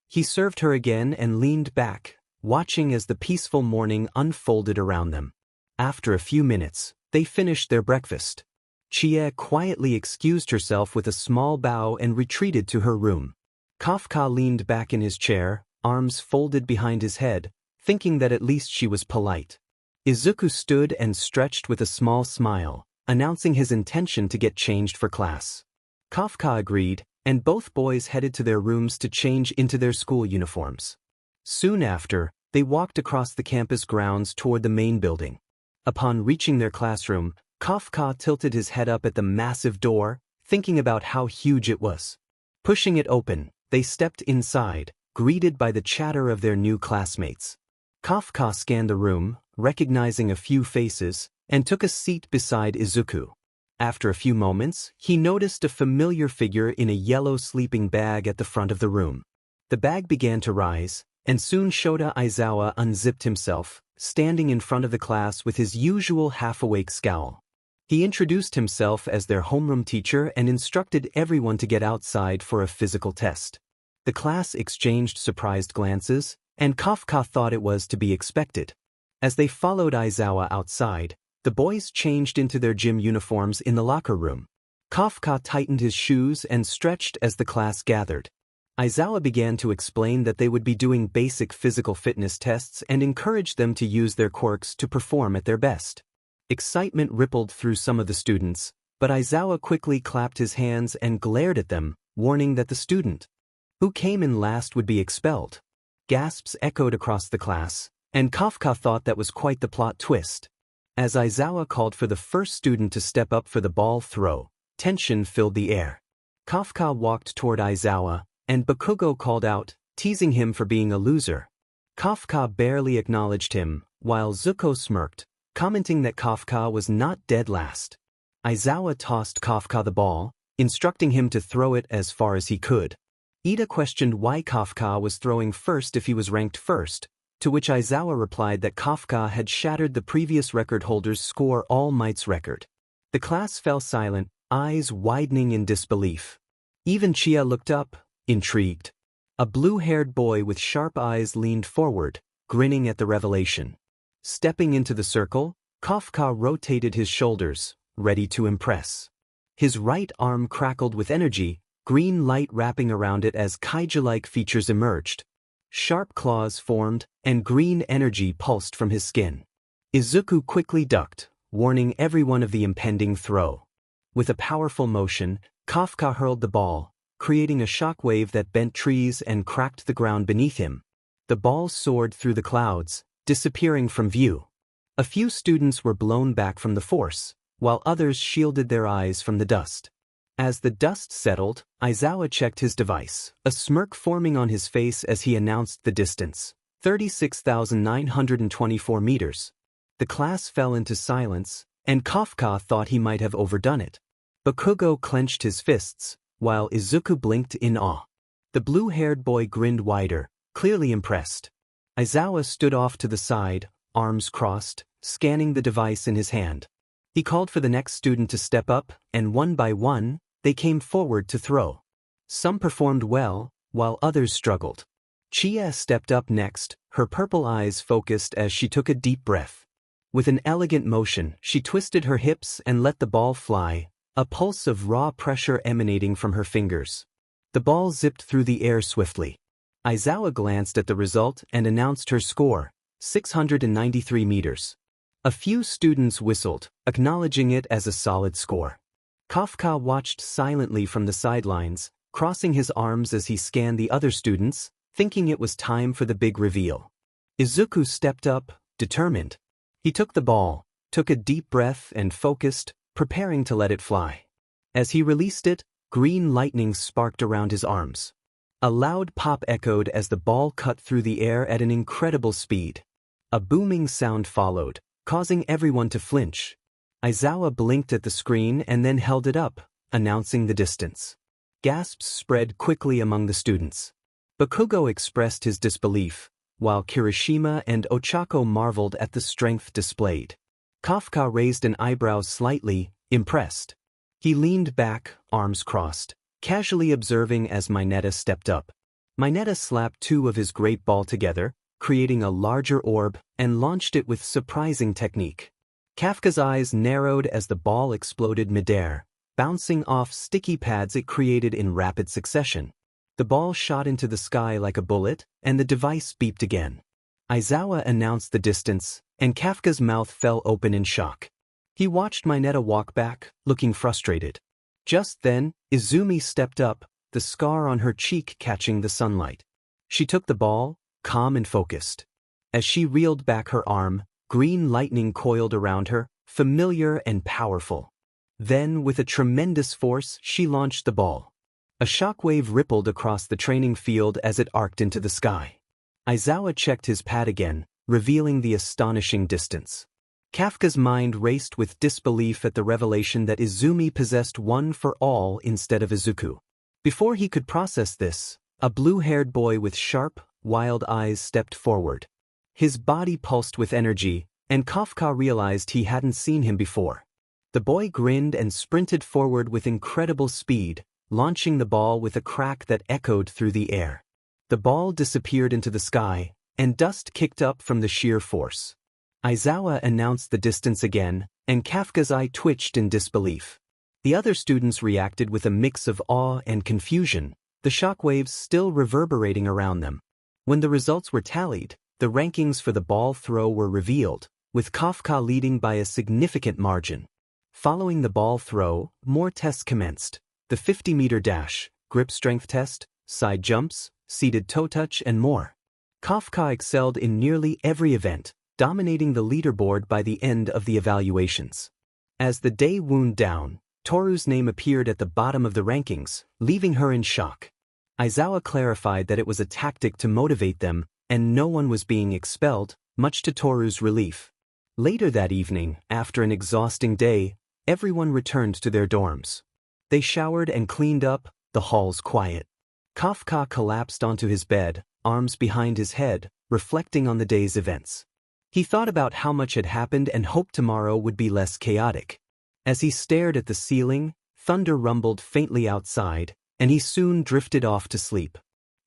Speaker 1: He served her again and leaned back, watching as the peaceful morning unfolded around them. After a few minutes, they finished their breakfast. Chie quietly excused herself with a small bow and retreated to her room. Kafka leaned back in his chair, arms folded behind his head, thinking that at least she was polite. Izuku stood and stretched with a small smile, announcing his intention to get changed for class. Kafka agreed, and both boys headed to their rooms to change into their school uniforms. Soon after, they walked across the campus grounds toward the main building. Upon reaching their classroom, Kafka tilted his head up at the massive door, thinking about how huge it was. Pushing it open, they stepped inside, greeted by the chatter of their new classmates. Kafka scanned the room, recognizing a few faces, and took a seat beside Izuku. After a few moments, he noticed a familiar figure in a yellow sleeping bag at the front of the room. The bag began to rise, and soon Shota Aizawa unzipped himself, standing in front of the class with his usual half-awake scowl. He introduced himself as their homeroom teacher and instructed everyone to get outside for a physical test. The class exchanged surprised glances, and Kafka thought it was to be expected. As they followed Aizawa outside, the boys changed into their gym uniforms in the locker room. Kafka tightened his shoes and stretched as the class gathered. Aizawa began to explain that they would be doing basic physical fitness tests and encouraged them to use their quirks to perform at their best. Excitement rippled through some of the students, but Aizawa quickly clapped his hands and glared at them, warning that the student who came in last would be expelled. Gasps echoed across the class, and Kafka thought that was quite the plot twist. As Aizawa called for the first student to step up for the ball throw, tension filled the air. Kafka walked toward Aizawa, and Bakugo called out, teasing him for being a loser. Kafka barely acknowledged him, while Zuko smirked, commenting that Kafka was not dead last. Aizawa tossed Kafka the ball, instructing him to throw it as far as he could. Ida questioned why Kafka was throwing first if he was ranked first, to which Aizawa replied that Kafka had shattered the previous record holder's Score All Might's record. The class fell silent, eyes widening in disbelief. Even Chia looked up, intrigued. A blue-haired boy with sharp eyes leaned forward, grinning at the revelation. Stepping into the circle, Kafka rotated his shoulders, ready to impress. His right arm crackled with energy, green light wrapping around it as kaiju-like features emerged. Sharp claws formed, and green energy pulsed from his skin. Izuku quickly ducked, warning everyone of the impending throw. With a powerful motion, Kafka hurled the ball, creating a shockwave that bent trees and cracked the ground beneath him. The ball soared through the clouds, disappearing from view. A few students were blown back from the force, while others shielded their eyes from the dust. As the dust settled, Aizawa checked his device, a smirk forming on his face as he announced the distance, 36,924 meters. The class fell into silence, and Kafka thought he might have overdone it. Bakugo clenched his fists, while Izuku blinked in awe. The blue-haired boy grinned wider, clearly impressed. Aizawa stood off to the side, arms crossed, scanning the device in his hand. He called for the next student to step up, and one by one, they came forward to throw. Some performed well, while others struggled. Chie stepped up next, her purple eyes focused as she took a deep breath. With an elegant motion, she twisted her hips and let the ball fly, a pulse of raw pressure emanating from her fingers. The ball zipped through the air swiftly. Aizawa glanced at the result and announced her score, 693 meters. A few students whistled, acknowledging it as a solid score. Kafka watched silently from the sidelines, crossing his arms as he scanned the other students, thinking it was time for the big reveal. Izuku stepped up, determined. He took the ball, took a deep breath and focused, preparing to let it fly. As he released it, green lightning sparked around his arms. A loud pop echoed as the ball cut through the air at an incredible speed. A booming sound followed, causing everyone to flinch. Aizawa blinked at the screen and then held it up, announcing the distance. Gasps spread quickly among the students. Bakugo expressed his disbelief, while Kirishima and Ochako marveled at the strength displayed. Kafka raised an eyebrow slightly, impressed. He leaned back, arms crossed, casually observing as Mineta stepped up. Mineta slapped two of his great ball together, creating a larger orb, and launched it with surprising technique. Kafka's eyes narrowed as the ball exploded midair, bouncing off sticky pads it created in rapid succession. The ball shot into the sky like a bullet, and the device beeped again. Aizawa announced the distance, and Kafka's mouth fell open in shock. He watched Mineta walk back, looking frustrated. Just then, Izumi stepped up, the scar on her cheek catching the sunlight. She took the ball, calm and focused. As she reeled back her arm, green lightning coiled around her, familiar and powerful. Then, with a tremendous force, she launched the ball. A shockwave rippled across the training field as it arced into the sky. Aizawa checked his pad again, revealing the astonishing distance. Kafka's mind raced with disbelief at the revelation that Izumi possessed one for all instead of Izuku. Before he could process this, a blue-haired boy with sharp, wild eyes stepped forward. His body pulsed with energy, and Kafka realized he hadn't seen him before. The boy grinned and sprinted forward with incredible speed, launching the ball with a crack that echoed through the air. The ball disappeared into the sky, and dust kicked up from the sheer force. Aizawa announced the distance again, and Kafka's eye twitched in disbelief. The other students reacted with a mix of awe and confusion, the shockwaves still reverberating around them. When the results were tallied, the rankings for the ball throw were revealed, with Kafka leading by a significant margin. Following the ball throw, more tests commenced. The 50-meter dash, grip strength test, side jumps, seated toe touch and more. Kafka excelled in nearly every event, dominating the leaderboard by the end of the evaluations. As the day wound down, Toru's name appeared at the bottom of the rankings, leaving her in shock. Aizawa clarified that it was a tactic to motivate them, and no one was being expelled, much to Toru's relief. Later that evening, after an exhausting day, everyone returned to their dorms. They showered and cleaned up, the halls quiet. Kafka collapsed onto his bed, arms behind his head, reflecting on the day's events. He thought about how much had happened and hoped tomorrow would be less chaotic. As he stared at the ceiling, thunder rumbled faintly outside, and he soon drifted off to sleep.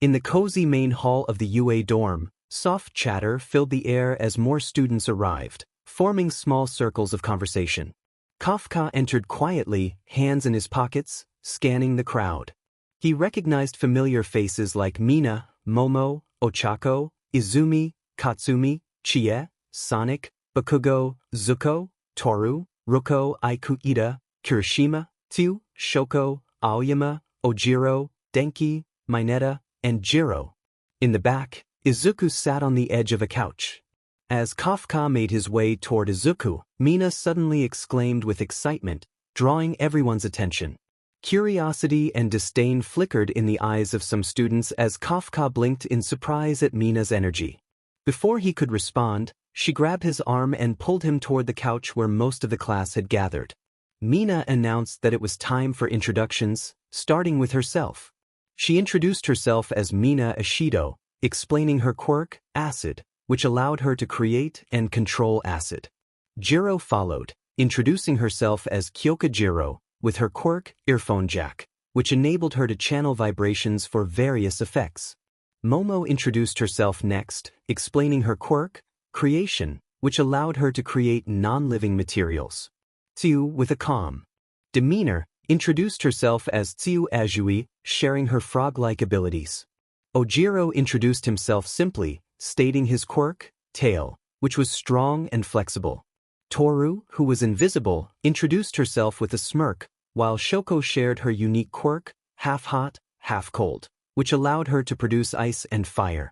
Speaker 1: In the cozy main hall of the UA dorm, soft chatter filled the air as more students arrived, forming small circles of conversation. Kafka entered quietly, hands in his pockets, scanning the crowd. He recognized familiar faces like Mina, Momo, Ochako, Izumi, Katsumi, Chie, Sonic, Bakugo, Zuko, Toru, Ruko, Ida, Kirishima, Tsu, Shoko, Aoyama, Ojiro, Denki, Mineta, and Jiro. In the back, Izuku sat on the edge of a couch. As Kafka made his way toward Izuku, Mina suddenly exclaimed with excitement, drawing everyone's attention. Curiosity and disdain flickered in the eyes of some students as Kafka blinked in surprise at Mina's energy. Before he could respond, she grabbed his arm and pulled him toward the couch where most of the class had gathered. Mina announced that it was time for introductions, starting with herself. She introduced herself as Mina Ishido, explaining her quirk, acid, which allowed her to create and control acid. Jiro followed, introducing herself as Kyoka Jiro, with her quirk, earphone jack, which enabled her to channel vibrations for various effects. Momo introduced herself next, explaining her quirk, creation, which allowed her to create non-living materials. Tsu, with a calm demeanor, introduced herself as Tsu Ajui, sharing her frog-like abilities. Ojiro introduced himself simply, stating his quirk, tail, which was strong and flexible. Toru, who was invisible, introduced herself with a smirk, while Shoko shared her unique quirk, half hot, half cold, which allowed her to produce ice and fire.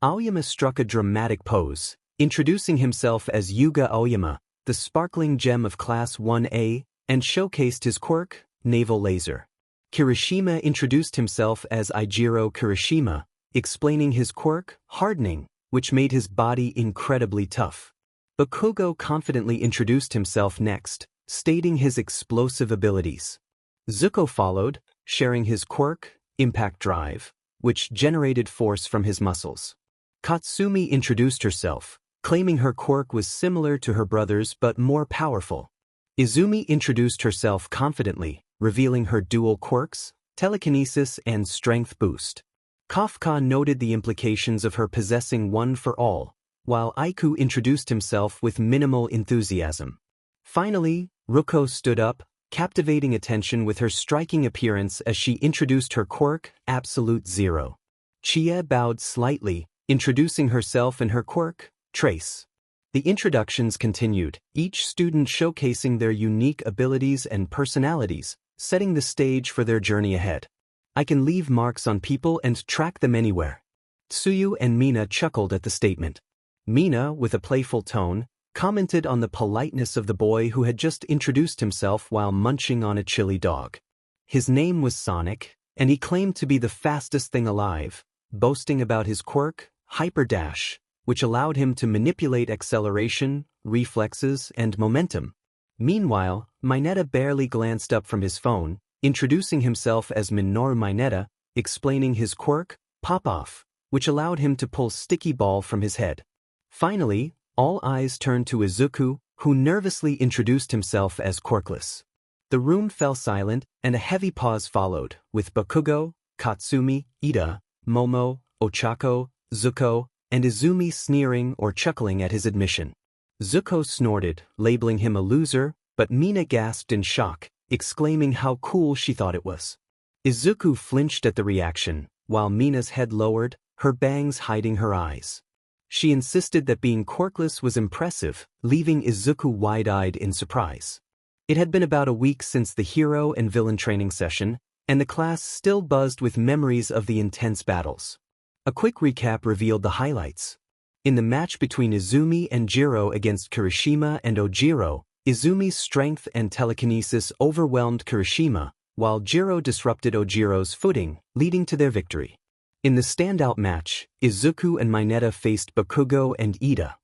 Speaker 1: Aoyama struck a dramatic pose, introducing himself as Yuga Aoyama, the sparkling gem of Class 1A, and showcased his quirk, naval laser. Kirishima introduced himself as Ijiro Kirishima, explaining his quirk, hardening, which made his body incredibly tough. Bakugo confidently introduced himself next, stating his explosive abilities. Zuko followed, sharing his quirk, impact drive, which generated force from his muscles. Katsumi introduced herself, claiming her quirk was similar to her brother's but more powerful. Izumi introduced herself confidently, revealing her dual quirks, telekinesis and strength boost. Kafka noted the implications of her possessing one for all, while Aiku introduced himself with minimal enthusiasm. Finally, Ruko stood up, captivating attention with her striking appearance as she introduced her quirk, Absolute Zero. Chie bowed slightly, introducing herself and her quirk, Trace. The introductions continued, each student showcasing their unique abilities and personalities, setting the stage for their journey ahead. I can leave marks on people and track them anywhere. Tsuyu and Mina chuckled at the statement. Mina, with a playful tone, commented on the politeness of the boy who had just introduced himself while munching on a chili dog. His name was Sonic, and he claimed to be the fastest thing alive, boasting about his quirk, Hyper Dash, which allowed him to manipulate acceleration, reflexes, and momentum. Meanwhile, Mineta barely glanced up from his phone, introducing himself as Minoru Mineta, explaining his quirk, Pop-Off, which allowed him to pull sticky ball from his head. Finally, all eyes turned to Izuku, who nervously introduced himself as quirkless. The room fell silent, and a heavy pause followed, with Bakugo, Katsumi, Ida, Momo, Ochako, Zuko, and Izumi sneering or chuckling at his admission. Zuko snorted, labeling him a loser, but Mina gasped in shock, exclaiming how cool she thought it was. Izuku flinched at the reaction, while Mina's head lowered, her bangs hiding her eyes. She insisted that being quirkless was impressive, leaving Izuku wide-eyed in surprise. It had been about a week since the hero and villain training session, and the class still buzzed with memories of the intense battles. A quick recap revealed the highlights. In the match between Izumi and Jiro against Kirishima and Ojiro, Izumi's strength and telekinesis overwhelmed Kirishima, while Jiro disrupted Ojiro's footing, leading to their victory. In the standout match, Izuku and Mineta faced Bakugo and Ida.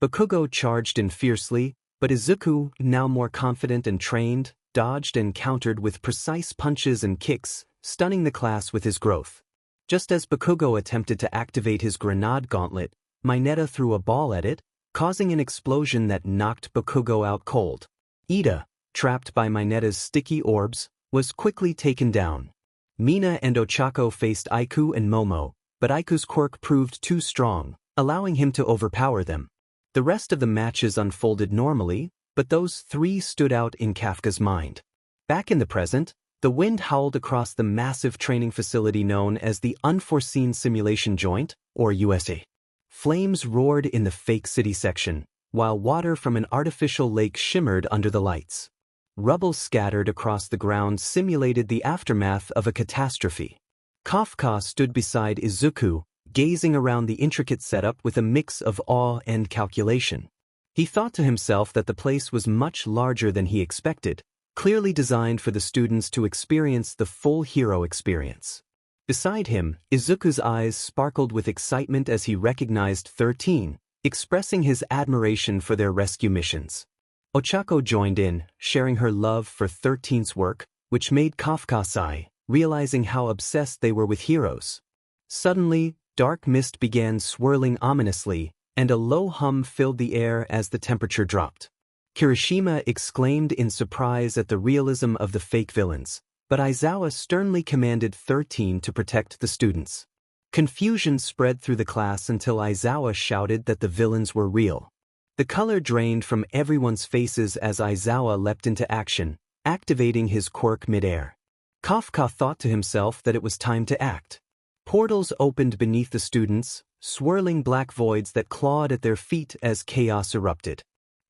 Speaker 1: Bakugo charged in fiercely, but Izuku, now more confident and trained, dodged and countered with precise punches and kicks, stunning the class with his growth. Just as Bakugo attempted to activate his grenade gauntlet, Mineta threw a ball at it, causing an explosion that knocked Bakugo out cold. Ida, trapped by Mineta's sticky orbs, was quickly taken down. Mina and Ochako faced Aiku and Momo, but Aiku's quirk proved too strong, allowing him to overpower them. The rest of the matches unfolded normally, but those three stood out in Kafka's mind. Back in the present, the wind howled across the massive training facility known as the Unforeseen Simulation Joint, or USA. Flames roared in the fake city section, while water from an artificial lake shimmered under the lights. Rubble scattered across the ground simulated the aftermath of a catastrophe. Kafka stood beside Izuku, gazing around the intricate setup with a mix of awe and calculation. He thought to himself that the place was much larger than he expected, clearly designed for the students to experience the full hero experience. Beside him, Izuku's eyes sparkled with excitement as he recognized 13, expressing his admiration for their rescue missions. Ochako joined in, sharing her love for 13's work, which made Kafka sigh, realizing how obsessed they were with heroes. Suddenly, dark mist began swirling ominously, and a low hum filled the air as the temperature dropped. Kirishima exclaimed in surprise at the realism of the fake villains, but Aizawa sternly commanded 13 to protect the students. Confusion spread through the class until Aizawa shouted that the villains were real. The color drained from everyone's faces as Aizawa leapt into action, activating his quirk midair. Kafka thought to himself that it was time to act. Portals opened beneath the students, swirling black voids that clawed at their feet as chaos erupted.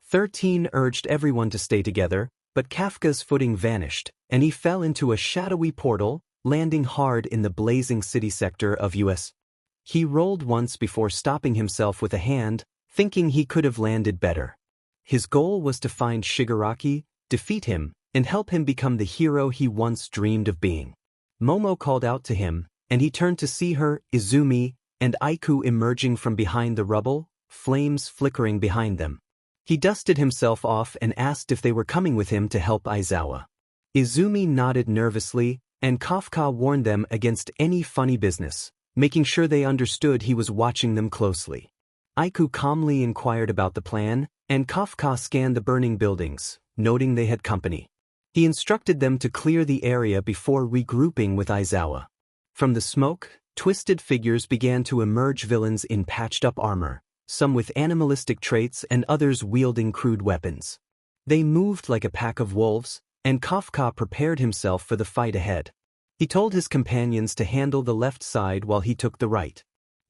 Speaker 1: 13 urged everyone to stay together, but Kafka's footing vanished, and he fell into a shadowy portal, landing hard in the blazing city sector of US. He rolled once before stopping himself with a hand, thinking he could have landed better. His goal was to find Shigaraki, defeat him, and help him become the hero he once dreamed of being. Momo called out to him, and he turned to see her, Izumi, and Aiku emerging from behind the rubble, flames flickering behind them. He dusted himself off and asked if they were coming with him to help Aizawa. Izumi nodded nervously, and Kafka warned them against any funny business, making sure they understood he was watching them closely. Aiku calmly inquired about the plan, and Kafka scanned the burning buildings, noting they had company. He instructed them to clear the area before regrouping with Aizawa. From the smoke, twisted figures began to emerge, villains in patched-up armor, some with animalistic traits and others wielding crude weapons. They moved like a pack of wolves, and Kafka prepared himself for the fight ahead. He told his companions to handle the left side while he took the right.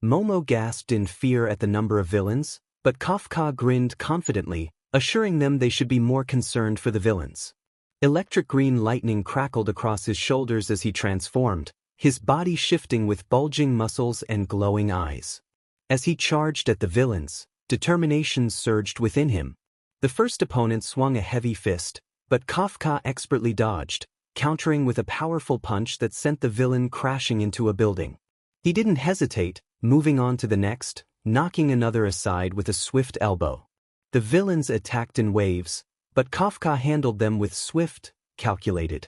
Speaker 1: Momo gasped in fear at the number of villains, but Kafka grinned confidently, assuring them they should be more concerned for the villains. Electric green lightning crackled across his shoulders as he transformed, his body shifting with bulging muscles and glowing eyes. As he charged at the villains, determination surged within him. The first opponent swung a heavy fist, but Kafka expertly dodged, countering with a powerful punch that sent the villain crashing into a building. He didn't hesitate, moving on to the next, knocking another aside with a swift elbow. The villains attacked in waves, but Kafka handled them with swift, calculated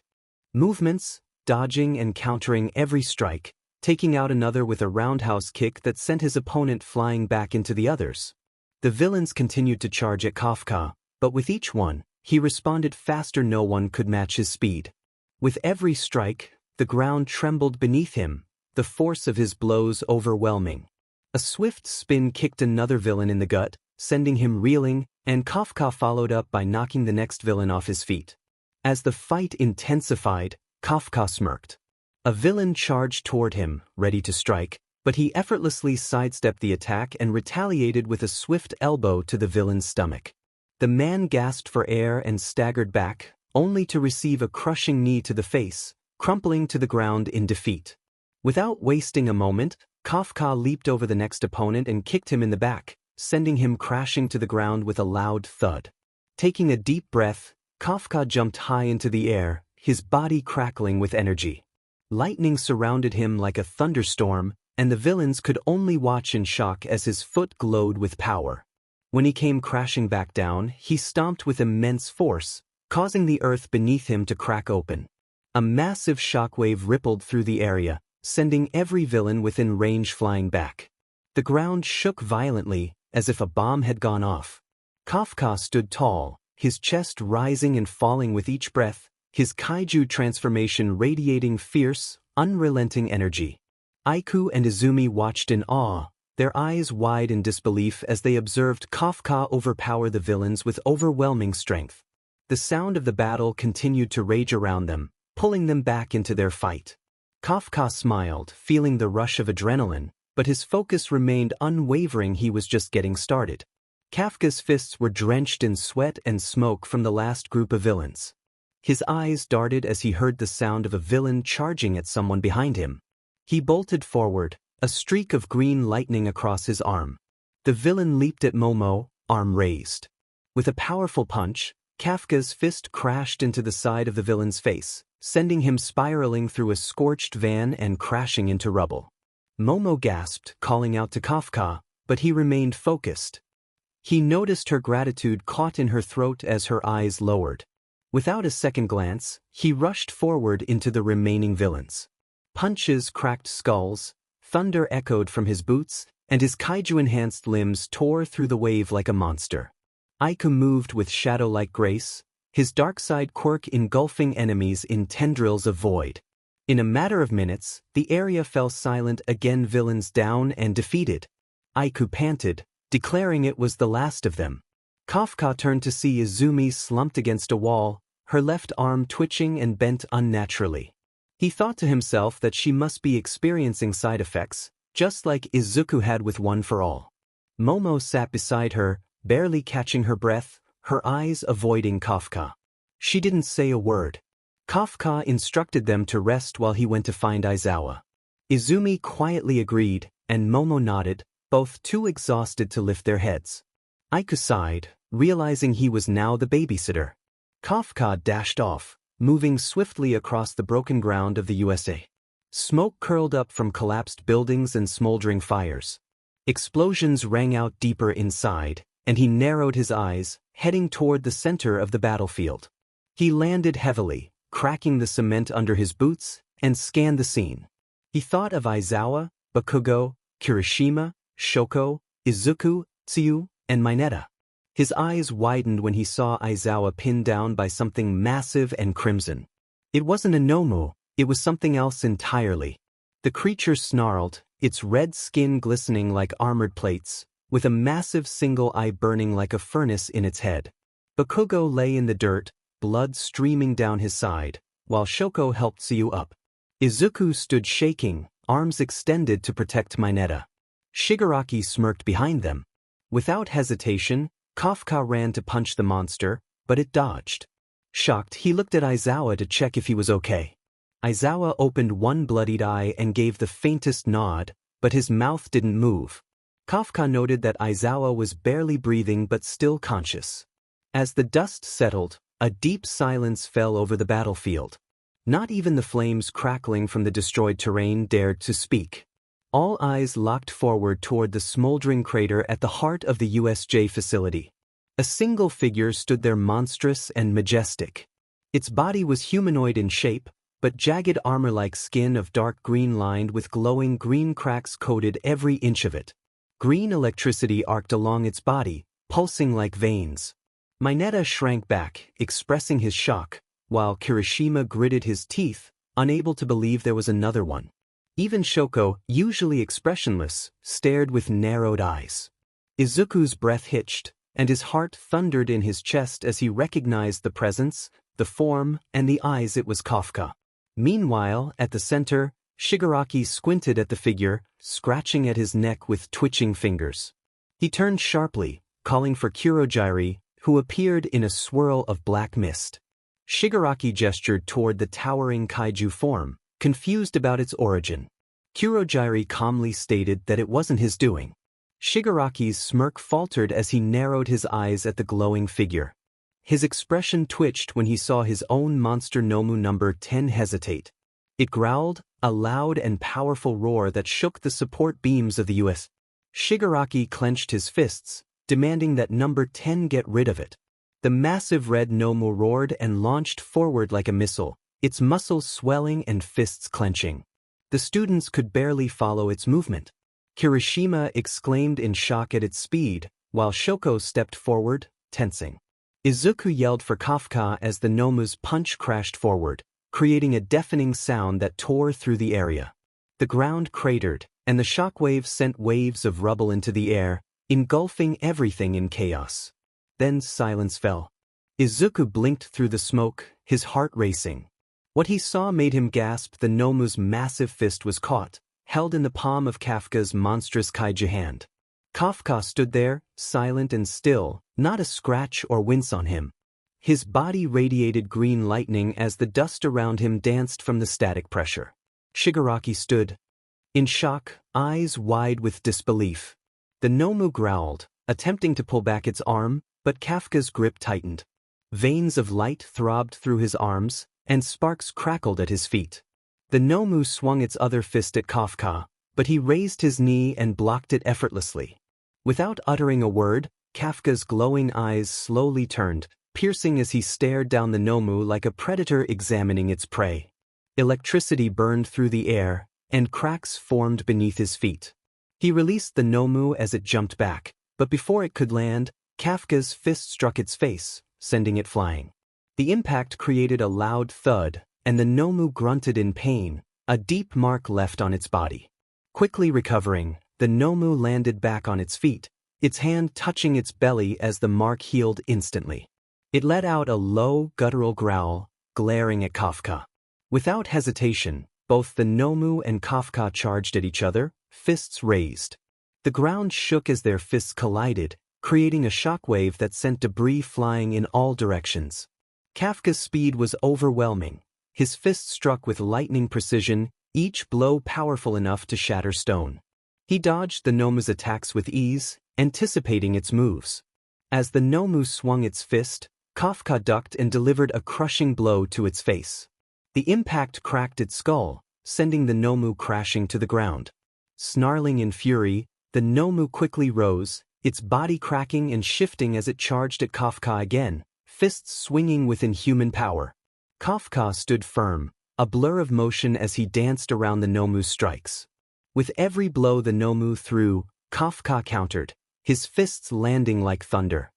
Speaker 1: movements, dodging and countering every strike, taking out another with a roundhouse kick that sent his opponent flying back into the others. The villains continued to charge at Kafka, but with each one, he responded faster. No one could match his speed. With every strike, the ground trembled beneath him, the force of his blows overwhelming. A swift spin kicked another villain in the gut, sending him reeling, and Kafka followed up by knocking the next villain off his feet. As the fight intensified, Kafka smirked. A villain charged toward him, ready to strike, but he effortlessly sidestepped the attack and retaliated with a swift elbow to the villain's stomach. The man gasped for air and staggered back, only to receive a crushing knee to the face, crumpling to the ground in defeat. Without wasting a moment, Kafka leaped over the next opponent and kicked him in the back, sending him crashing to the ground with a loud thud. Taking a deep breath, Kafka jumped high into the air, his body crackling with energy. Lightning surrounded him like a thunderstorm, and the villains could only watch in shock as his foot glowed with power. When he came crashing back down, he stomped with immense force, causing the earth beneath him to crack open. A massive shockwave rippled through the area, sending every villain within range flying back. The ground shook violently, as if a bomb had gone off. Kafka stood tall, his chest rising and falling with each breath, his kaiju transformation radiating fierce, unrelenting energy. Aiku and Izumi watched in awe, their eyes wide in disbelief as they observed Kafka overpower the villains with overwhelming strength. The sound of the battle continued to rage around them, pulling them back into their fight. Kafka smiled, feeling the rush of adrenaline, but his focus remained unwavering. He was just getting started. Kafka's fists were drenched in sweat and smoke from the last group of villains. His eyes darted as he heard the sound of a villain charging at someone behind him. He bolted forward, a streak of green lightning across his arm. The villain leaped at Momo, arm raised. With a powerful punch, Kafka's fist crashed into the side of the villain's face, sending him spiraling through a scorched van and crashing into rubble. Momo gasped, calling out to Kafka, but he remained focused. He noticed her gratitude caught in her throat as her eyes lowered. Without a second glance, he rushed forward into the remaining villains. Punches cracked skulls, thunder echoed from his boots, and his kaiju-enhanced limbs tore through the wave like a monster. Aiku moved with shadow-like grace, his dark side quirk engulfing enemies in tendrils of void. In a matter of minutes, the area fell silent again, villains down and defeated. Aiku panted, declaring it was the last of them. Kafka turned to see Izumi slumped against a wall, her left arm twitching and bent unnaturally. He thought to himself that she must be experiencing side effects, just like Izuku had with One for All. Momo sat beside her, barely catching her breath, her eyes avoiding Kafka. She didn't say a word. Kafka instructed them to rest while he went to find Aizawa. Izumi quietly agreed, and Momo nodded, both too exhausted to lift their heads. Aiku sighed, realizing he was now the babysitter. Kafka dashed off, moving swiftly across the broken ground of the USA. Smoke curled up from collapsed buildings and smoldering fires. Explosions rang out deeper inside, and he narrowed his eyes, heading toward the center of the battlefield. He landed heavily, cracking the cement under his boots, and scanned the scene. He thought of Aizawa, Bakugo, Kirishima, Shoko, Izuku, Tsuyu, and Mineta. His eyes widened when he saw Aizawa pinned down by something massive and crimson. It wasn't a Nomu, it was something else entirely. The creature snarled, its red skin glistening like armored plates, with a massive single eye burning like a furnace in its head. Bakugo lay in the dirt, blood streaming down his side, while Shoko helped Tsuyu up. Izuku stood shaking, arms extended to protect Mineta. Shigaraki smirked behind them. Without hesitation, Kafka ran to punch the monster, but it dodged. Shocked, he looked at Aizawa to check if he was okay. Aizawa opened one bloodied eye and gave the faintest nod, but his mouth didn't move. Kafka noted that Aizawa was barely breathing but still conscious. As the dust settled, a deep silence fell over the battlefield. Not even the flames crackling from the destroyed terrain dared to speak. All eyes locked forward toward the smoldering crater at the heart of the USJ facility. A single figure stood there, monstrous and majestic. Its body was humanoid in shape, but jagged armor-like skin of dark green lined with glowing green cracks coated every inch of it. Green electricity arced along its body, pulsing like veins. Mineta shrank back, expressing his shock, while Kirishima gritted his teeth, unable to believe there was another one. Even Shoko, usually expressionless, stared with narrowed eyes. Izuku's breath hitched, and his heart thundered in his chest as he recognized the presence, the form, and the eyes. It was Kafka. Meanwhile, at the center, Shigaraki squinted at the figure, scratching at his neck with twitching fingers. He turned sharply, calling for Kurogiri, who appeared in a swirl of black mist. Shigaraki gestured toward the towering kaiju form, confused about its origin. Kurogiri calmly stated that it wasn't his doing. Shigaraki's smirk faltered as he narrowed his eyes at the glowing figure. His expression twitched when he saw his own monster Nomu number 10 hesitate. It growled, a loud and powerful roar that shook the support beams of the US. Shigaraki clenched his fists, demanding that number 10 get rid of it. The massive red Nomu roared and launched forward like a missile, its muscles swelling and fists clenching. The students could barely follow its movement. Kirishima exclaimed in shock at its speed, while Shoko stepped forward, tensing. Izuku yelled for Kafka as the Nomu's punch crashed forward, creating a deafening sound that tore through the area. The ground cratered, and the shockwave sent waves of rubble into the air, engulfing everything in chaos. Then silence fell. Izuku blinked through the smoke, his heart racing. What he saw made him gasp. The Nomu's massive fist was caught, held in the palm of Kafka's monstrous kaiju hand. Kafka stood there, silent and still, not a scratch or wince on him. His body radiated green lightning as the dust around him danced from the static pressure. Shigaraki stood in shock, eyes wide with disbelief. The Nomu growled, attempting to pull back its arm, but Kafka's grip tightened. Veins of light throbbed through his arms, and sparks crackled at his feet. The Nomu swung its other fist at Kafka, but he raised his knee and blocked it effortlessly. Without uttering a word, Kafka's glowing eyes slowly turned, piercing as he stared down the Nomu like a predator examining its prey. Electricity burned through the air, and cracks formed beneath his feet. He released the Nomu as it jumped back, but before it could land, Kafka's fist struck its face, sending it flying. The impact created a loud thud, and the Nomu grunted in pain, a deep mark left on its body. Quickly recovering, the Nomu landed back on its feet, its hand touching its belly as the mark healed instantly. It let out a low, guttural growl, glaring at Kafka. Without hesitation, both the Nomu and Kafka charged at each other, fists raised. The ground shook as their fists collided, creating a shockwave that sent debris flying in all directions. Kafka's speed was overwhelming. His fists struck with lightning precision, each blow powerful enough to shatter stone. He dodged the Nomu's attacks with ease, anticipating its moves. As the Nomu swung its fist, Kafka ducked and delivered a crushing blow to its face. The impact cracked its skull, sending the Nomu crashing to the ground. Snarling in fury, the Nomu quickly rose, its body cracking and shifting as it charged at Kafka again, fists swinging with inhuman power. Kafka stood firm, a blur of motion as he danced around the Nomu's strikes. With every blow the Nomu threw, Kafka countered, his fists landing like thunder.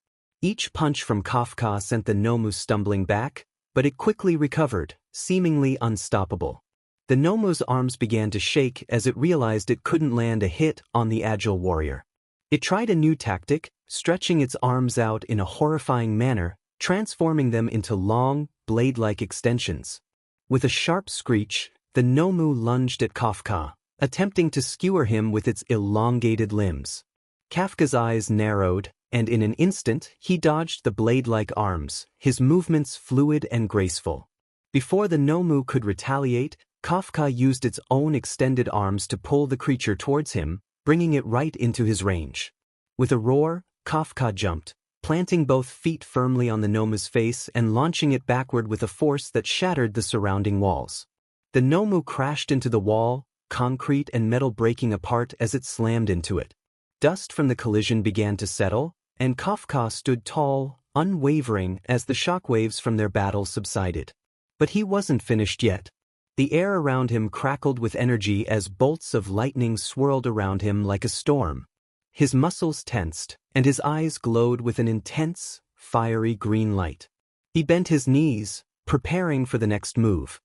Speaker 1: Each punch from Kafka sent the Nomu stumbling back, but it quickly recovered, seemingly unstoppable. The Nomu's arms began to shake as it realized it couldn't land a hit on the agile warrior. It tried a new tactic, stretching its arms out in a horrifying manner, transforming them into long, blade-like extensions. With a sharp screech, the Nomu lunged at Kafka, attempting to skewer him with its elongated limbs. Kafka's eyes narrowed, and in an instant he dodged the blade-like arms, his movements fluid and graceful. Before the Nomu could retaliate, Kafka used its own extended arms to pull the creature towards him, bringing it right into his range. With a roar, Kafka jumped, planting both feet firmly on the Nomu's face and launching it backward with a force that shattered the surrounding walls. The Nomu crashed into the wall, concrete and metal breaking apart as it slammed into it. Dust from the collision began to settle, and Kafka stood tall, unwavering as the shockwaves from their battle subsided. But he wasn't finished yet. The air around him crackled with energy as bolts of lightning swirled around him like a storm. His muscles tensed, and his eyes glowed with an intense, fiery green light. He bent his knees, preparing for the next move.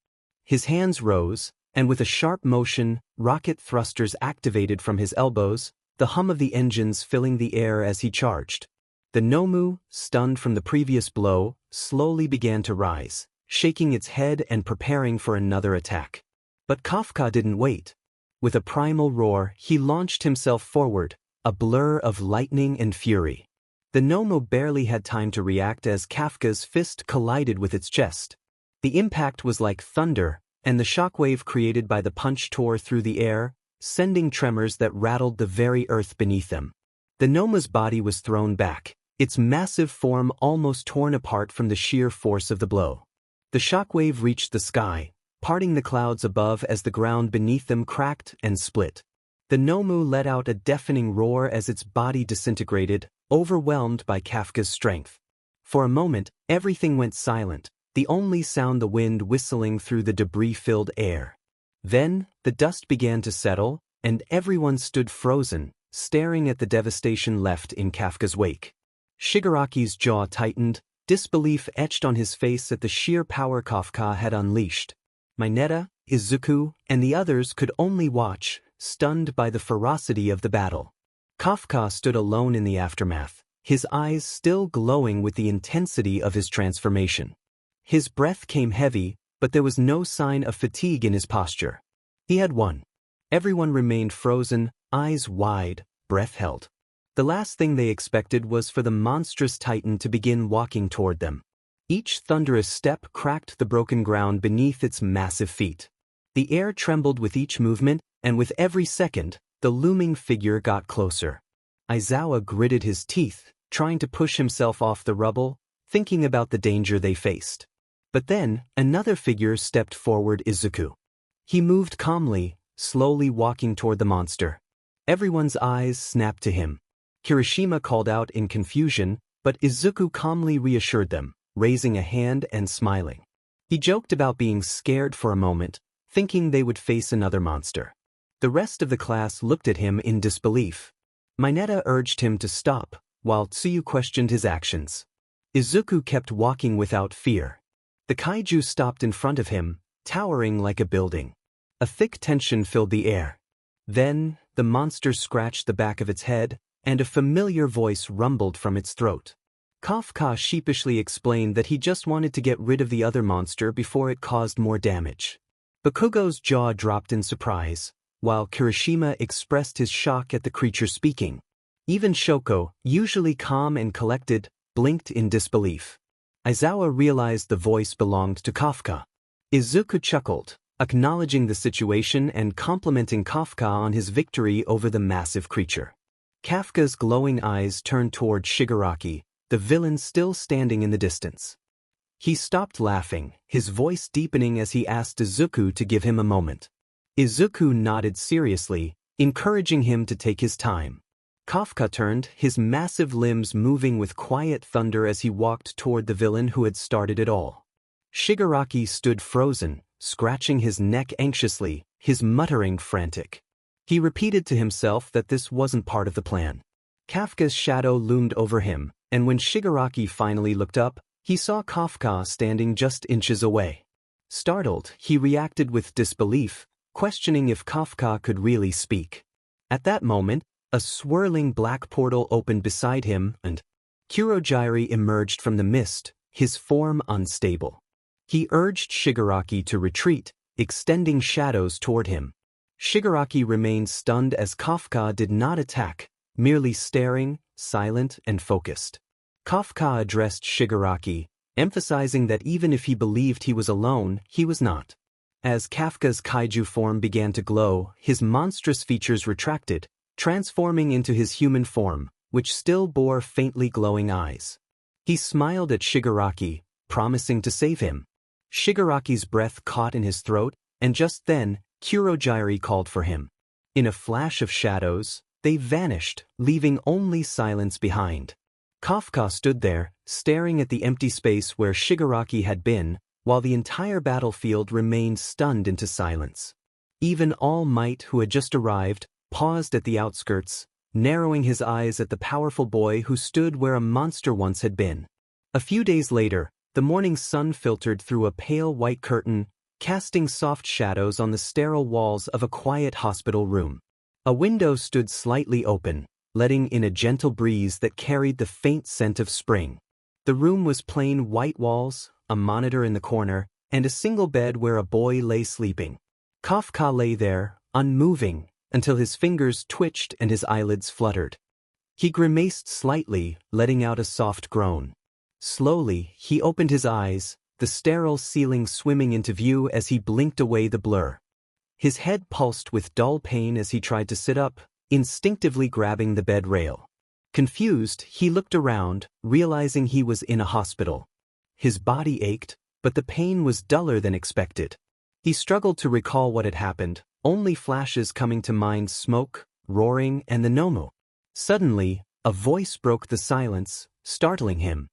Speaker 1: His hands rose, and with a sharp motion, rocket thrusters activated from his elbows, the hum of the engines filling the air as he charged. The Nomu, stunned from the previous blow, slowly began to rise, shaking its head and preparing for another attack. But Kafka didn't wait. With a primal roar, he launched himself forward, a blur of lightning and fury. The Nomu barely had time to react as Kafka's fist collided with its chest. The impact was like thunder, and the shockwave created by the punch tore through the air, sending tremors that rattled the very earth beneath them. The Nomu's body was thrown back, its massive form almost torn apart from the sheer force of the blow. The shockwave reached the sky, parting the clouds above as the ground beneath them cracked and split. The Nomu let out a deafening roar as its body disintegrated, overwhelmed by Kafka's strength. For a moment, everything went silent, the only sound the wind whistling through the debris-filled air. Then, the dust began to settle, and everyone stood frozen, staring at the devastation left in Kafka's wake. Shigaraki's jaw tightened, disbelief etched on his face at the sheer power Kafka had unleashed. Mineta, Izuku, and the others could only watch, stunned by the ferocity of the battle. Kafka stood alone in the aftermath, his eyes still glowing with the intensity of his transformation. His breath came heavy, but there was no sign of fatigue in his posture. He had won. Everyone remained frozen, eyes wide, breath held. The last thing they expected was for the monstrous titan to begin walking toward them. Each thunderous step cracked the broken ground beneath its massive feet. The air trembled with each movement, and with every second, the looming figure got closer. Aizawa gritted his teeth, trying to push himself off the rubble, thinking about the danger they faced. But then, another figure stepped forward: Izuku. He moved calmly, slowly walking toward the monster. Everyone's eyes snapped to him. Kirishima called out in confusion, but Izuku calmly reassured them, raising a hand and smiling. He joked about being scared for a moment, thinking they would face another monster. The rest of the class looked at him in disbelief. Mineta urged him to stop, while Tsuyu questioned his actions. Izuku kept walking without fear. The kaiju stopped in front of him, towering like a building. A thick tension filled the air. Then, the monster scratched the back of its head, and a familiar voice rumbled from its throat. Kafka sheepishly explained that he just wanted to get rid of the other monster before it caused more damage. Bakugo's jaw dropped in surprise, while Kirishima expressed his shock at the creature speaking. Even Shoko, usually calm and collected, blinked in disbelief. Aizawa realized the voice belonged to Kafka. Izuku chuckled, acknowledging the situation and complimenting Kafka on his victory over the massive creature. Kafka's glowing eyes turned toward Shigaraki, the villain still standing in the distance. He stopped laughing, his voice deepening as he asked Izuku to give him a moment. Izuku nodded seriously, encouraging him to take his time. Kafka turned, his massive limbs moving with quiet thunder as he walked toward the villain who had started it all. Shigaraki stood frozen, scratching his neck anxiously, his muttering frantic. He repeated to himself that this wasn't part of the plan. Kafka's shadow loomed over him, and when Shigaraki finally looked up, he saw Kafka standing just inches away. Startled, he reacted with disbelief, questioning if Kafka could really speak. At that moment, a swirling black portal opened beside him and Kurogyari emerged from the mist, his form unstable. He urged Shigaraki to retreat, extending shadows toward him. Shigaraki remained stunned as Kafka did not attack, merely staring, silent and focused. Kafka addressed Shigaraki, emphasizing that even if he believed he was alone, he was not. As Kafka's kaiju form began to glow, his monstrous features retracted, transforming into his human form, which still bore faintly glowing eyes. He smiled at Shigaraki, promising to save him. Shigaraki's breath caught in his throat, and just then, Kurogyari called for him. In a flash of shadows, they vanished, leaving only silence behind. Kafka stood there, staring at the empty space where Shigaraki had been, while the entire battlefield remained stunned into silence. Even All Might, who had just arrived, paused at the outskirts, narrowing his eyes at the powerful boy who stood where a monster once had been. A few days later, the morning sun filtered through a pale white curtain, casting soft shadows on the sterile walls of a quiet hospital room. A window stood slightly open, letting in a gentle breeze that carried the faint scent of spring. The room was plain white walls, a monitor in the corner, and a single bed where a boy lay sleeping. Kafka lay there, unmoving, until his fingers twitched and his eyelids fluttered. He grimaced slightly, letting out a soft groan. Slowly, he opened his eyes, the sterile ceiling swimming into view as he blinked away the blur. His head pulsed with dull pain as he tried to sit up, instinctively grabbing the bed rail. Confused, he looked around, realizing he was in a hospital. His body ached, but the pain was duller than expected. He struggled to recall what had happened, only flashes coming to mind: smoke, roaring, and the Nomu. Suddenly, a voice broke the silence, startling him.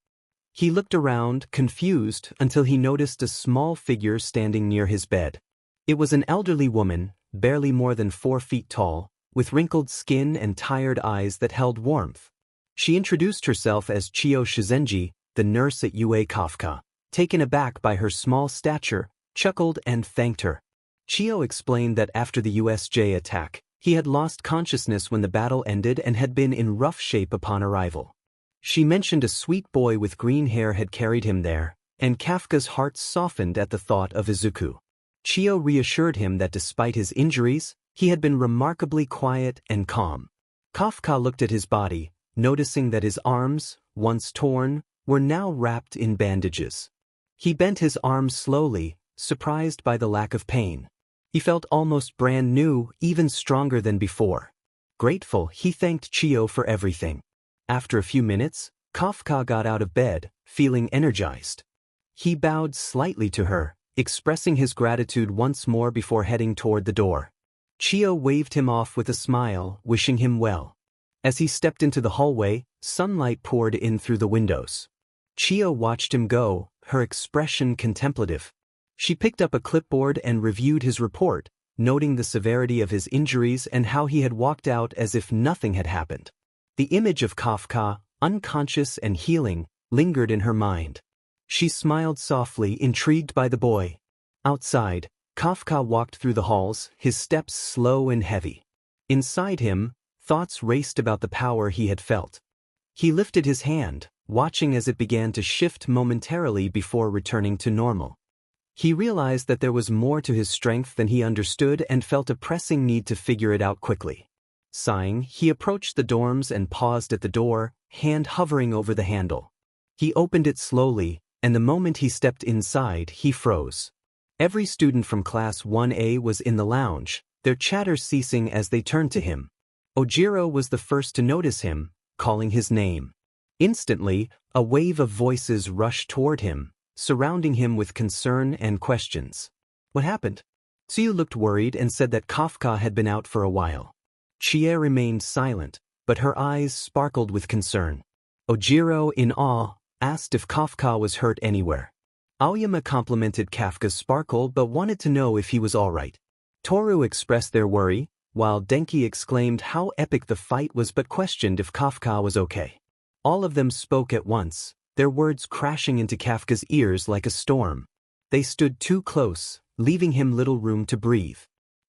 Speaker 1: He looked around, confused, until he noticed a small figure standing near his bed. It was an elderly woman, barely more than 4 feet tall, with wrinkled skin and tired eyes that held warmth. She introduced herself as Chiyo Shizenji, the nurse at UA Kafka. Taken aback by her small stature, chuckled and thanked her. Chiyo explained that after the USJ attack, he had lost consciousness when the battle ended and had been in rough shape upon arrival. She mentioned a sweet boy with green hair had carried him there, and Kafka's heart softened at the thought of Izuku. Chiyo reassured him that despite his injuries, he had been remarkably quiet and calm. Kafka looked at his body, noticing that his arms, once torn, were now wrapped in bandages. He bent his arms slowly, surprised by the lack of pain. He felt almost brand new, even stronger than before. Grateful, he thanked Chiyo for everything. After a few minutes, Kafka got out of bed, feeling energized. He bowed slightly to her, expressing his gratitude once more before heading toward the door. Chiyo waved him off with a smile, wishing him well. As he stepped into the hallway, sunlight poured in through the windows. Chio watched him go, her expression contemplative. She picked up a clipboard and reviewed his report, noting the severity of his injuries and how he had walked out as if nothing had happened. The image of Kafka, unconscious and healing, lingered in her mind. She smiled softly, intrigued by the boy. Outside, Kafka walked through the halls, his steps slow and heavy. Inside him, thoughts raced about the power he had felt. He lifted his hand, watching as it began to shift momentarily before returning to normal. He realized that there was more to his strength than he understood and felt a pressing need to figure it out quickly. Sighing, he approached the dorms and paused at the door, hand hovering over the handle. He opened it slowly, and the moment he stepped inside, he froze. Every student from Class 1A was in the lounge, their chatter ceasing as they turned to him. Ojiro was the first to notice him, calling his name. Instantly, a wave of voices rushed toward him, surrounding him with concern and questions. What happened? Tsuyu looked worried and said that Kafka had been out for a while. Chie remained silent, but her eyes sparkled with concern. Ojiro, in awe, asked if Kafka was hurt anywhere. Aoyama complimented Kafka's sparkle but wanted to know if he was all right. Toru expressed their worry, while Denki exclaimed how epic the fight was but questioned if Kafka was okay. All of them spoke at once, their words crashing into Kafka's ears like a storm. They stood too close, leaving him little room to breathe.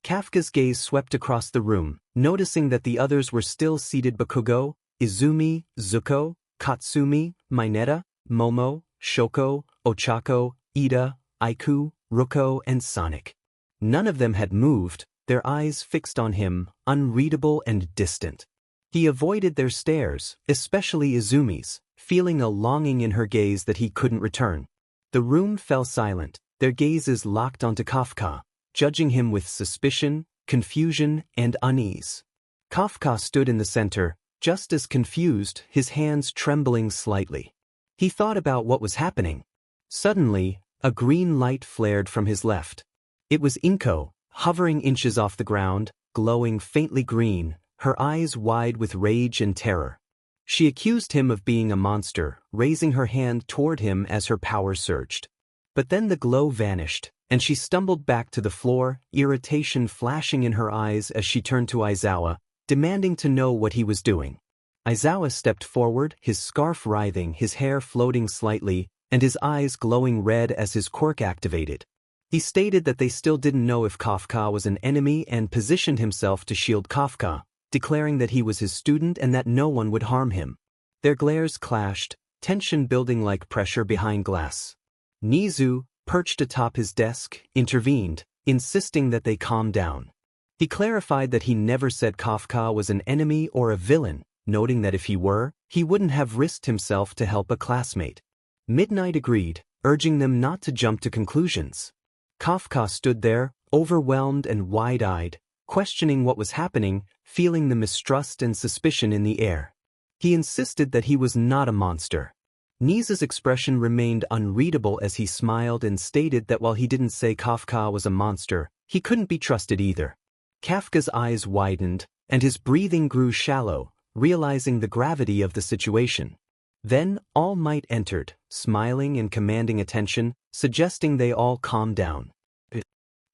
Speaker 1: Kafka's gaze swept across the room, noticing that the others were still seated: Bakugo, Izumi, Zuko, Katsumi, Mineta, Momo, Shoko, Ochako, Ida, Aiku, Ruko, and Sonic. None of them had moved, their eyes fixed on him, unreadable and distant. He avoided their stares, especially Izumi's, feeling a longing in her gaze that he couldn't return. The room fell silent, their gazes locked onto Kafka, judging him with suspicion, confusion, and unease. Kafka stood in the center, just as confused, his hands trembling slightly. He thought about what was happening. Suddenly, a green light flared from his left. It was Inko, hovering inches off the ground, glowing faintly green, her eyes wide with rage and terror. She accused him of being a monster, raising her hand toward him as her power surged. But then the glow vanished, and she stumbled back to the floor, irritation flashing in her eyes as she turned to Aizawa, demanding to know what he was doing. Aizawa stepped forward, his scarf writhing, his hair floating slightly, and his eyes glowing red as his quirk activated. He stated that they still didn't know if Kafka was an enemy and positioned himself to shield Kafka, declaring that he was his student and that no one would harm him. Their glares clashed, tension building like pressure behind glass. Nizu, perched atop his desk, intervened, insisting that they calm down. He clarified that he never said Kafka was an enemy or a villain, noting that if he were, he wouldn't have risked himself to help a classmate. Midnight agreed, urging them not to jump to conclusions. Kafka stood there, overwhelmed and wide-eyed, questioning what was happening, feeling the mistrust and suspicion in the air. He insisted that he was not a monster. Nizu's expression remained unreadable as he smiled and stated that while he didn't say Kafka was a monster, he couldn't be trusted either. Kafka's eyes widened, and his breathing grew shallow, realizing the gravity of the situation. Then All Might entered, smiling and commanding attention, suggesting they all calm down.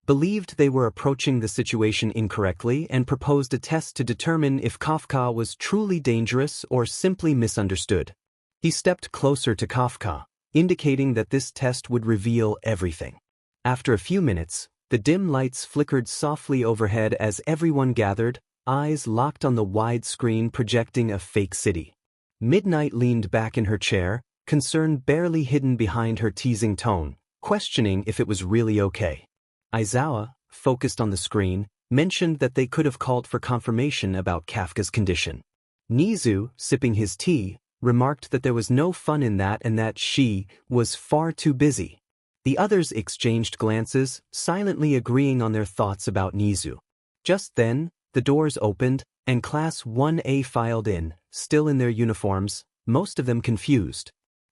Speaker 1: Believed they were approaching the situation incorrectly and proposed a test to determine if Kafka was truly dangerous or simply misunderstood. He stepped closer to Kafka, indicating that this test would reveal everything. After a few minutes, the dim lights flickered softly overhead as everyone gathered, eyes locked on the wide screen projecting a fake city. Midnight leaned back in her chair, concern barely hidden behind her teasing tone, questioning if it was really okay. Aizawa, focused on the screen, mentioned that they could have called for confirmation about Kafka's condition. Nizu, sipping his tea, remarked that there was no fun in that and that she was far too busy. The others exchanged glances, silently agreeing on their thoughts about Nizu. Just then, the doors opened, and Class 1A filed in, still in their uniforms, most of them confused.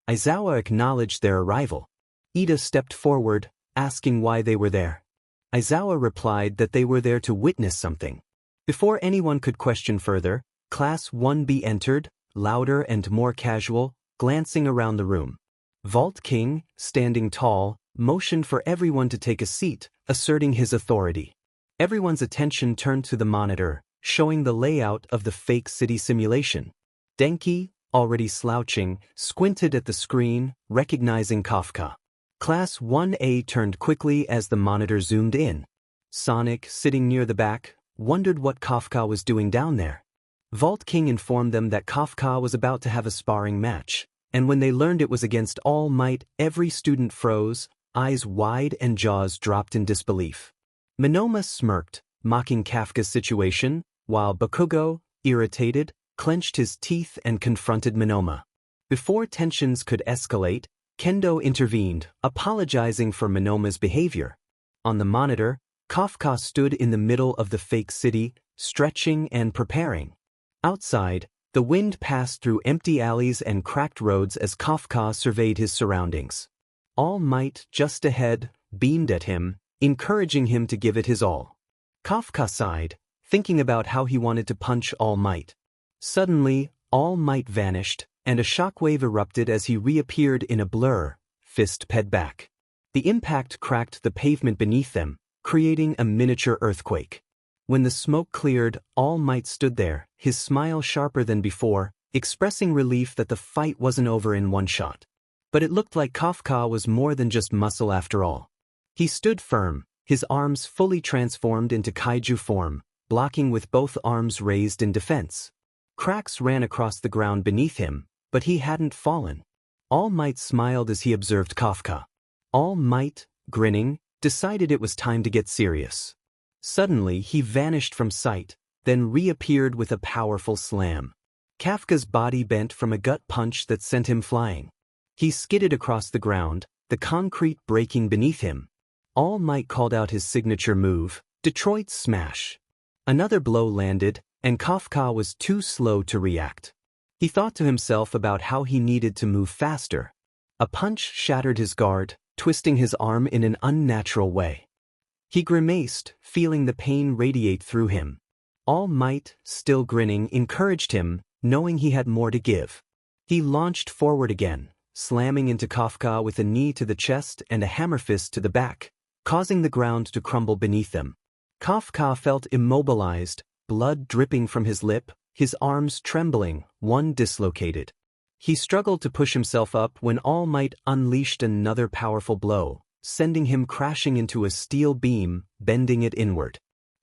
Speaker 1: Aizawa acknowledged their arrival. Ida stepped forward, asking why they were there. Aizawa replied that they were there to witness something. Before anyone could question further, Class 1B entered, louder and more casual, glancing around the room. Vault King, standing tall, motioned for everyone to take a seat, asserting his authority. Everyone's attention turned to the monitor, showing the layout of the fake city simulation. Denki, already slouching, squinted at the screen, recognizing Kafka. Class 1A turned quickly as the monitor zoomed in. Sonic, sitting near the back, wondered what Kafka was doing down there. Vault King informed them that Kafka was about to have a sparring match, and when they learned it was against All Might, every student froze, eyes wide and jaws dropped in disbelief. Monoma smirked, mocking Kafka's situation, while Bakugo, irritated, clenched his teeth and confronted Monoma. Before tensions could escalate, Kendo intervened, apologizing for Monoma's behavior. On the monitor, Kafka stood in the middle of the fake city, stretching and preparing. Outside, the wind passed through empty alleys and cracked roads as Kafka surveyed his surroundings. All Might, just ahead, beamed at him, encouraging him to give it his all. Kafka sighed, thinking about how he wanted to punch All Might. Suddenly, All Might vanished, and a shockwave erupted as he reappeared in a blur, fist ped back. The impact cracked the pavement beneath them, creating a miniature earthquake. When the smoke cleared, All Might stood there, his smile sharper than before, expressing relief that the fight wasn't over in one shot. But it looked like Kafka was more than just muscle after all. He stood firm, his arms fully transformed into kaiju form, blocking with both arms raised in defense. Cracks ran across the ground beneath him, but he hadn't fallen. All Might smiled as he observed Kafka. All Might, grinning, decided it was time to get serious. Suddenly he vanished from sight, then reappeared with a powerful slam. Kafka's body bent from a gut punch that sent him flying. He skidded across the ground, the concrete breaking beneath him. All Might called out his signature move, Detroit Smash. Another blow landed, and Kafka was too slow to react. He thought to himself about how he needed to move faster. A punch shattered his guard, twisting his arm in an unnatural way. He grimaced, feeling the pain radiate through him. All Might, still grinning, encouraged him, knowing he had more to give. He launched forward again, slamming into Kafka with a knee to the chest and a hammer fist to the back, causing the ground to crumble beneath them. Kafka felt immobilized, blood dripping from his lip, his arms trembling, one dislocated. He struggled to push himself up when All Might unleashed another powerful blow, sending him crashing into a steel beam, bending it inward.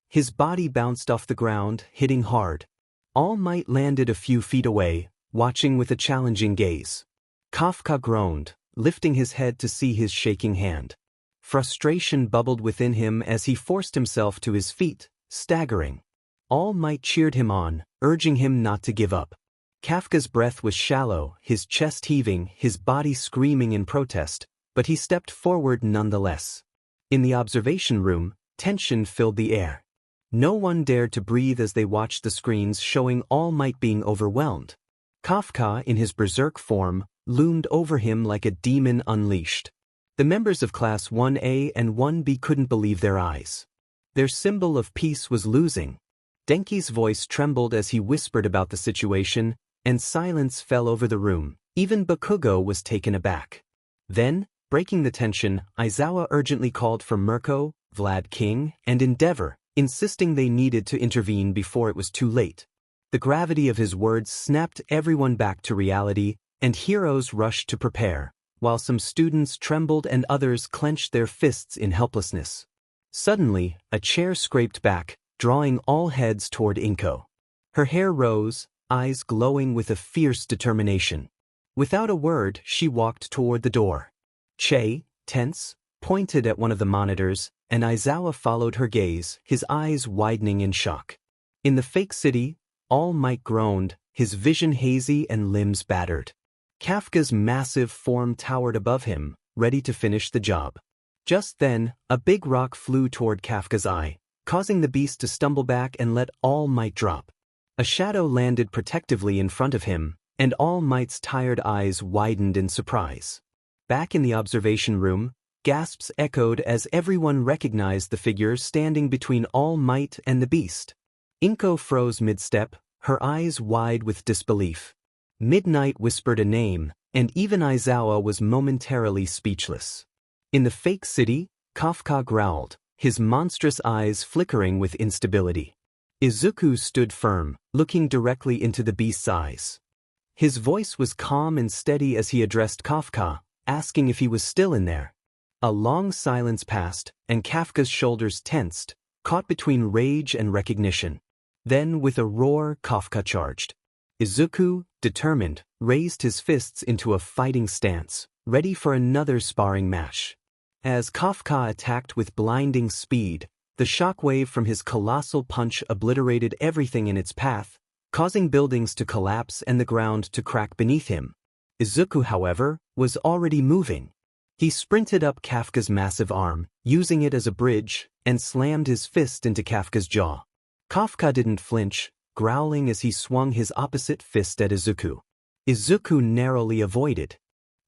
Speaker 1: His body bounced off the ground, hitting hard. All Might landed a few feet away, watching with a challenging gaze. Kafka groaned, lifting his head to see his shaking hand. Frustration bubbled within him as he forced himself to his feet, staggering. All Might cheered him on, urging him not to give up. Kafka's breath was shallow, his chest heaving, his body screaming in protest, but he stepped forward nonetheless. In the observation room, tension filled the air. No one dared to breathe as they watched the screens showing All Might being overwhelmed. Kafka, in his berserk form, loomed over him like a demon unleashed. The members of Class 1A and 1B couldn't believe their eyes. Their symbol of peace was losing. Denki's voice trembled as he whispered about the situation, and silence fell over the room. Even Bakugo was taken aback. Then, breaking the tension, Aizawa urgently called for Mirko, Vlad King, and Endeavor, insisting they needed to intervene before it was too late. The gravity of his words snapped everyone back to reality, and heroes rushed to prepare, while some students trembled and others clenched their fists in helplessness. Suddenly, a chair scraped back, drawing all heads toward Inko. Her hair rose, eyes glowing with a fierce determination. Without a word, she walked toward the door. Che, tense, pointed at one of the monitors, and Aizawa followed her gaze, his eyes widening in shock. In the fake city, All Might groaned, his vision hazy and limbs battered. Kafka's massive form towered above him, ready to finish the job. Just then, a big rock flew toward Kafka's eye, causing the beast to stumble back and let All Might drop. A shadow landed protectively in front of him, and All Might's tired eyes widened in surprise. Back in the observation room, gasps echoed as everyone recognized the figure standing between All Might and the beast. Inko froze mid-step, her eyes wide with disbelief. Midnight whispered a name, and even Aizawa was momentarily speechless. In the fake city, Kafka growled, his monstrous eyes flickering with instability. Izuku stood firm, looking directly into the beast's eyes. His voice was calm and steady as he addressed Kafka, asking if he was still in there. A long silence passed, and Kafka's shoulders tensed, caught between rage and recognition. Then, with a roar, Kafka charged. Izuku, determined, raised his fists into a fighting stance, ready for another sparring match. As Kafka attacked with blinding speed, the shockwave from his colossal punch obliterated everything in its path, causing buildings to collapse and the ground to crack beneath him. Izuku, however, was already moving. He sprinted up Kafka's massive arm, using it as a bridge, and slammed his fist into Kafka's jaw. Kafka didn't flinch, growling as he swung his opposite fist at Izuku. Izuku narrowly avoided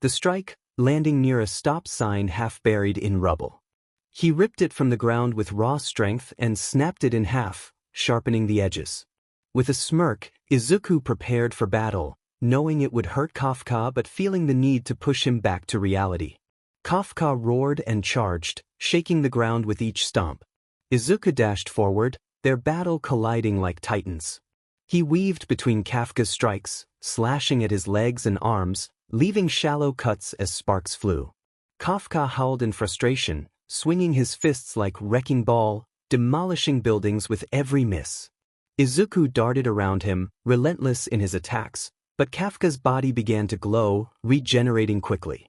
Speaker 1: the strike, landing near a stop sign half buried in rubble. He ripped it from the ground with raw strength and snapped it in half, sharpening the edges. With a smirk, Izuku prepared for battle, knowing it would hurt Kafka but feeling the need to push him back to reality. Kafka roared and charged, shaking the ground with each stomp. Izuku dashed forward, their battle colliding like titans. He weaved between Kafka's strikes, slashing at his legs and arms, leaving shallow cuts as sparks flew. Kafka howled in frustration, swinging his fists like wrecking ball, demolishing buildings with every miss. Izuku darted around him, relentless in his attacks, but Kafka's body began to glow, regenerating quickly.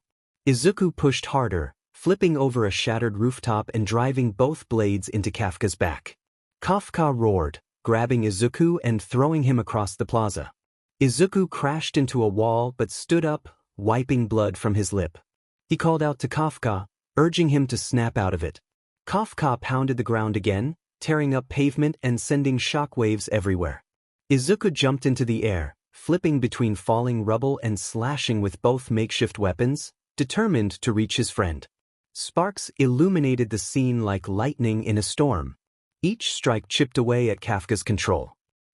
Speaker 1: Izuku pushed harder, flipping over a shattered rooftop and driving both blades into Kafka's back. Kafka roared, grabbing Izuku and throwing him across the plaza. Izuku crashed into a wall but stood up, wiping blood from his lip. He called out to Kafka, urging him to snap out of it. Kafka pounded the ground again, tearing up pavement and sending shockwaves everywhere. Izuku jumped into the air, flipping between falling rubble and slashing with both makeshift weapons, determined to reach his friend. Sparks illuminated the scene like lightning in a storm. Each strike chipped away at Kafka's control.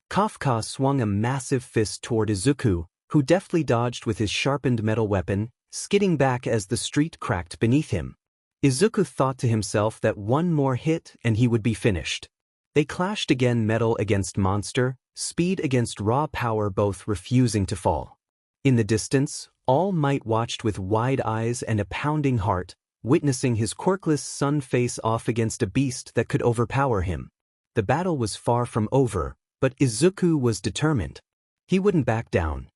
Speaker 1: Kafka swung a massive fist toward Izuku, who deftly dodged with his sharpened metal weapon, skidding back as the street cracked beneath him. Izuku thought to himself that one more hit and he would be finished. They clashed again, metal against monster, speed against raw power, both refusing to fall. In the distance, All Might watched with wide eyes and a pounding heart, witnessing his quirkless son face off against a beast that could overpower him. The battle was far from over, but Izuku was determined. He wouldn't back down.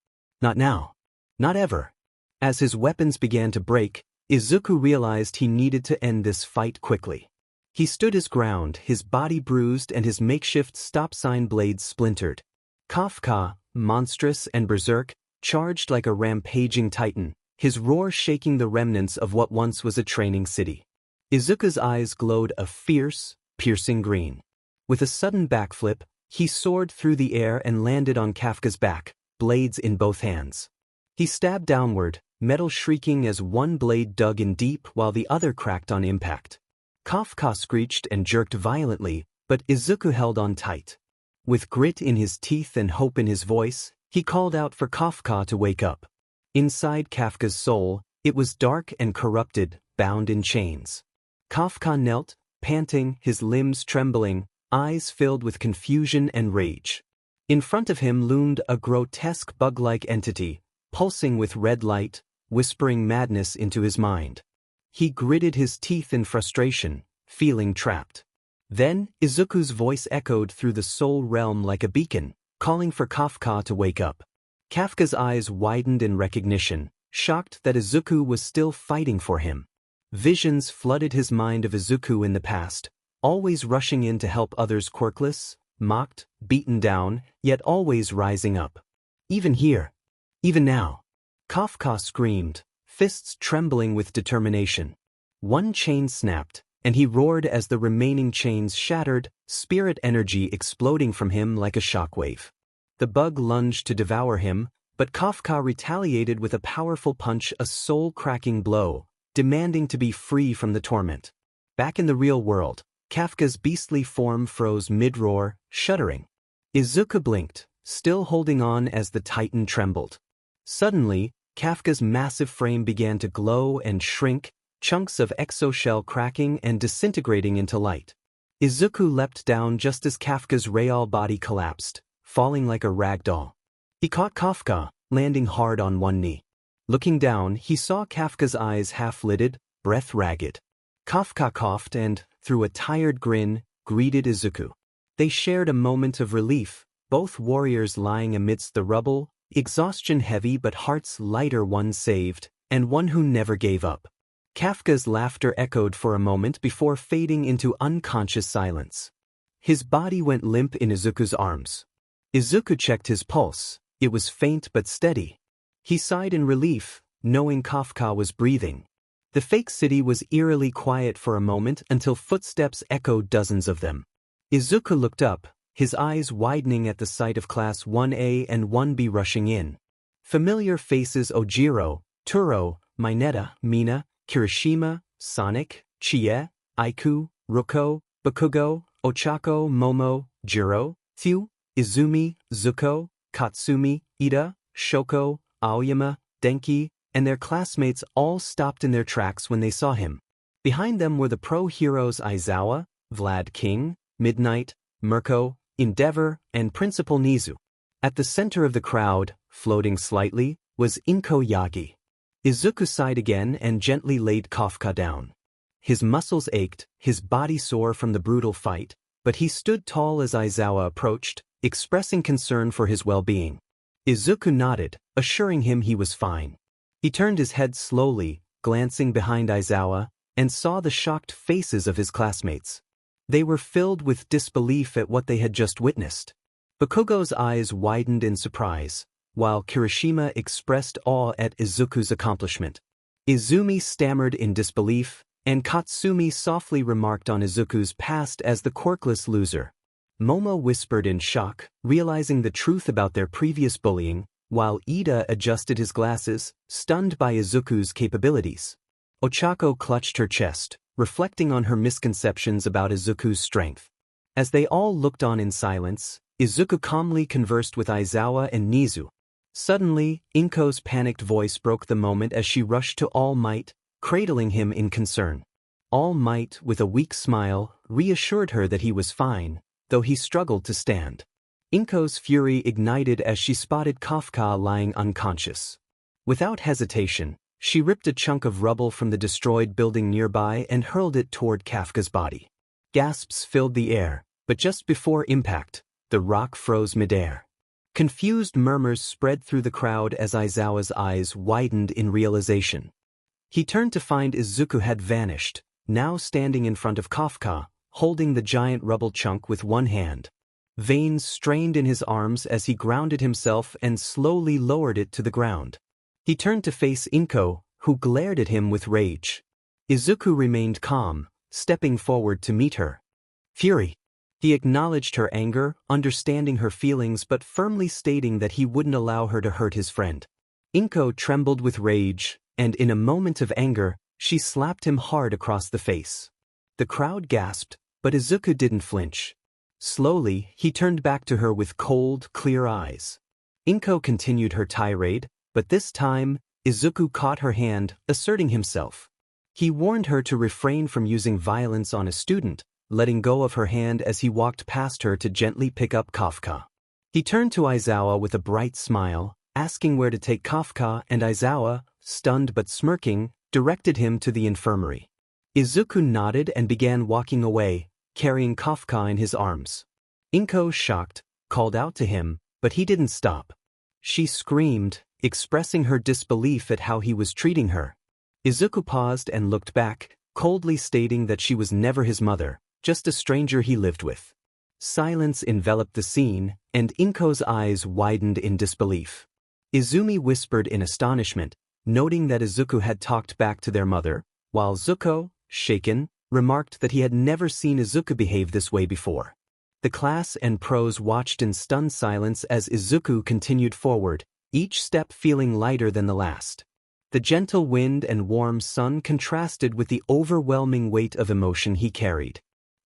Speaker 1: Not now. Not ever. As his weapons began to break, Izuku realized he needed to end this fight quickly. He stood his ground, his body bruised and his makeshift stop sign blades splintered. Kafka, monstrous and berserk, charged like a rampaging titan, his roar shaking the remnants of what once was a training city. Izuku's eyes glowed a fierce, piercing green. With a sudden backflip, he soared through the air and landed on Kafka's back, blades in both hands. He stabbed downward, metal shrieking as one blade dug in deep while the other cracked on impact. Kafka screeched and jerked violently, but Izuku held on tight. With grit in his teeth and hope in his voice, he called out for Kafka to wake up. Inside Kafka's soul, it was dark and corrupted, bound in chains. Kafka knelt, panting, his limbs trembling, eyes filled with confusion and rage. In front of him loomed a grotesque bug-like entity, pulsing with red light, whispering madness into his mind. He gritted his teeth in frustration, feeling trapped. Then, Izuku's voice echoed through the soul realm like a beacon, calling for Kafka to wake up. Kafka's eyes widened in recognition, shocked that Izuku was still fighting for him. Visions flooded his mind of Izuku in the past, always rushing in to help others, quirkless, mocked, beaten down, yet always rising up. Even here. Even now. Kafka screamed, fists trembling with determination. One chain snapped, and he roared as the remaining chains shattered, spirit energy exploding from him like a shockwave. The bug lunged to devour him, but Kafka retaliated with a powerful punch, a soul-cracking blow, demanding to be free from the torment. Back in the real world, Kafka's beastly form froze mid-roar, shuddering. Izuku blinked, still holding on as the titan trembled. Suddenly, Kafka's massive frame began to glow and shrink, chunks of exoshell cracking and disintegrating into light. Izuku leapt down just as Kafka's real body collapsed, falling like a rag doll. He caught Kafka, landing hard on one knee. Looking down, he saw Kafka's eyes half-lidded, breath ragged. Kafka coughed and, through a tired grin, greeted Izuku. They shared a moment of relief, both warriors lying amidst the rubble, exhaustion heavy but hearts lighter, one saved, and one who never gave up. Kafka's laughter echoed for a moment before fading into unconscious silence. His body went limp in Izuku's arms. Izuku checked his pulse. It was faint but steady. He sighed in relief, knowing Kafka was breathing. The fake city was eerily quiet for a moment until footsteps echoed, dozens of them. Izuku looked up, his eyes widening at the sight of Class 1A and 1B rushing in. Familiar faces: Ojiro, Turo, Mineta, Mina, Kirishima, Sonic, Chie, Aiku, Ruko, Bakugo, Ochako, Momo, Jiro, Thieu, Izumi, Zuko, Katsumi, Ida, Shoko, Aoyama, Denki, and their classmates all stopped in their tracks when they saw him. Behind them were the pro-heroes Aizawa, Vlad King, Midnight, Mirko, Endeavor, and Principal Nizu. At the center of the crowd, floating slightly, was Inko Yagi. Izuku sighed again and gently laid Kafka down. His muscles ached, his body sore from the brutal fight, but he stood tall as Aizawa approached, expressing concern for his well-being. Izuku nodded, assuring him he was fine. He turned his head slowly, glancing behind Aizawa, and saw the shocked faces of his classmates. They were filled with disbelief at what they had just witnessed. Bakugo's eyes widened in surprise, while Kirishima expressed awe at Izuku's accomplishment. Izumi stammered in disbelief, and Katsumi softly remarked on Izuku's past as the quirkless loser. Momo whispered in shock, realizing the truth about their previous bullying, while Ida adjusted his glasses, stunned by Izuku's capabilities. Ochako clutched her chest, reflecting on her misconceptions about Izuku's strength. As they all looked on in silence, Izuku calmly conversed with Aizawa and Nizu. Suddenly, Inko's panicked voice broke the moment as she rushed to All Might, cradling him in concern. All Might, with a weak smile, reassured her that he was fine, though he struggled to stand. Inko's fury ignited as she spotted Kafka lying unconscious. Without hesitation, she ripped a chunk of rubble from the destroyed building nearby and hurled it toward Kafka's body. Gasps filled the air, but just before impact, the rock froze midair. Confused murmurs spread through the crowd as Aizawa's eyes widened in realization. He turned to find Izuku had vanished, now standing in front of Kafka, holding the giant rubble chunk with one hand. Veins strained in his arms as he grounded himself and slowly lowered it to the ground. He turned to face Inko, who glared at him with rage. Izuku remained calm, stepping forward to meet her. Fury. He acknowledged her anger, understanding her feelings but firmly stating that he wouldn't allow her to hurt his friend. Inko trembled with rage, and in a moment of anger, she slapped him hard across the face. The crowd gasped, but Izuku didn't flinch. Slowly, he turned back to her with cold, clear eyes. Inko continued her tirade, but this time, Izuku caught her hand, asserting himself. He warned her to refrain from using violence on a student, letting go of her hand as he walked past her to gently pick up Kafka. He turned to Aizawa with a bright smile, asking where to take Kafka, and Aizawa, stunned but smirking, directed him to the infirmary. Izuku nodded and began walking away, carrying Kafka in his arms. Inko, shocked, called out to him, but he didn't stop. She screamed, expressing her disbelief at how he was treating her. Izuku paused and looked back, coldly stating that she was never his mother, just a stranger he lived with. Silence enveloped the scene, and Inko's eyes widened in disbelief. Izumi whispered in astonishment, noting that Izuku had talked back to their mother, while Zuko, shaken, remarked that he had never seen Izuku behave this way before. The class and pros watched in stunned silence as Izuku continued forward, each step feeling lighter than the last. The gentle wind and warm sun contrasted with the overwhelming weight of emotion he carried.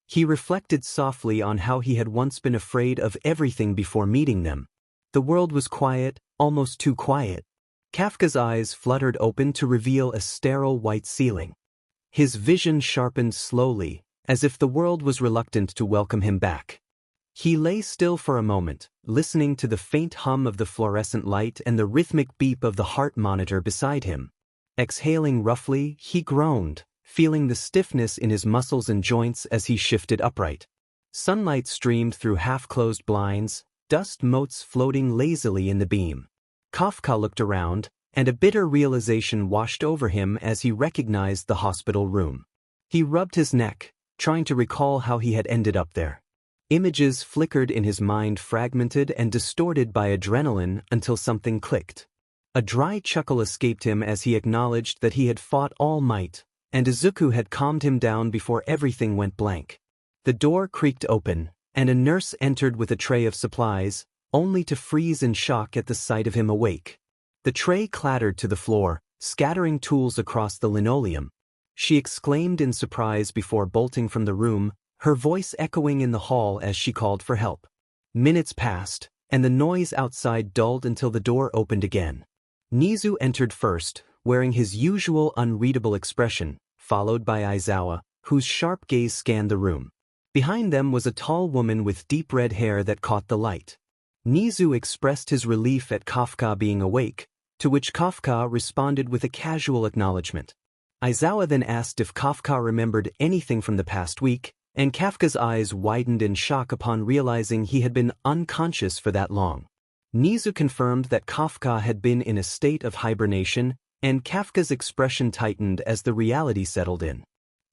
Speaker 1: He reflected softly on how he had once been afraid of everything before meeting them. The world was quiet, almost too quiet. Kafka's eyes fluttered open to reveal a sterile white ceiling. His vision sharpened slowly, as if the world was reluctant to welcome him back. He lay still for a moment, listening to the faint hum of the fluorescent light and the rhythmic beep of the heart monitor beside him. Exhaling roughly, he groaned, feeling the stiffness in his muscles and joints as he shifted upright. Sunlight streamed through half-closed blinds, dust motes floating lazily in the beam. Kafka looked around, and a bitter realization washed over him as he recognized the hospital room. He rubbed his neck, trying to recall how he had ended up there. Images flickered in his mind, fragmented and distorted by adrenaline until something clicked. A dry chuckle escaped him as he acknowledged that he had fought all might, and Izuku had calmed him down before everything went blank. The door creaked open, and a nurse entered with a tray of supplies, only to freeze in shock at the sight of him awake. The tray clattered to the floor, scattering tools across the linoleum. She exclaimed in surprise before bolting from the room, her voice echoing in the hall as she called for help. Minutes passed, and the noise outside dulled until the door opened again. Nizu entered first, wearing his usual unreadable expression, followed by Aizawa, whose sharp gaze scanned the room. Behind them was a tall woman with deep red hair that caught the light. Nizu expressed his relief at Kafka being awake, to which Kafka responded with a casual acknowledgement. Aizawa then asked if Kafka remembered anything from the past week, and Kafka's eyes widened in shock upon realizing he had been unconscious for that long. Nizu confirmed that Kafka had been in a state of hibernation, and Kafka's expression tightened as the reality settled in.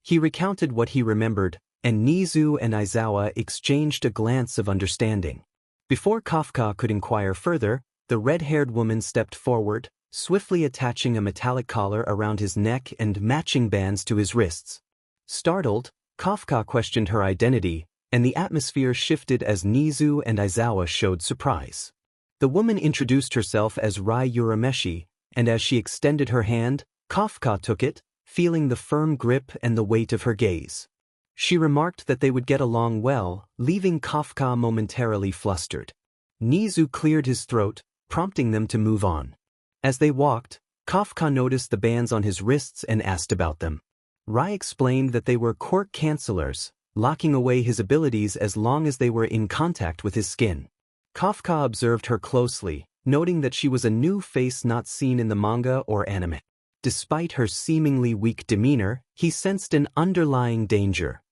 Speaker 1: He recounted what he remembered, and Nizu and Aizawa exchanged a glance of understanding. Before Kafka could inquire further, the red-haired woman stepped forward, swiftly attaching a metallic collar around his neck and matching bands to his wrists. Startled, Kafka questioned her identity, and the atmosphere shifted as Nizu and Aizawa showed surprise. The woman introduced herself as Rai Urameshi, and as she extended her hand, Kafka took it, feeling the firm grip and the weight of her gaze. She remarked that they would get along well, leaving Kafka momentarily flustered. Nizu cleared his throat, prompting them to move on. As they walked, Kafka noticed the bands on his wrists and asked about them. Rai explained that they were quirk cancelers, locking away his abilities as long as they were in contact with his skin. Kafka observed her closely, noting that she was a new face not seen in the manga or anime. Despite her seemingly weak demeanor, he sensed an underlying danger.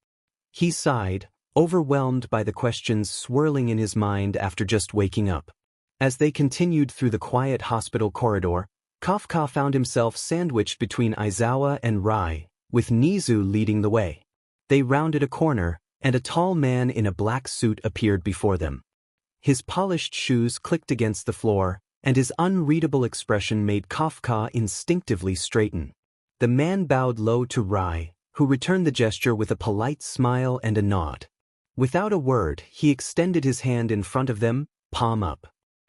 Speaker 1: He sighed, overwhelmed by the questions swirling in his mind after just waking up. As they continued through the quiet hospital corridor, Kafka found himself sandwiched between Aizawa and Rai, with Nizu leading the way. They rounded a corner, and a tall man in a black suit appeared before them. His polished shoes clicked against the floor, and his unreadable expression made Kafka instinctively straighten. The man bowed low to Rai, who returned the gesture with a polite smile and a nod. Without a word, he extended his hand in front of them, palm up.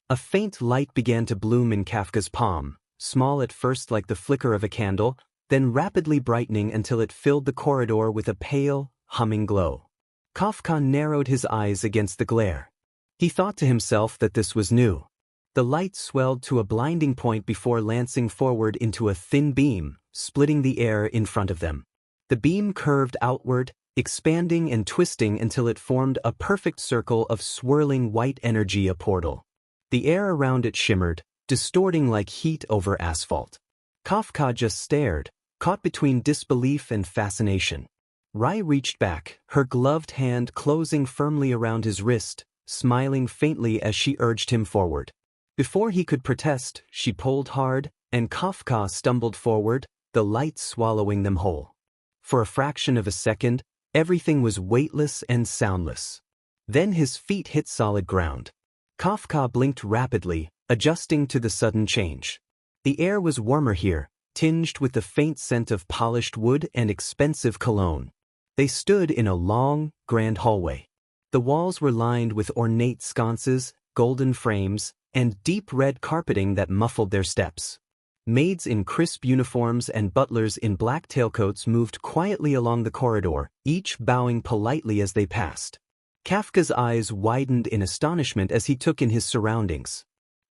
Speaker 1: A faint light began to bloom in Kafka's palm, small at first like the flicker of a candle, then rapidly brightening until it filled the corridor with a pale, humming glow. Kafka narrowed his eyes against the glare. He thought to himself that this was new. The light swelled to a blinding point before lancing forward into a thin beam, splitting the air in front of them. The beam curved outward, expanding and twisting until it formed a perfect circle of swirling white energy, a portal. The air around it shimmered, distorting like heat over asphalt. Kafka just stared, caught between disbelief and fascination. Rai reached back, her gloved hand closing firmly around his wrist, smiling faintly as she urged him forward. Before he could protest, she pulled hard, and Kafka stumbled forward, the light swallowing them whole. For a fraction of a second, everything was weightless and soundless. Then his feet hit solid ground. Kafka blinked rapidly, adjusting to the sudden change. The air was warmer here, tinged with the faint scent of polished wood and expensive cologne. They stood in a long, grand hallway. The walls were lined with ornate sconces, golden frames, and deep red carpeting that muffled their steps. Maids in crisp uniforms and butlers in black tailcoats moved quietly along the corridor, each bowing politely as they passed. Kafka's eyes widened in astonishment as he took in his surroundings.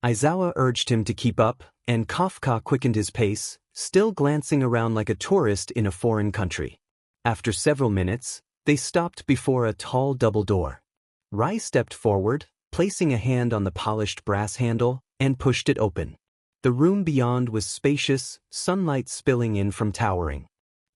Speaker 1: Aizawa urged him to keep up, and Kafka quickened his pace, still glancing around like a tourist in a foreign country. After several minutes, they stopped before a tall double door. Rai stepped forward, placing a hand on the polished brass handle, and pushed it open. The room beyond was spacious, sunlight spilling in from towering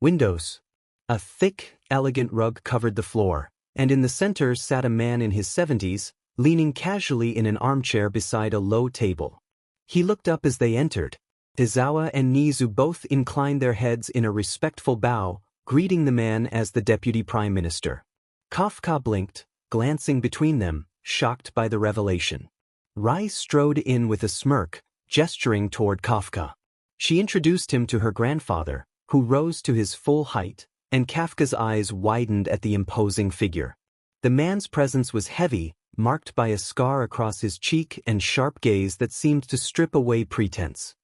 Speaker 1: windows. A thick, elegant rug covered the floor, and in the center sat a man in his 70s, leaning casually in an armchair beside a low table. He looked up as they entered. Aizawa and Nizu both inclined their heads in a respectful bow, greeting the man as the deputy prime minister. Kafka blinked, glancing between them, shocked by the revelation. Rai strode in with a smirk, gesturing toward Kafka. She introduced him to her grandfather, who rose to his full height, and Kafka's eyes widened at the imposing figure. The man's presence was heavy, marked by a scar across his cheek and sharp gaze that seemed to strip away pretense.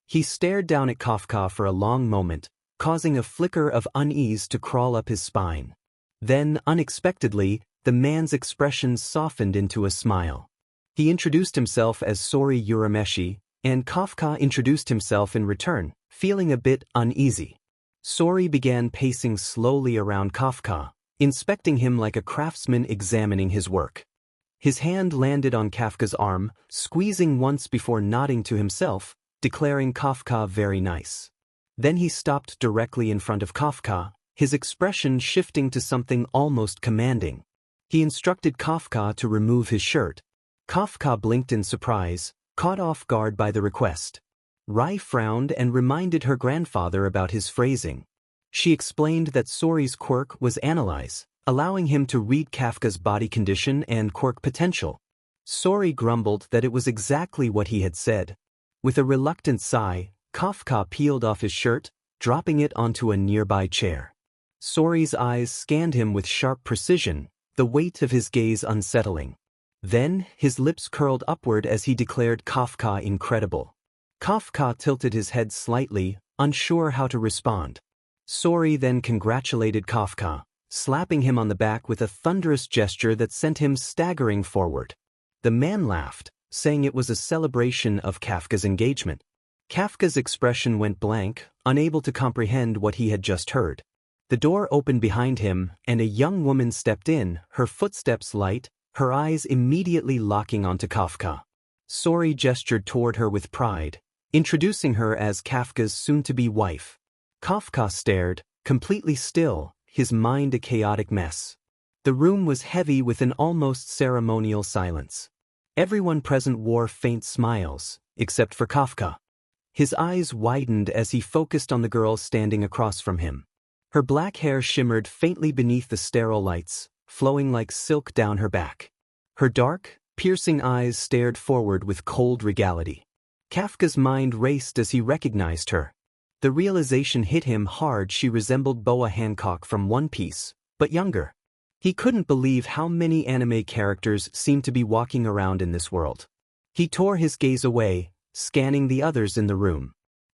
Speaker 1: He stared down at Kafka for a long moment, causing a flicker of unease to crawl up his spine. Then, unexpectedly, the man's expression softened into a smile. He introduced himself as Sori Urameshi, and Kafka introduced himself in return, feeling a bit uneasy. Sori began pacing slowly around Kafka, inspecting him like a craftsman examining his work. His hand landed on Kafka's arm, squeezing once before nodding to himself, declaring Kafka very nice. Then he stopped directly in front of Kafka, his expression shifting to something almost commanding. He instructed Kafka to remove his shirt. Kafka blinked in surprise, caught off guard by the request. Rai frowned and reminded her grandfather about his phrasing. She explained that Sori's quirk was analyze, allowing him to read Kafka's body condition and quirk potential. Sori grumbled that it was exactly what he had said. With a reluctant sigh, Kafka peeled off his shirt, dropping it onto a nearby chair. Sori's eyes scanned him with sharp precision, the weight of his gaze unsettling. Then, his lips curled upward as he declared Kafka incredible. Kafka tilted his head slightly, unsure how to respond. Sori then congratulated Kafka, slapping him on the back with a thunderous gesture that sent him staggering forward. The man laughed, saying it was a celebration of Kafka's engagement. Kafka's expression went blank, unable to comprehend what he had just heard. The door opened behind him, and a young woman stepped in, her footsteps light, her eyes immediately locking onto Kafka. Sori gestured toward her with pride, introducing her as Kafka's soon-to-be wife. Kafka stared, completely still, his mind a chaotic mess. The room was heavy with an almost ceremonial silence. Everyone present wore faint smiles, except for Kafka. His eyes widened as he focused on the girl standing across from him. Her black hair shimmered faintly beneath the sterile lights, flowing like silk down her back. Her dark, piercing eyes stared forward with cold regality. Kafka's mind raced as he recognized her. The realization hit him hard. She resembled Boa Hancock from One Piece, but younger. He couldn't believe how many anime characters seemed to be walking around in this world. He tore his gaze away, scanning the others in the room.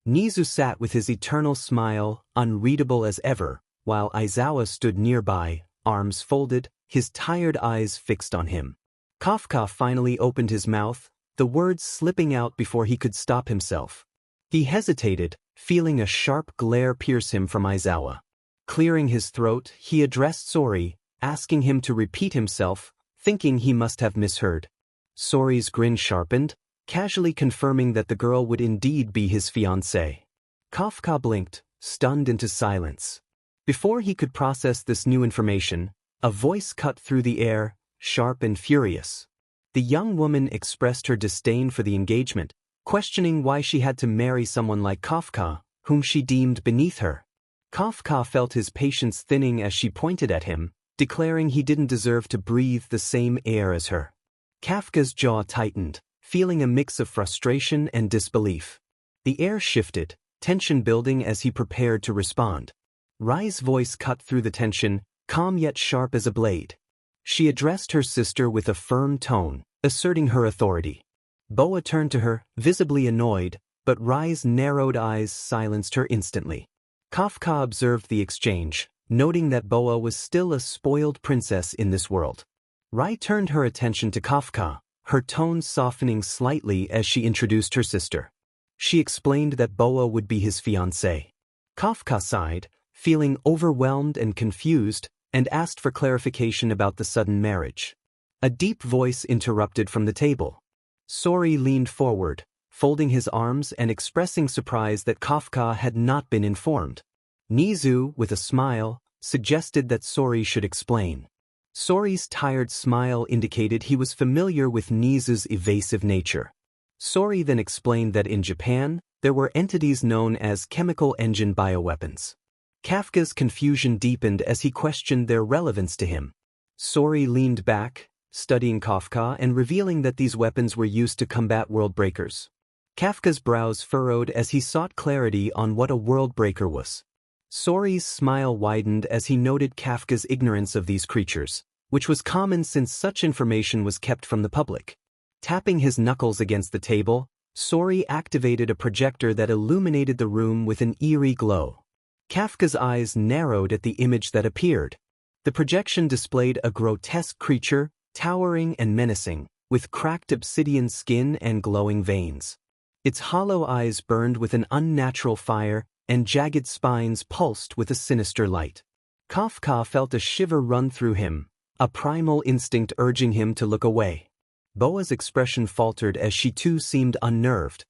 Speaker 1: Nizu sat with his eternal smile, unreadable as ever, while Aizawa stood nearby, arms folded, his tired eyes fixed on him. Kafka finally opened his mouth, the words slipping out before he could stop himself. He hesitated, feeling a sharp glare pierce him from Aizawa. Clearing his throat, he addressed Sori, asking him to repeat himself, thinking he must have misheard. Sori's grin sharpened, casually confirming that the girl would indeed be his fiancée. Kafka blinked, stunned into silence. Before he could process this new information, a voice cut through the air, sharp and furious. The young woman expressed her disdain for the engagement, questioning why she had to marry someone like Kafka, whom she deemed beneath her. Kafka felt his patience thinning as she pointed at him, declaring he didn't deserve to breathe the same air as her. Kafka's jaw tightened, feeling a mix of frustration and disbelief. The air shifted, tension building as he prepared to respond. Rai's voice cut through the tension, calm yet sharp as a blade. She addressed her sister with a firm tone, asserting her authority. Boa turned to her, visibly annoyed, but Rai's narrowed eyes silenced her instantly. Kafka observed the exchange, noting that Boa was still a spoiled princess in this world. Rai turned her attention to Kafka, her tone softening slightly as she introduced her sister. She explained that Boa would be his fiancée. Kafka sighed, feeling overwhelmed and confused, and asked for clarification about the sudden marriage. A deep voice interrupted from the table. Sori leaned forward, folding his arms and expressing surprise that Kafka had not been informed. Nizu, with a smile, suggested that Sori should explain. Sori's tired smile indicated he was familiar with Nizu's evasive nature. Sori then explained that in Japan, there were entities known as chemical engine bioweapons. Kafka's confusion deepened as he questioned their relevance to him. Sori leaned back, studying Kafka and revealing that these weapons were used to combat world breakers. Kafka's brows furrowed as he sought clarity on what a world breaker was. Sori's smile widened as he noted Kafka's ignorance of these creatures, which was common since such information was kept from the public. Tapping his knuckles against the table, Sori activated a projector that illuminated the room with an eerie glow. Kafka's eyes narrowed at the image that appeared. The projection displayed a grotesque creature, towering and menacing, with cracked obsidian skin and glowing veins. Its hollow eyes burned with an unnatural fire, and jagged spines pulsed with a sinister light. Kafka felt a shiver run through him, a primal instinct urging him to look away. Boa's expression faltered as she too seemed unnerved.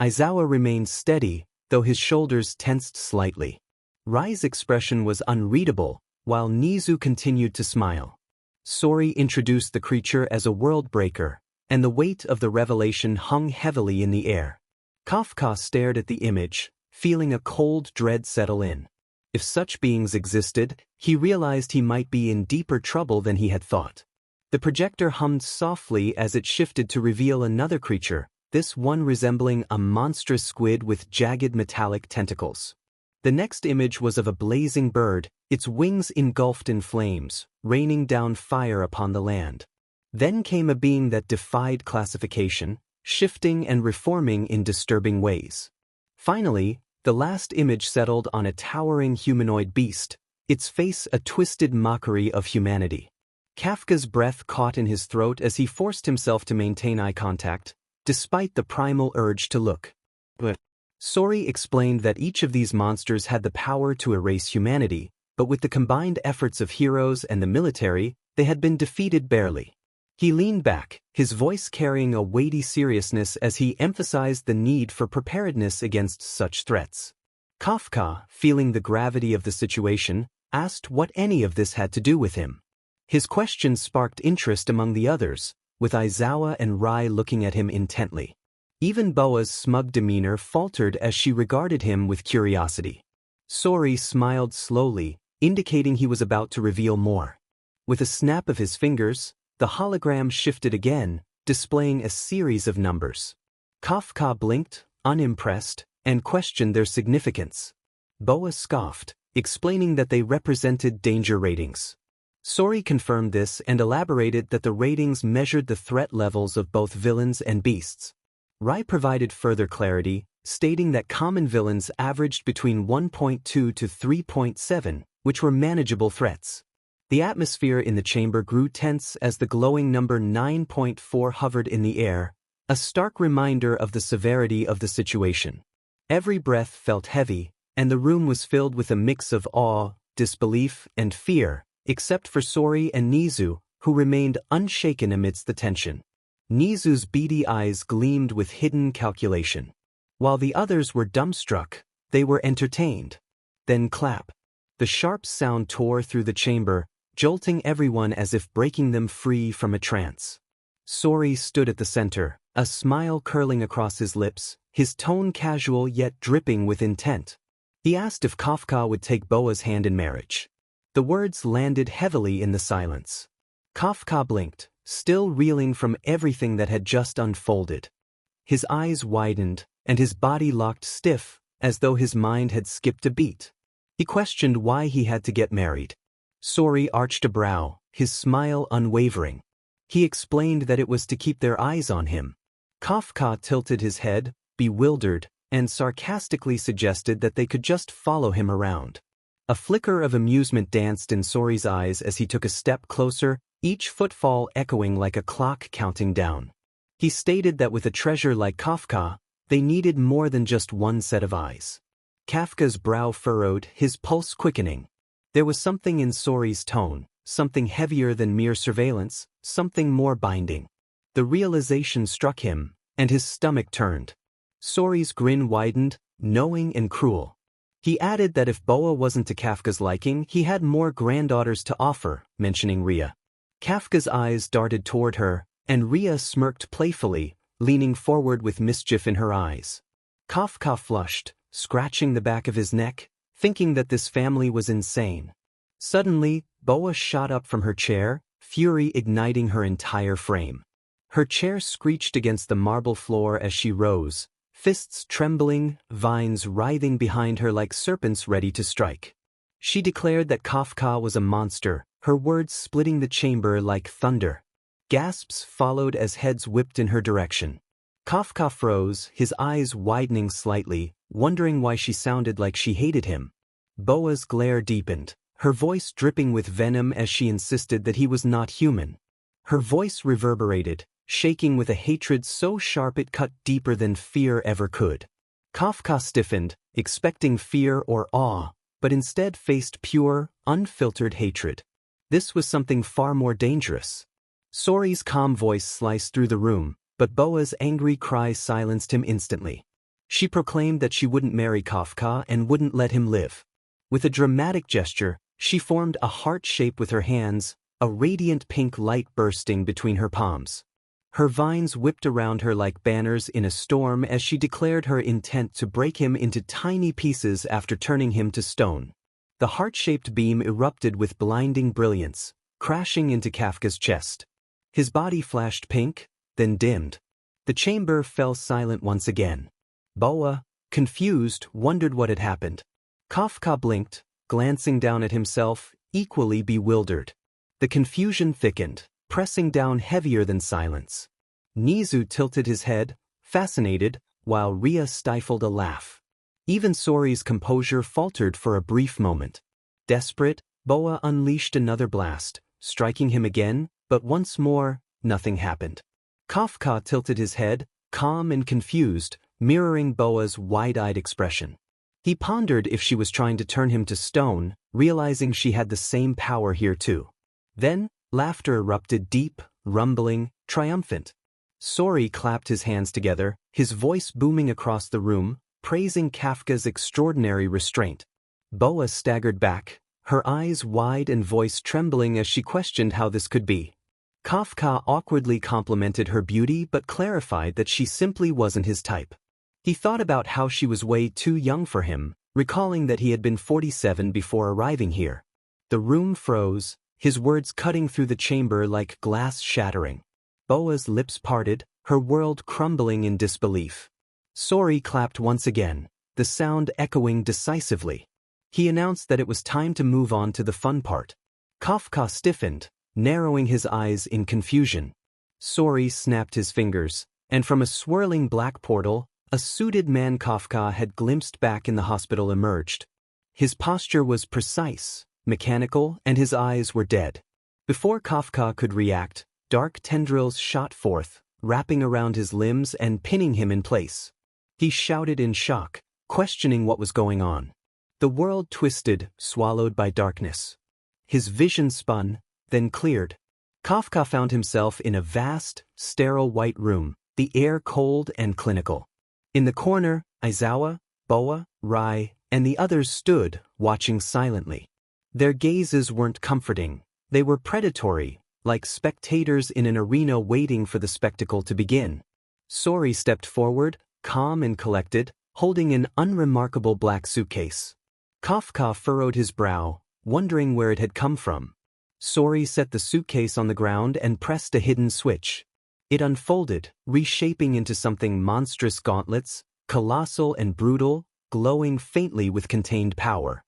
Speaker 1: Aizawa remained steady, though his shoulders tensed slightly. Rai's expression was unreadable, while Nizu continued to smile. Sori introduced the creature as a world breaker, and the weight of the revelation hung heavily in the air. Kafka stared at the image, feeling a cold dread settle in. If such beings existed, he realized he might be in deeper trouble than he had thought. The projector hummed softly as it shifted to reveal another creature, this one resembling a monstrous squid with jagged metallic tentacles. The next image was of a blazing bird, its wings engulfed in flames, raining down fire upon the land. Then came a being that defied classification, shifting and reforming in disturbing ways. Finally, the last image settled on a towering humanoid beast, its face a twisted mockery of humanity. Kafka's breath caught in his throat as he forced himself to maintain eye contact, despite the primal urge to look. Sori explained that each of these monsters had the power to erase humanity, but with the combined efforts of heroes and the military, they had been defeated barely. He leaned back, his voice carrying a weighty seriousness as he emphasized the need for preparedness against such threats. Kafka, feeling the gravity of the situation, asked what any of this had to do with him. His question sparked interest among the others, with Aizawa and Rai looking at him intently. Even Boa's smug demeanor faltered as she regarded him with curiosity. Sori smiled slowly, indicating he was about to reveal more. With a snap of his fingers, the hologram shifted again, displaying a series of numbers. Kafka blinked, unimpressed, and questioned their significance. Boa scoffed, explaining that they represented danger ratings. Sori confirmed this and elaborated that the ratings measured the threat levels of both villains and beasts. Rai provided further clarity, stating that common villains averaged between 1.2 to 3.7, which were manageable threats. The atmosphere in the chamber grew tense as the glowing number 9.4 hovered in the air, a stark reminder of the severity of the situation. Every breath felt heavy, and the room was filled with a mix of awe, disbelief, and fear, except for Sori and Nizu, who remained unshaken amidst the tension. Nizu's beady eyes gleamed with hidden calculation. While the others were dumbstruck, they were entertained. Then clap. The sharp sound tore through the chamber, jolting everyone as if breaking them free from a trance. Sori stood at the center, a smile curling across his lips, his tone casual yet dripping with intent. He asked if Kafka would take Boa's hand in marriage. The words landed heavily in the silence. Kafka blinked, still reeling from everything that had just unfolded. His eyes widened, and his body locked stiff, as though his mind had skipped a beat. He questioned why he had to get married. Sori arched a brow, his smile unwavering. He explained that it was to keep their eyes on him. Kafka tilted his head, bewildered, and sarcastically suggested that they could just follow him around. A flicker of amusement danced in Sori's eyes as he took a step closer, each footfall echoing like a clock counting down. He stated that with a treasure like Kafka, they needed more than just one set of eyes. Kafka's brow furrowed, his pulse quickening. There was something in Sori's tone, something heavier than mere surveillance, something more binding. The realization struck him, and his stomach turned. Sori's grin widened, knowing and cruel. He added that if Boa wasn't to Kafka's liking, he had more granddaughters to offer, mentioning Ria. Kafka's eyes darted toward her, and Ria smirked playfully, leaning forward with mischief in her eyes. Kafka flushed, scratching the back of his neck, thinking that this family was insane. Suddenly, Boa shot up from her chair, fury igniting her entire frame. Her chair screeched against the marble floor as she rose, fists trembling, vines writhing behind her like serpents ready to strike. She declared that Kafka was a monster, her words splitting the chamber like thunder. Gasps followed as heads whipped in her direction. Kafka froze, his eyes widening slightly, wondering why she sounded like she hated him. Boa's glare deepened, her voice dripping with venom as she insisted that he was not human. Her voice reverberated, shaking with a hatred so sharp it cut deeper than fear ever could. Kafka stiffened, expecting fear or awe, but instead faced pure, unfiltered hatred. This was something far more dangerous. Sori's calm voice sliced through the room, but Boa's angry cry silenced him instantly. She proclaimed that she wouldn't marry Kafka and wouldn't let him live. With a dramatic gesture, she formed a heart shape with her hands, a radiant pink light bursting between her palms. Her vines whipped around her like banners in a storm as she declared her intent to break him into tiny pieces after turning him to stone. The heart-shaped beam erupted with blinding brilliance, crashing into Kafka's chest. His body flashed pink, then dimmed. The chamber fell silent once again. Boa, confused, wondered what had happened. Kafka blinked, glancing down at himself, equally bewildered. The confusion thickened, pressing down heavier than silence. Nizu tilted his head, fascinated, while Ria stifled a laugh. Even Sori's composure faltered for a brief moment. Desperate, Boa unleashed another blast, striking him again, but once more, nothing happened. Kafka tilted his head, calm and confused, mirroring Boa's wide-eyed expression. He pondered if she was trying to turn him to stone, realizing she had the same power here too. Then, laughter erupted deep, rumbling, triumphant. Sori clapped his hands together, his voice booming across the room, praising Kafka's extraordinary restraint. Boa staggered back, her eyes wide and voice trembling as she questioned how this could be. Kafka awkwardly complimented her beauty but clarified that she simply wasn't his type. He thought about how she was way too young for him, recalling that he had been 47 before arriving here. The room froze, his words cutting through the chamber like glass shattering. Boa's lips parted, her world crumbling in disbelief. Sori clapped once again, the sound echoing decisively. He announced that it was time to move on to the fun part. Kafka stiffened, narrowing his eyes in confusion. Sori snapped his fingers, and from a swirling black portal, a suited man Kafka had glimpsed back in the hospital emerged. His posture was precise, mechanical, and his eyes were dead. Before Kafka could react, dark tendrils shot forth, wrapping around his limbs and pinning him in place. He shouted in shock, questioning what was going on. The world twisted, swallowed by darkness. His vision spun, then cleared. Kafka found himself in a vast, sterile white room, the air cold and clinical. In the corner, Aizawa, Boa, Rai, and the others stood, watching silently. Their gazes weren't comforting, they were predatory, like spectators in an arena waiting for the spectacle to begin. Sori stepped forward, calm and collected, holding an unremarkable black suitcase. Kafka furrowed his brow, wondering where it had come from. Sori set the suitcase on the ground and pressed a hidden switch. It unfolded, reshaping into something monstrous gauntlets, colossal and brutal, glowing faintly with contained power.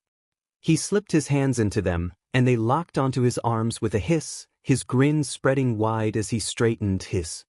Speaker 1: He slipped his hands into them, and they locked onto his arms with a hiss, his grin spreading wide as he straightened, his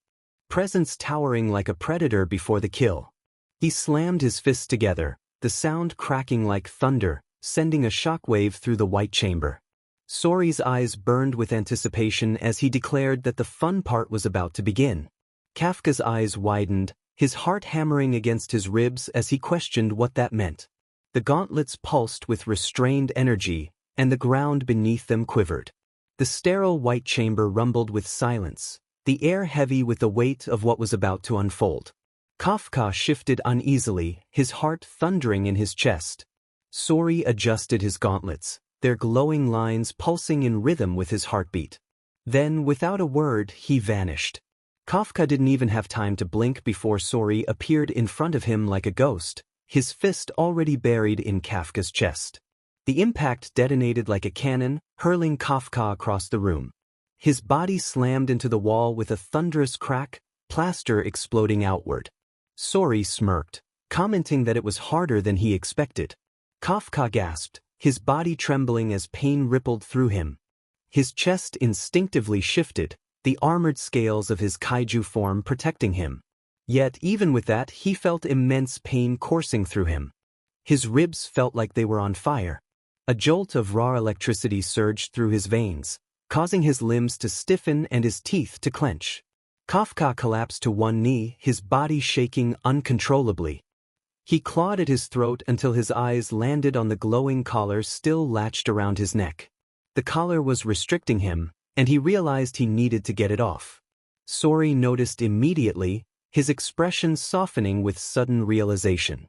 Speaker 1: presence towering like a predator before the kill. He slammed his fists together, the sound cracking like thunder, sending a shockwave through the white chamber. Sori's eyes burned with anticipation as he declared that the fun part was about to begin. Kafka's eyes widened, his heart hammering against his ribs as he questioned what that meant. The gauntlets pulsed with restrained energy, and the ground beneath them quivered. The sterile white chamber rumbled with silence, the air heavy with the weight of what was about to unfold. Kafka shifted uneasily, his heart thundering in his chest. Sori adjusted his gauntlets, their glowing lines pulsing in rhythm with his heartbeat. Then, without a word, he vanished. Kafka didn't even have time to blink before Sori appeared in front of him like a ghost, his fist already buried in Kafka's chest. The impact detonated like a cannon, hurling Kafka across the room. His body slammed into the wall with a thunderous crack, plaster exploding outward. Sori smirked, commenting that it was harder than he expected. Kafka gasped, his body trembling as pain rippled through him. His chest instinctively shifted, the armored scales of his kaiju form protecting him. Yet even with that he felt immense pain coursing through him. His ribs felt like they were on fire. A jolt of raw electricity surged through his veins, causing his limbs to stiffen and his teeth to clench. Kafka collapsed to one knee, his body shaking uncontrollably. He clawed at his throat until his eyes landed on the glowing collar still latched around his neck. The collar was restricting him, and he realized he needed to get it off. Sori noticed immediately, his expression softening with sudden realization.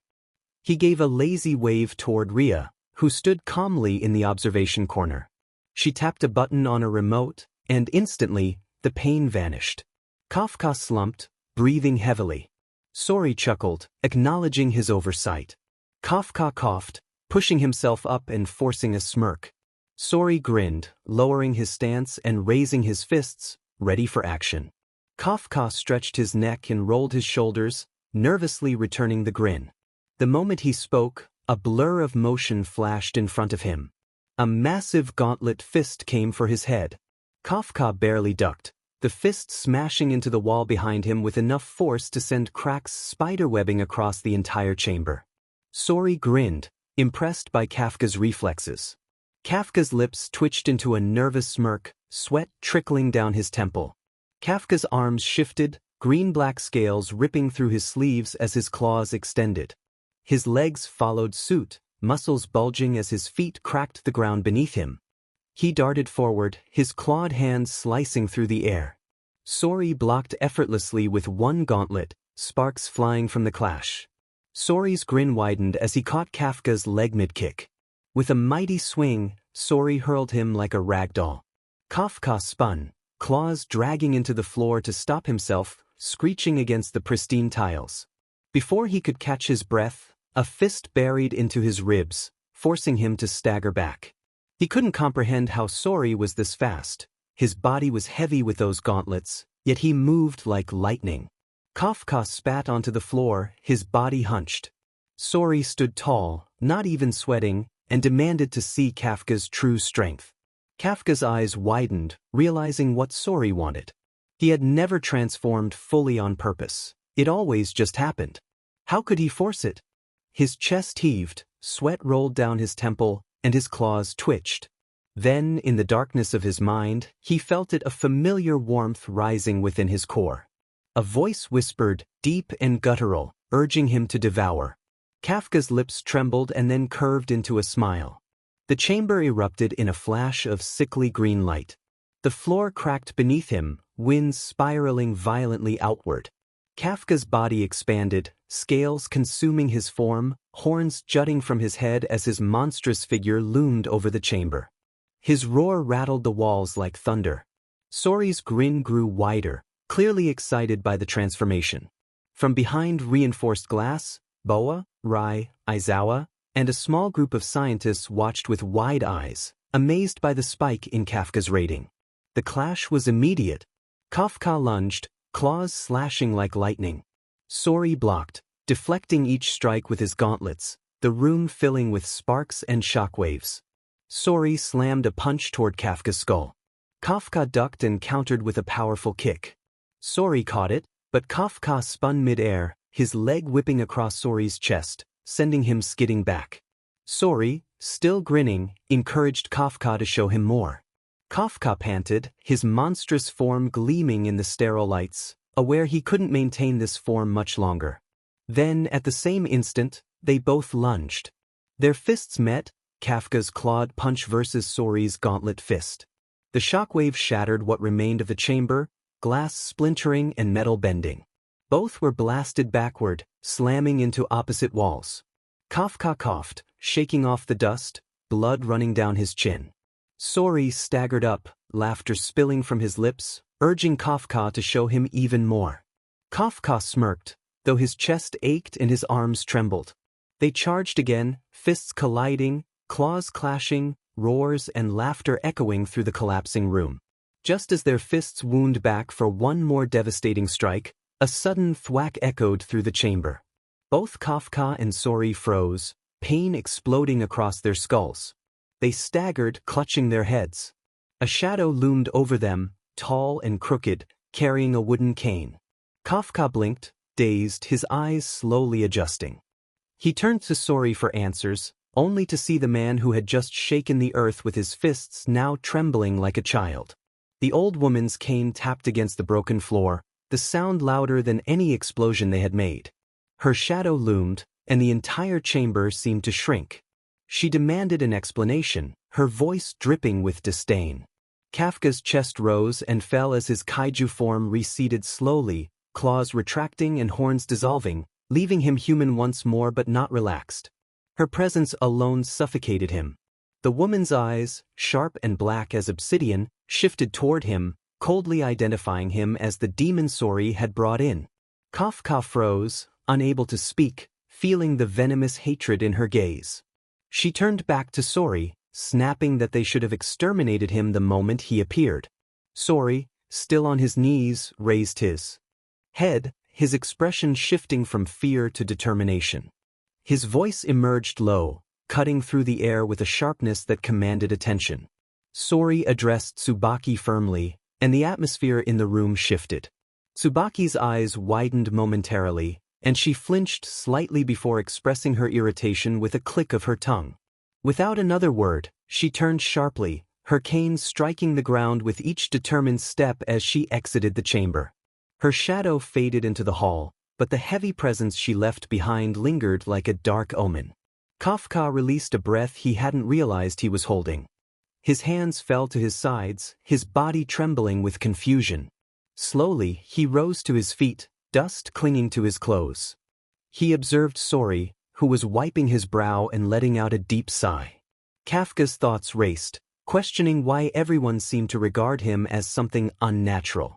Speaker 1: He gave a lazy wave toward Rhea, who stood calmly in the observation corner. She tapped a button on a remote, and instantly, the pain vanished. Kafka slumped, breathing heavily. Sori chuckled, acknowledging his oversight. Kafka coughed, pushing himself up and forcing a smirk. Sori grinned, lowering his stance and raising his fists, ready for action. Kafka stretched his neck and rolled his shoulders, nervously returning the grin. The moment he spoke, a blur of motion flashed in front of him. A massive gauntlet fist came for his head. Kafka barely ducked, the fist smashing into the wall behind him with enough force to send cracks spiderwebbing across the entire chamber. Sori grinned, impressed by Kafka's reflexes. Kafka's lips twitched into a nervous smirk, sweat trickling down his temple. Kafka's arms shifted, green-black scales ripping through his sleeves as his claws extended. His legs followed suit, muscles bulging as his feet cracked the ground beneath him. He darted forward, his clawed hands slicing through the air. Sori blocked effortlessly with one gauntlet, sparks flying from the clash. Sori's grin widened as he caught Kafka's leg mid-kick. With a mighty swing, Sori hurled him like a rag doll. Kafka spun, claws dragging into the floor to stop himself, screeching against the pristine tiles. Before he could catch his breath, a fist buried into his ribs, forcing him to stagger back. He couldn't comprehend how Sori was this fast. His body was heavy with those gauntlets, yet he moved like lightning. Kafka spat onto the floor, his body hunched. Sori stood tall, not even sweating, and demanded to see Kafka's true strength. Kafka's eyes widened, realizing what Sori wanted. He had never transformed fully on purpose. It always just happened. How could he force it? His chest heaved, sweat rolled down his temple, and his claws twitched. Then, in the darkness of his mind, he felt a familiar warmth rising within his core. A voice whispered, deep and guttural, urging him to devour. Kafka's lips trembled and then curved into a smile. The chamber erupted in a flash of sickly green light. The floor cracked beneath him, winds spiraling violently outward. Kafka's body expanded, scales consuming his form, horns jutting from his head as his monstrous figure loomed over the chamber. His roar rattled the walls like thunder. Sori's grin grew wider, clearly excited by the transformation. From behind reinforced glass, Boa, Rai, Aizawa, and a small group of scientists watched with wide eyes, amazed by the spike in Kafka's rating. The clash was immediate. Kafka lunged, claws slashing like lightning. Sori blocked, deflecting each strike with his gauntlets, the room filling with sparks and shockwaves. Sori slammed a punch toward Kafka's skull. Kafka ducked and countered with a powerful kick. Sori caught it, but Kafka spun mid-air, his leg whipping across Sori's chest, sending him skidding back. Sori, still grinning, encouraged Kafka to show him more. Kafka panted, his monstrous form gleaming in the sterile lights, aware he couldn't maintain this form much longer. Then, at the same instant, they both lunged. Their fists met, Kafka's clawed punch versus Sori's gauntlet fist. The shockwave shattered what remained of the chamber, glass splintering and metal bending. Both were blasted backward, slamming into opposite walls. Kafka coughed, shaking off the dust, blood running down his chin. Sori staggered up, laughter spilling from his lips, urging Kafka to show him even more. Kafka smirked, though his chest ached and his arms trembled. They charged again, fists colliding, claws clashing, roars and laughter echoing through the collapsing room. Just as their fists wound back for one more devastating strike, a sudden thwack echoed through the chamber. Both Kafka and Sori froze, pain exploding across their skulls. They staggered, clutching their heads. A shadow loomed over them, tall and crooked, carrying a wooden cane. Kafka blinked, dazed, his eyes slowly adjusting. He turned to Sori for answers, only to see the man who had just shaken the earth with his fists now trembling like a child. The old woman's cane tapped against the broken floor, the sound louder than any explosion they had made. Her shadow loomed, and the entire chamber seemed to shrink. She demanded an explanation, her voice dripping with disdain. Kafka's chest rose and fell as his kaiju form receded slowly, claws retracting and horns dissolving, leaving him human once more but not relaxed. Her presence alone suffocated him. The woman's eyes, sharp and black as obsidian, shifted toward him, coldly identifying him as the demon Sori had brought in. Kafka froze, unable to speak, feeling the venomous hatred in her gaze. She turned back to Sori, snapping that they should have exterminated him the moment he appeared. Sori, still on his knees, raised his head, his expression shifting from fear to determination. His voice emerged low, cutting through the air with a sharpness that commanded attention. Sori addressed Tsubaki firmly, and the atmosphere in the room shifted. Tsubaki's eyes widened momentarily, and she flinched slightly before expressing her irritation with a click of her tongue. Without another word, she turned sharply, her cane striking the ground with each determined step as she exited the chamber. Her shadow faded into the hall, but the heavy presence she left behind lingered like a dark omen. Kafka released a breath he hadn't realized he was holding. His hands fell to his sides, his body trembling with confusion. Slowly, he rose to his feet, dust clinging to his clothes. He observed Sori, who was wiping his brow and letting out a deep sigh. Kafka's thoughts raced, questioning why everyone seemed to regard him as something unnatural.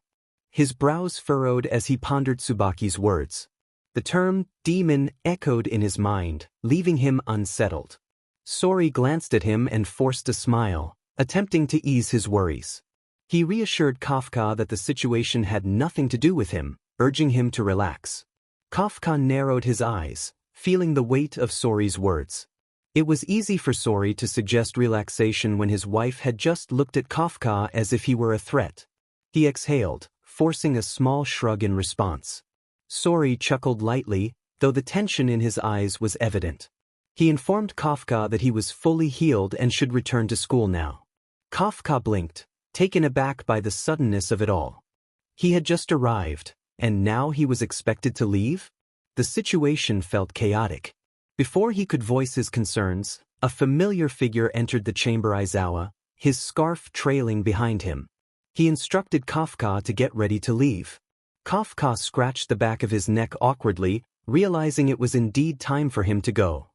Speaker 1: His brows furrowed as he pondered Tsubaki's words. The term, demon, echoed in his mind, leaving him unsettled. Sori glanced at him and forced a smile, attempting to ease his worries. He reassured Kafka that the situation had nothing to do with him, urging him to relax. Kafka narrowed his eyes, feeling the weight of Sori's words. It was easy for Sori to suggest relaxation when his wife had just looked at Kafka as if he were a threat. He exhaled, forcing a small shrug in response. Sori chuckled lightly, though the tension in his eyes was evident. He informed Kafka that he was fully healed and should return to school now. Kafka blinked, taken aback by the suddenness of it all. He had just arrived, and now he was expected to leave? The situation felt chaotic. Before he could voice his concerns, a familiar figure entered the chamber. Aizawa, his scarf trailing behind him. He instructed Kafka to get ready to leave. Kafka scratched the back of his neck awkwardly, realizing it was indeed time for him to go.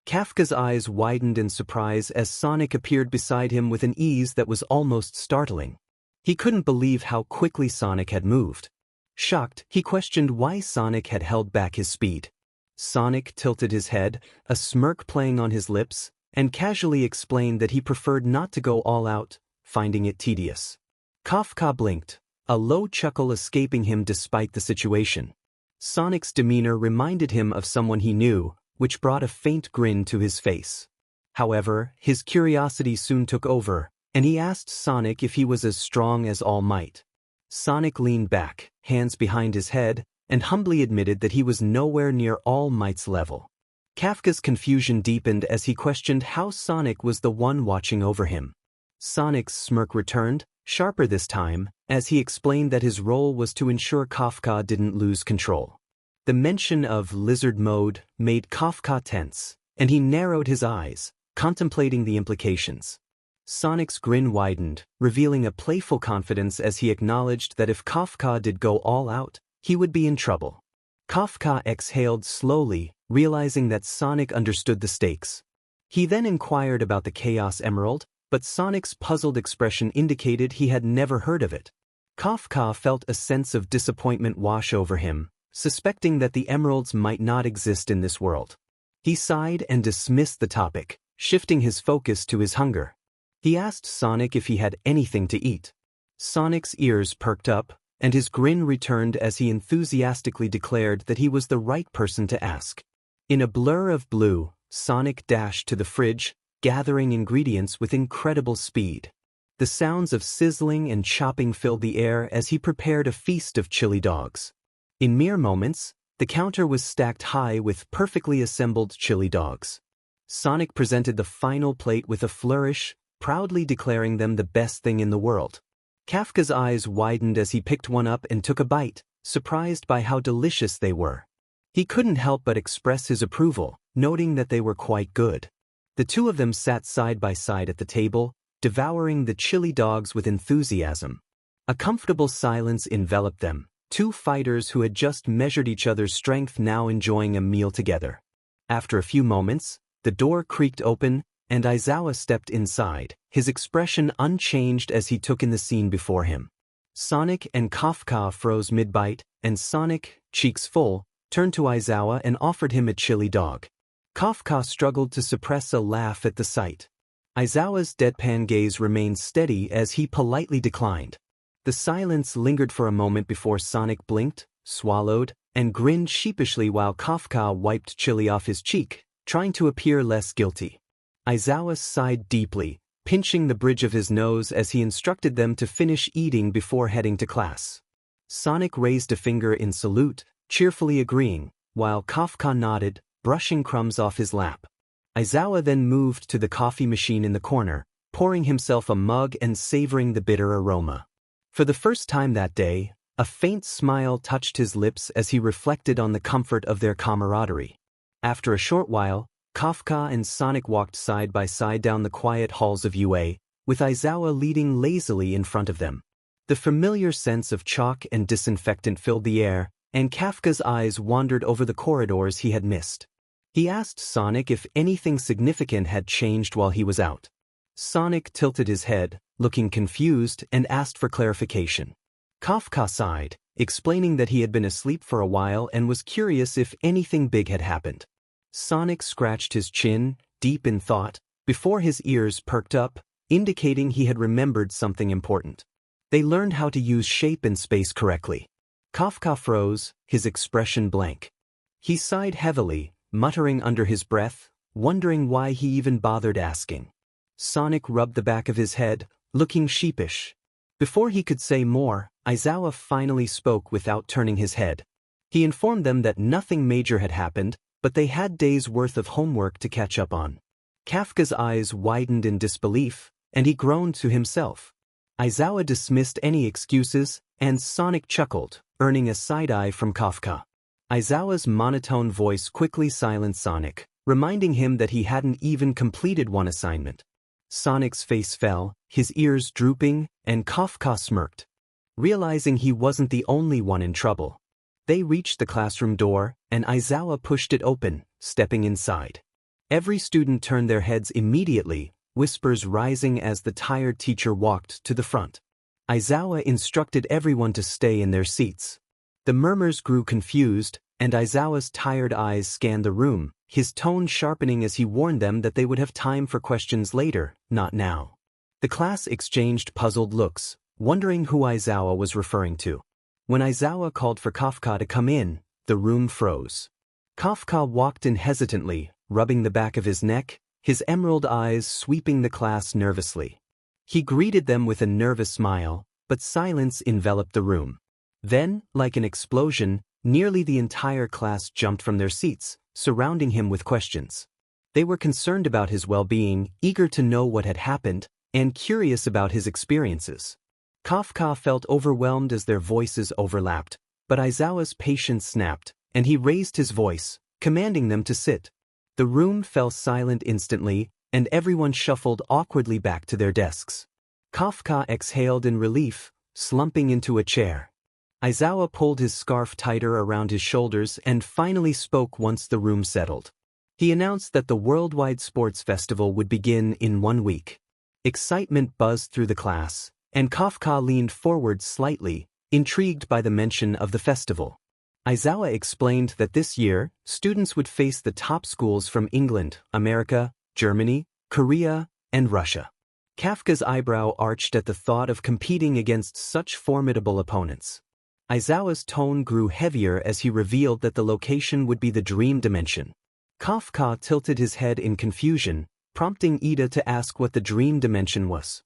Speaker 1: Kafka's eyes widened in surprise as Sonic appeared beside him with an ease that was almost startling. He couldn't believe how quickly Sonic had moved. Shocked, he questioned why Sonic had held back his speed. Sonic tilted his head, a smirk playing on his lips, and casually explained that he preferred not to go all out, finding it tedious. Kafka blinked, a low chuckle escaping him despite the situation. Sonic's demeanor reminded him of someone he knew, which brought a faint grin to his face. However, his curiosity soon took over, and he asked Sonic if he was as strong as All Might. Sonic leaned back, hands behind his head, and humbly admitted that he was nowhere near All Might's level. Kafka's confusion deepened as he questioned how Sonic was the one watching over him. Sonic's smirk returned, sharper this time, as he explained that his role was to ensure Kafka didn't lose control. The mention of lizard mode made Kafka tense, and he narrowed his eyes, contemplating the implications. Sonic's grin widened, revealing a playful confidence as he acknowledged that if Kafka did go all out, he would be in trouble. Kafka exhaled slowly, realizing that Sonic understood the stakes. He then inquired about the Chaos Emerald, but Sonic's puzzled expression indicated he had never heard of it. Kafka felt a sense of disappointment wash over him, suspecting that the emeralds might not exist in this world. He sighed and dismissed the topic, shifting his focus to his hunger. He asked Sonic if he had anything to eat. Sonic's ears perked up, and his grin returned as he enthusiastically declared that he was the right person to ask. In a blur of blue, Sonic dashed to the fridge, gathering ingredients with incredible speed. The sounds of sizzling and chopping filled the air as he prepared a feast of chili dogs. In mere moments, the counter was stacked high with perfectly assembled chili dogs. Sonic presented the final plate with a flourish, proudly declaring them the best thing in the world. Kafka's eyes widened as he picked one up and took a bite, surprised by how delicious they were. He couldn't help but express his approval, noting that they were quite good. The two of them sat side by side at the table, devouring the chili dogs with enthusiasm. A comfortable silence enveloped them, two fighters who had just measured each other's strength now enjoying a meal together. After a few moments, the door creaked open, and Aizawa stepped inside, his expression unchanged as he took in the scene before him. Sonic and Kafka froze mid-bite, and Sonic, cheeks full, turned to Aizawa and offered him a chili dog. Kafka struggled to suppress a laugh at the sight. Aizawa's deadpan gaze remained steady as he politely declined. The silence lingered for a moment before Sonic blinked, swallowed, and grinned sheepishly while Kafka wiped chili off his cheek, trying to appear less guilty. Aizawa sighed deeply, pinching the bridge of his nose as he instructed them to finish eating before heading to class. Sonic raised a finger in salute, cheerfully agreeing, while Kafka nodded, brushing crumbs off his lap. Aizawa then moved to the coffee machine in the corner, pouring himself a mug and savoring the bitter aroma. For the first time that day, a faint smile touched his lips as he reflected on the comfort of their camaraderie. After a short while, Kafka and Sonic walked side by side down the quiet halls of UA, with Aizawa leading lazily in front of them. The familiar sense of chalk and disinfectant filled the air, and Kafka's eyes wandered over the corridors he had missed. He asked Sonic if anything significant had changed while he was out. Sonic tilted his head, looking confused, and asked for clarification. Kafka sighed, explaining that he had been asleep for a while and was curious if anything big had happened. Sonic scratched his chin, deep in thought, before his ears perked up, indicating he had remembered something important. They learned how to use shape and space correctly. Kafka froze, his expression blank. He sighed heavily, muttering under his breath, wondering why he even bothered asking. Sonic rubbed the back of his head, looking sheepish. Before he could say more, Aizawa finally spoke without turning his head. He informed them that nothing major had happened, but they had days' worth of homework to catch up on. Kafka's eyes widened in disbelief, and he groaned to himself. Aizawa dismissed any excuses, and Sonic chuckled, earning a side-eye from Kafka. Aizawa's monotone voice quickly silenced Sonic, reminding him that he hadn't even completed one assignment. Sonic's face fell, his ears drooping, and Kafka smirked. Realizing he wasn't the only one in trouble, they reached the classroom door, and Aizawa pushed it open, stepping inside. Every student turned their heads immediately, whispers rising as the tired teacher walked to the front. Aizawa instructed everyone to stay in their seats. The murmurs grew confused, and Aizawa's tired eyes scanned the room, his tone sharpening as he warned them that they would have time for questions later, not now. The class exchanged puzzled looks, wondering who Aizawa was referring to. When Aizawa called for Kafka to come in, the room froze. Kafka walked in hesitantly, rubbing the back of his neck, his emerald eyes sweeping the class nervously. He greeted them with a nervous smile, but silence enveloped the room. Then, like an explosion, nearly the entire class jumped from their seats, surrounding him with questions. They were concerned about his well-being, eager to know what had happened, and curious about his experiences. Kafka felt overwhelmed as their voices overlapped, but Aizawa's patience snapped, and he raised his voice, commanding them to sit. The room fell silent instantly, and everyone shuffled awkwardly back to their desks. Kafka exhaled in relief, slumping into a chair. Aizawa pulled his scarf tighter around his shoulders and finally spoke once the room settled. He announced that the worldwide sports festival would begin in 1 week. Excitement buzzed through the class, and Kafka leaned forward slightly, intrigued by the mention of the festival. Aizawa explained that this year, students would face the top schools from England, America, Germany, Korea, and Russia. Kafka's eyebrow arched at the thought of competing against such formidable opponents. Aizawa's tone grew heavier as he revealed that the location would be the Dream Dimension. Kafka tilted his head in confusion, prompting Ida to ask what the Dream Dimension was.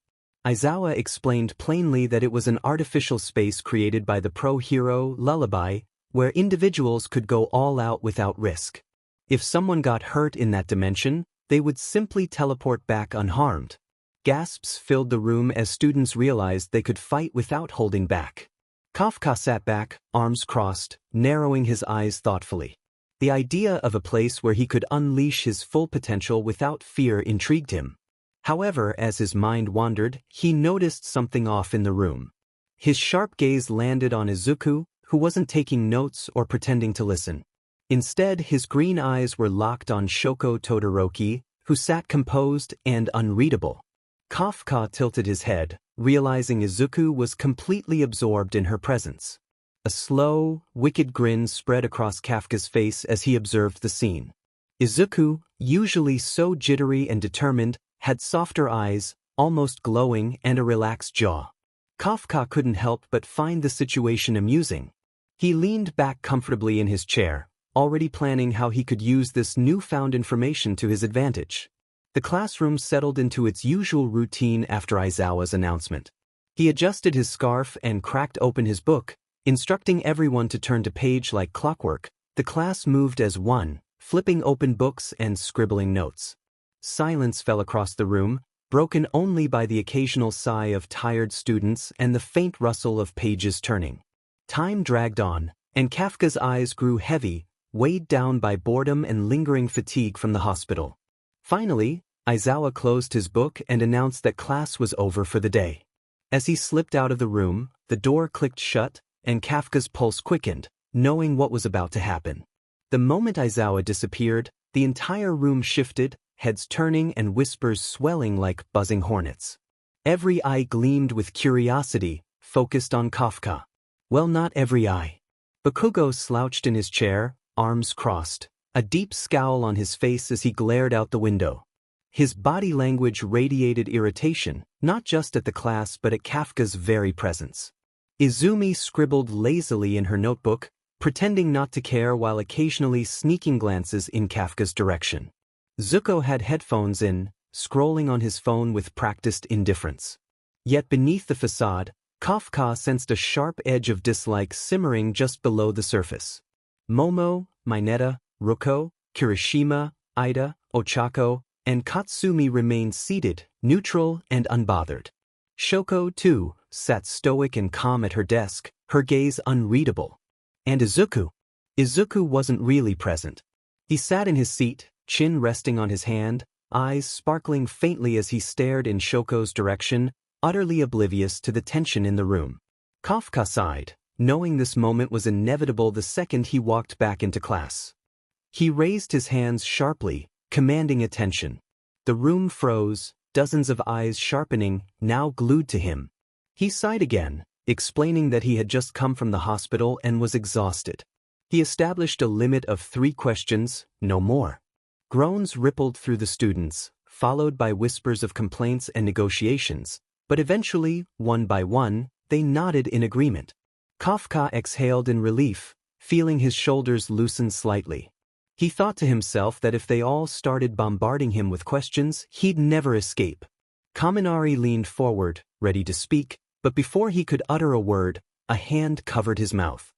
Speaker 1: Aizawa explained plainly that it was an artificial space created by the pro-hero Lullaby, where individuals could go all out without risk. If someone got hurt in that dimension, they would simply teleport back unharmed. Gasps filled the room as students realized they could fight without holding back. Kafka sat back, arms crossed, narrowing his eyes thoughtfully. The idea of a place where he could unleash his full potential without fear intrigued him. However, as his mind wandered, he noticed something off in the room. His sharp gaze landed on Izuku, who wasn't taking notes or pretending to listen. Instead, his green eyes were locked on Shoko Todoroki, who sat composed and unreadable. Kafka tilted his head, realizing Izuku was completely absorbed in her presence. A slow, wicked grin spread across Kafka's face as he observed the scene. Izuku, usually so jittery and determined, had softer eyes, almost glowing, and a relaxed jaw. Kafka couldn't help but find the situation amusing. He leaned back comfortably in his chair, already planning how he could use this newfound information to his advantage. The classroom settled into its usual routine after Aizawa's announcement. He adjusted his scarf and cracked open his book, instructing everyone to turn to page like clockwork. The class moved as one, flipping open books and scribbling notes. Silence fell across the room, broken only by the occasional sigh of tired students and the faint rustle of pages turning. Time dragged on, and Kafka's eyes grew heavy, weighed down by boredom and lingering fatigue from the hospital. Finally, Aizawa closed his book and announced that class was over for the day. As he slipped out of the room, the door clicked shut, and Kafka's pulse quickened, knowing what was about to happen. The moment Aizawa disappeared, the entire room shifted, heads turning and whispers swelling like buzzing hornets. Every eye gleamed with curiosity, focused on Kafka. Well, not every eye. Bakugo slouched in his chair, arms crossed, a deep scowl on his face as he glared out the window. His body language radiated irritation, not just at the class but at Kafka's very presence. Izumi scribbled lazily in her notebook, pretending not to care while occasionally sneaking glances in Kafka's direction. Zuko had headphones in, scrolling on his phone with practiced indifference. Yet beneath the facade, Kafka sensed a sharp edge of dislike simmering just below the surface. Momo, Mineta, Ruko, Kirishima, Ida, Ochako, and Katsumi remained seated, neutral and unbothered. Shoko, too, sat stoic and calm at her desk, her gaze unreadable. And Izuku? Izuku wasn't really present. He sat in his seat, chin resting on his hand, eyes sparkling faintly as he stared in Shoko's direction, utterly oblivious to the tension in the room. Kafka sighed, knowing this moment was inevitable the second he walked back into class. He raised his hands sharply, commanding attention. The room froze, dozens of eyes sharpening, now glued to him. He sighed again, explaining that he had just come from the hospital and was exhausted. He established a limit of 3 questions, no more. Groans rippled through the students, followed by whispers of complaints and negotiations, but eventually, one by one, they nodded in agreement. Kafka exhaled in relief, feeling his shoulders loosen slightly. He thought to himself that if they all started bombarding him with questions, he'd never escape. Kaminari leaned forward, ready to speak, but before he could utter a word, a hand covered his mouth.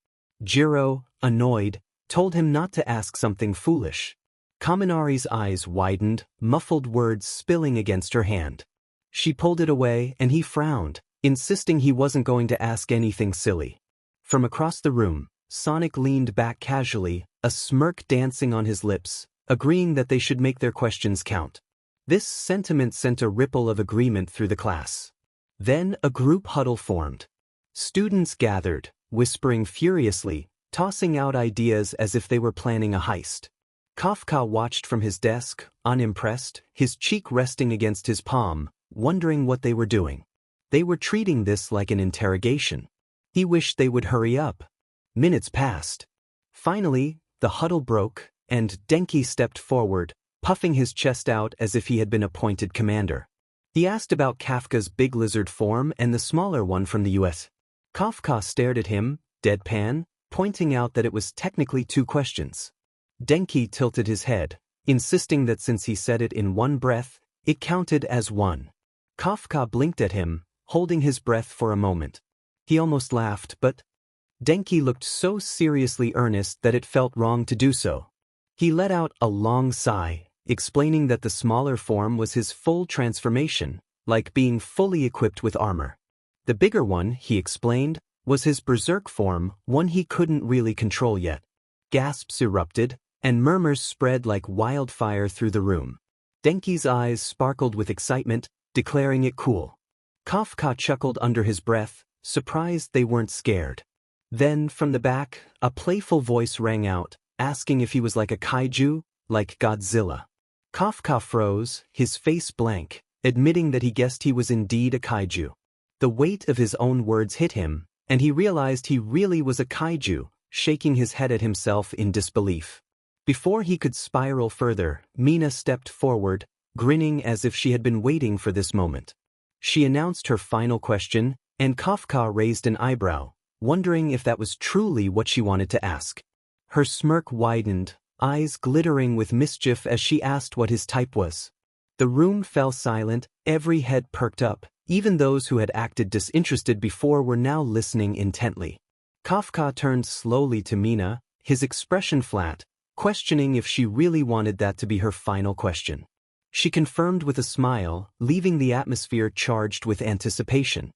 Speaker 1: Jiro, annoyed, told him not to ask something foolish. Kaminari's eyes widened, muffled words spilling against her hand. She pulled it away and he frowned, insisting he wasn't going to ask anything silly. From across the room, Sonic leaned back casually, a smirk dancing on his lips, agreeing that they should make their questions count. This sentiment sent a ripple of agreement through the class. Then a group huddle formed. Students gathered, whispering furiously, tossing out ideas as if they were planning a heist. Kafka watched from his desk, unimpressed, his cheek resting against his palm, wondering what they were doing. They were treating this like an interrogation. He wished they would hurry up. Minutes passed. Finally, the huddle broke, and Denki stepped forward, puffing his chest out as if he had been appointed commander. He asked about Kafka's big lizard form and the smaller one from the US. Kafka stared at him, deadpan, pointing out that it was technically 2 questions. Denki tilted his head, insisting that since he said it in one breath, it counted as 1. Kafka blinked at him, holding his breath for a moment. He almost laughed, but Denki looked so seriously earnest that it felt wrong to do so. He let out a long sigh, explaining that the smaller form was his full transformation, like being fully equipped with armor. The bigger one, he explained, was his berserk form, one he couldn't really control yet. Gasps erupted, and murmurs spread like wildfire through the room. Denki's eyes sparkled with excitement, declaring it cool. Kafka chuckled under his breath, surprised they weren't scared. Then, from the back, a playful voice rang out, asking if he was like a kaiju, like Godzilla. Kafka froze, his face blank, admitting that he guessed he was indeed a kaiju. The weight of his own words hit him, and he realized he really was a kaiju, shaking his head at himself in disbelief. Before he could spiral further, Mina stepped forward, grinning as if she had been waiting for this moment. She announced her final question, and Kafka raised an eyebrow, wondering if that was truly what she wanted to ask. Her smirk widened, eyes glittering with mischief as she asked what his type was. The room fell silent, every head perked up, even those who had acted disinterested before were now listening intently. Kafka turned slowly to Mina, his expression flat, questioning if she really wanted that to be her final question. She confirmed with a smile, leaving the atmosphere charged with anticipation.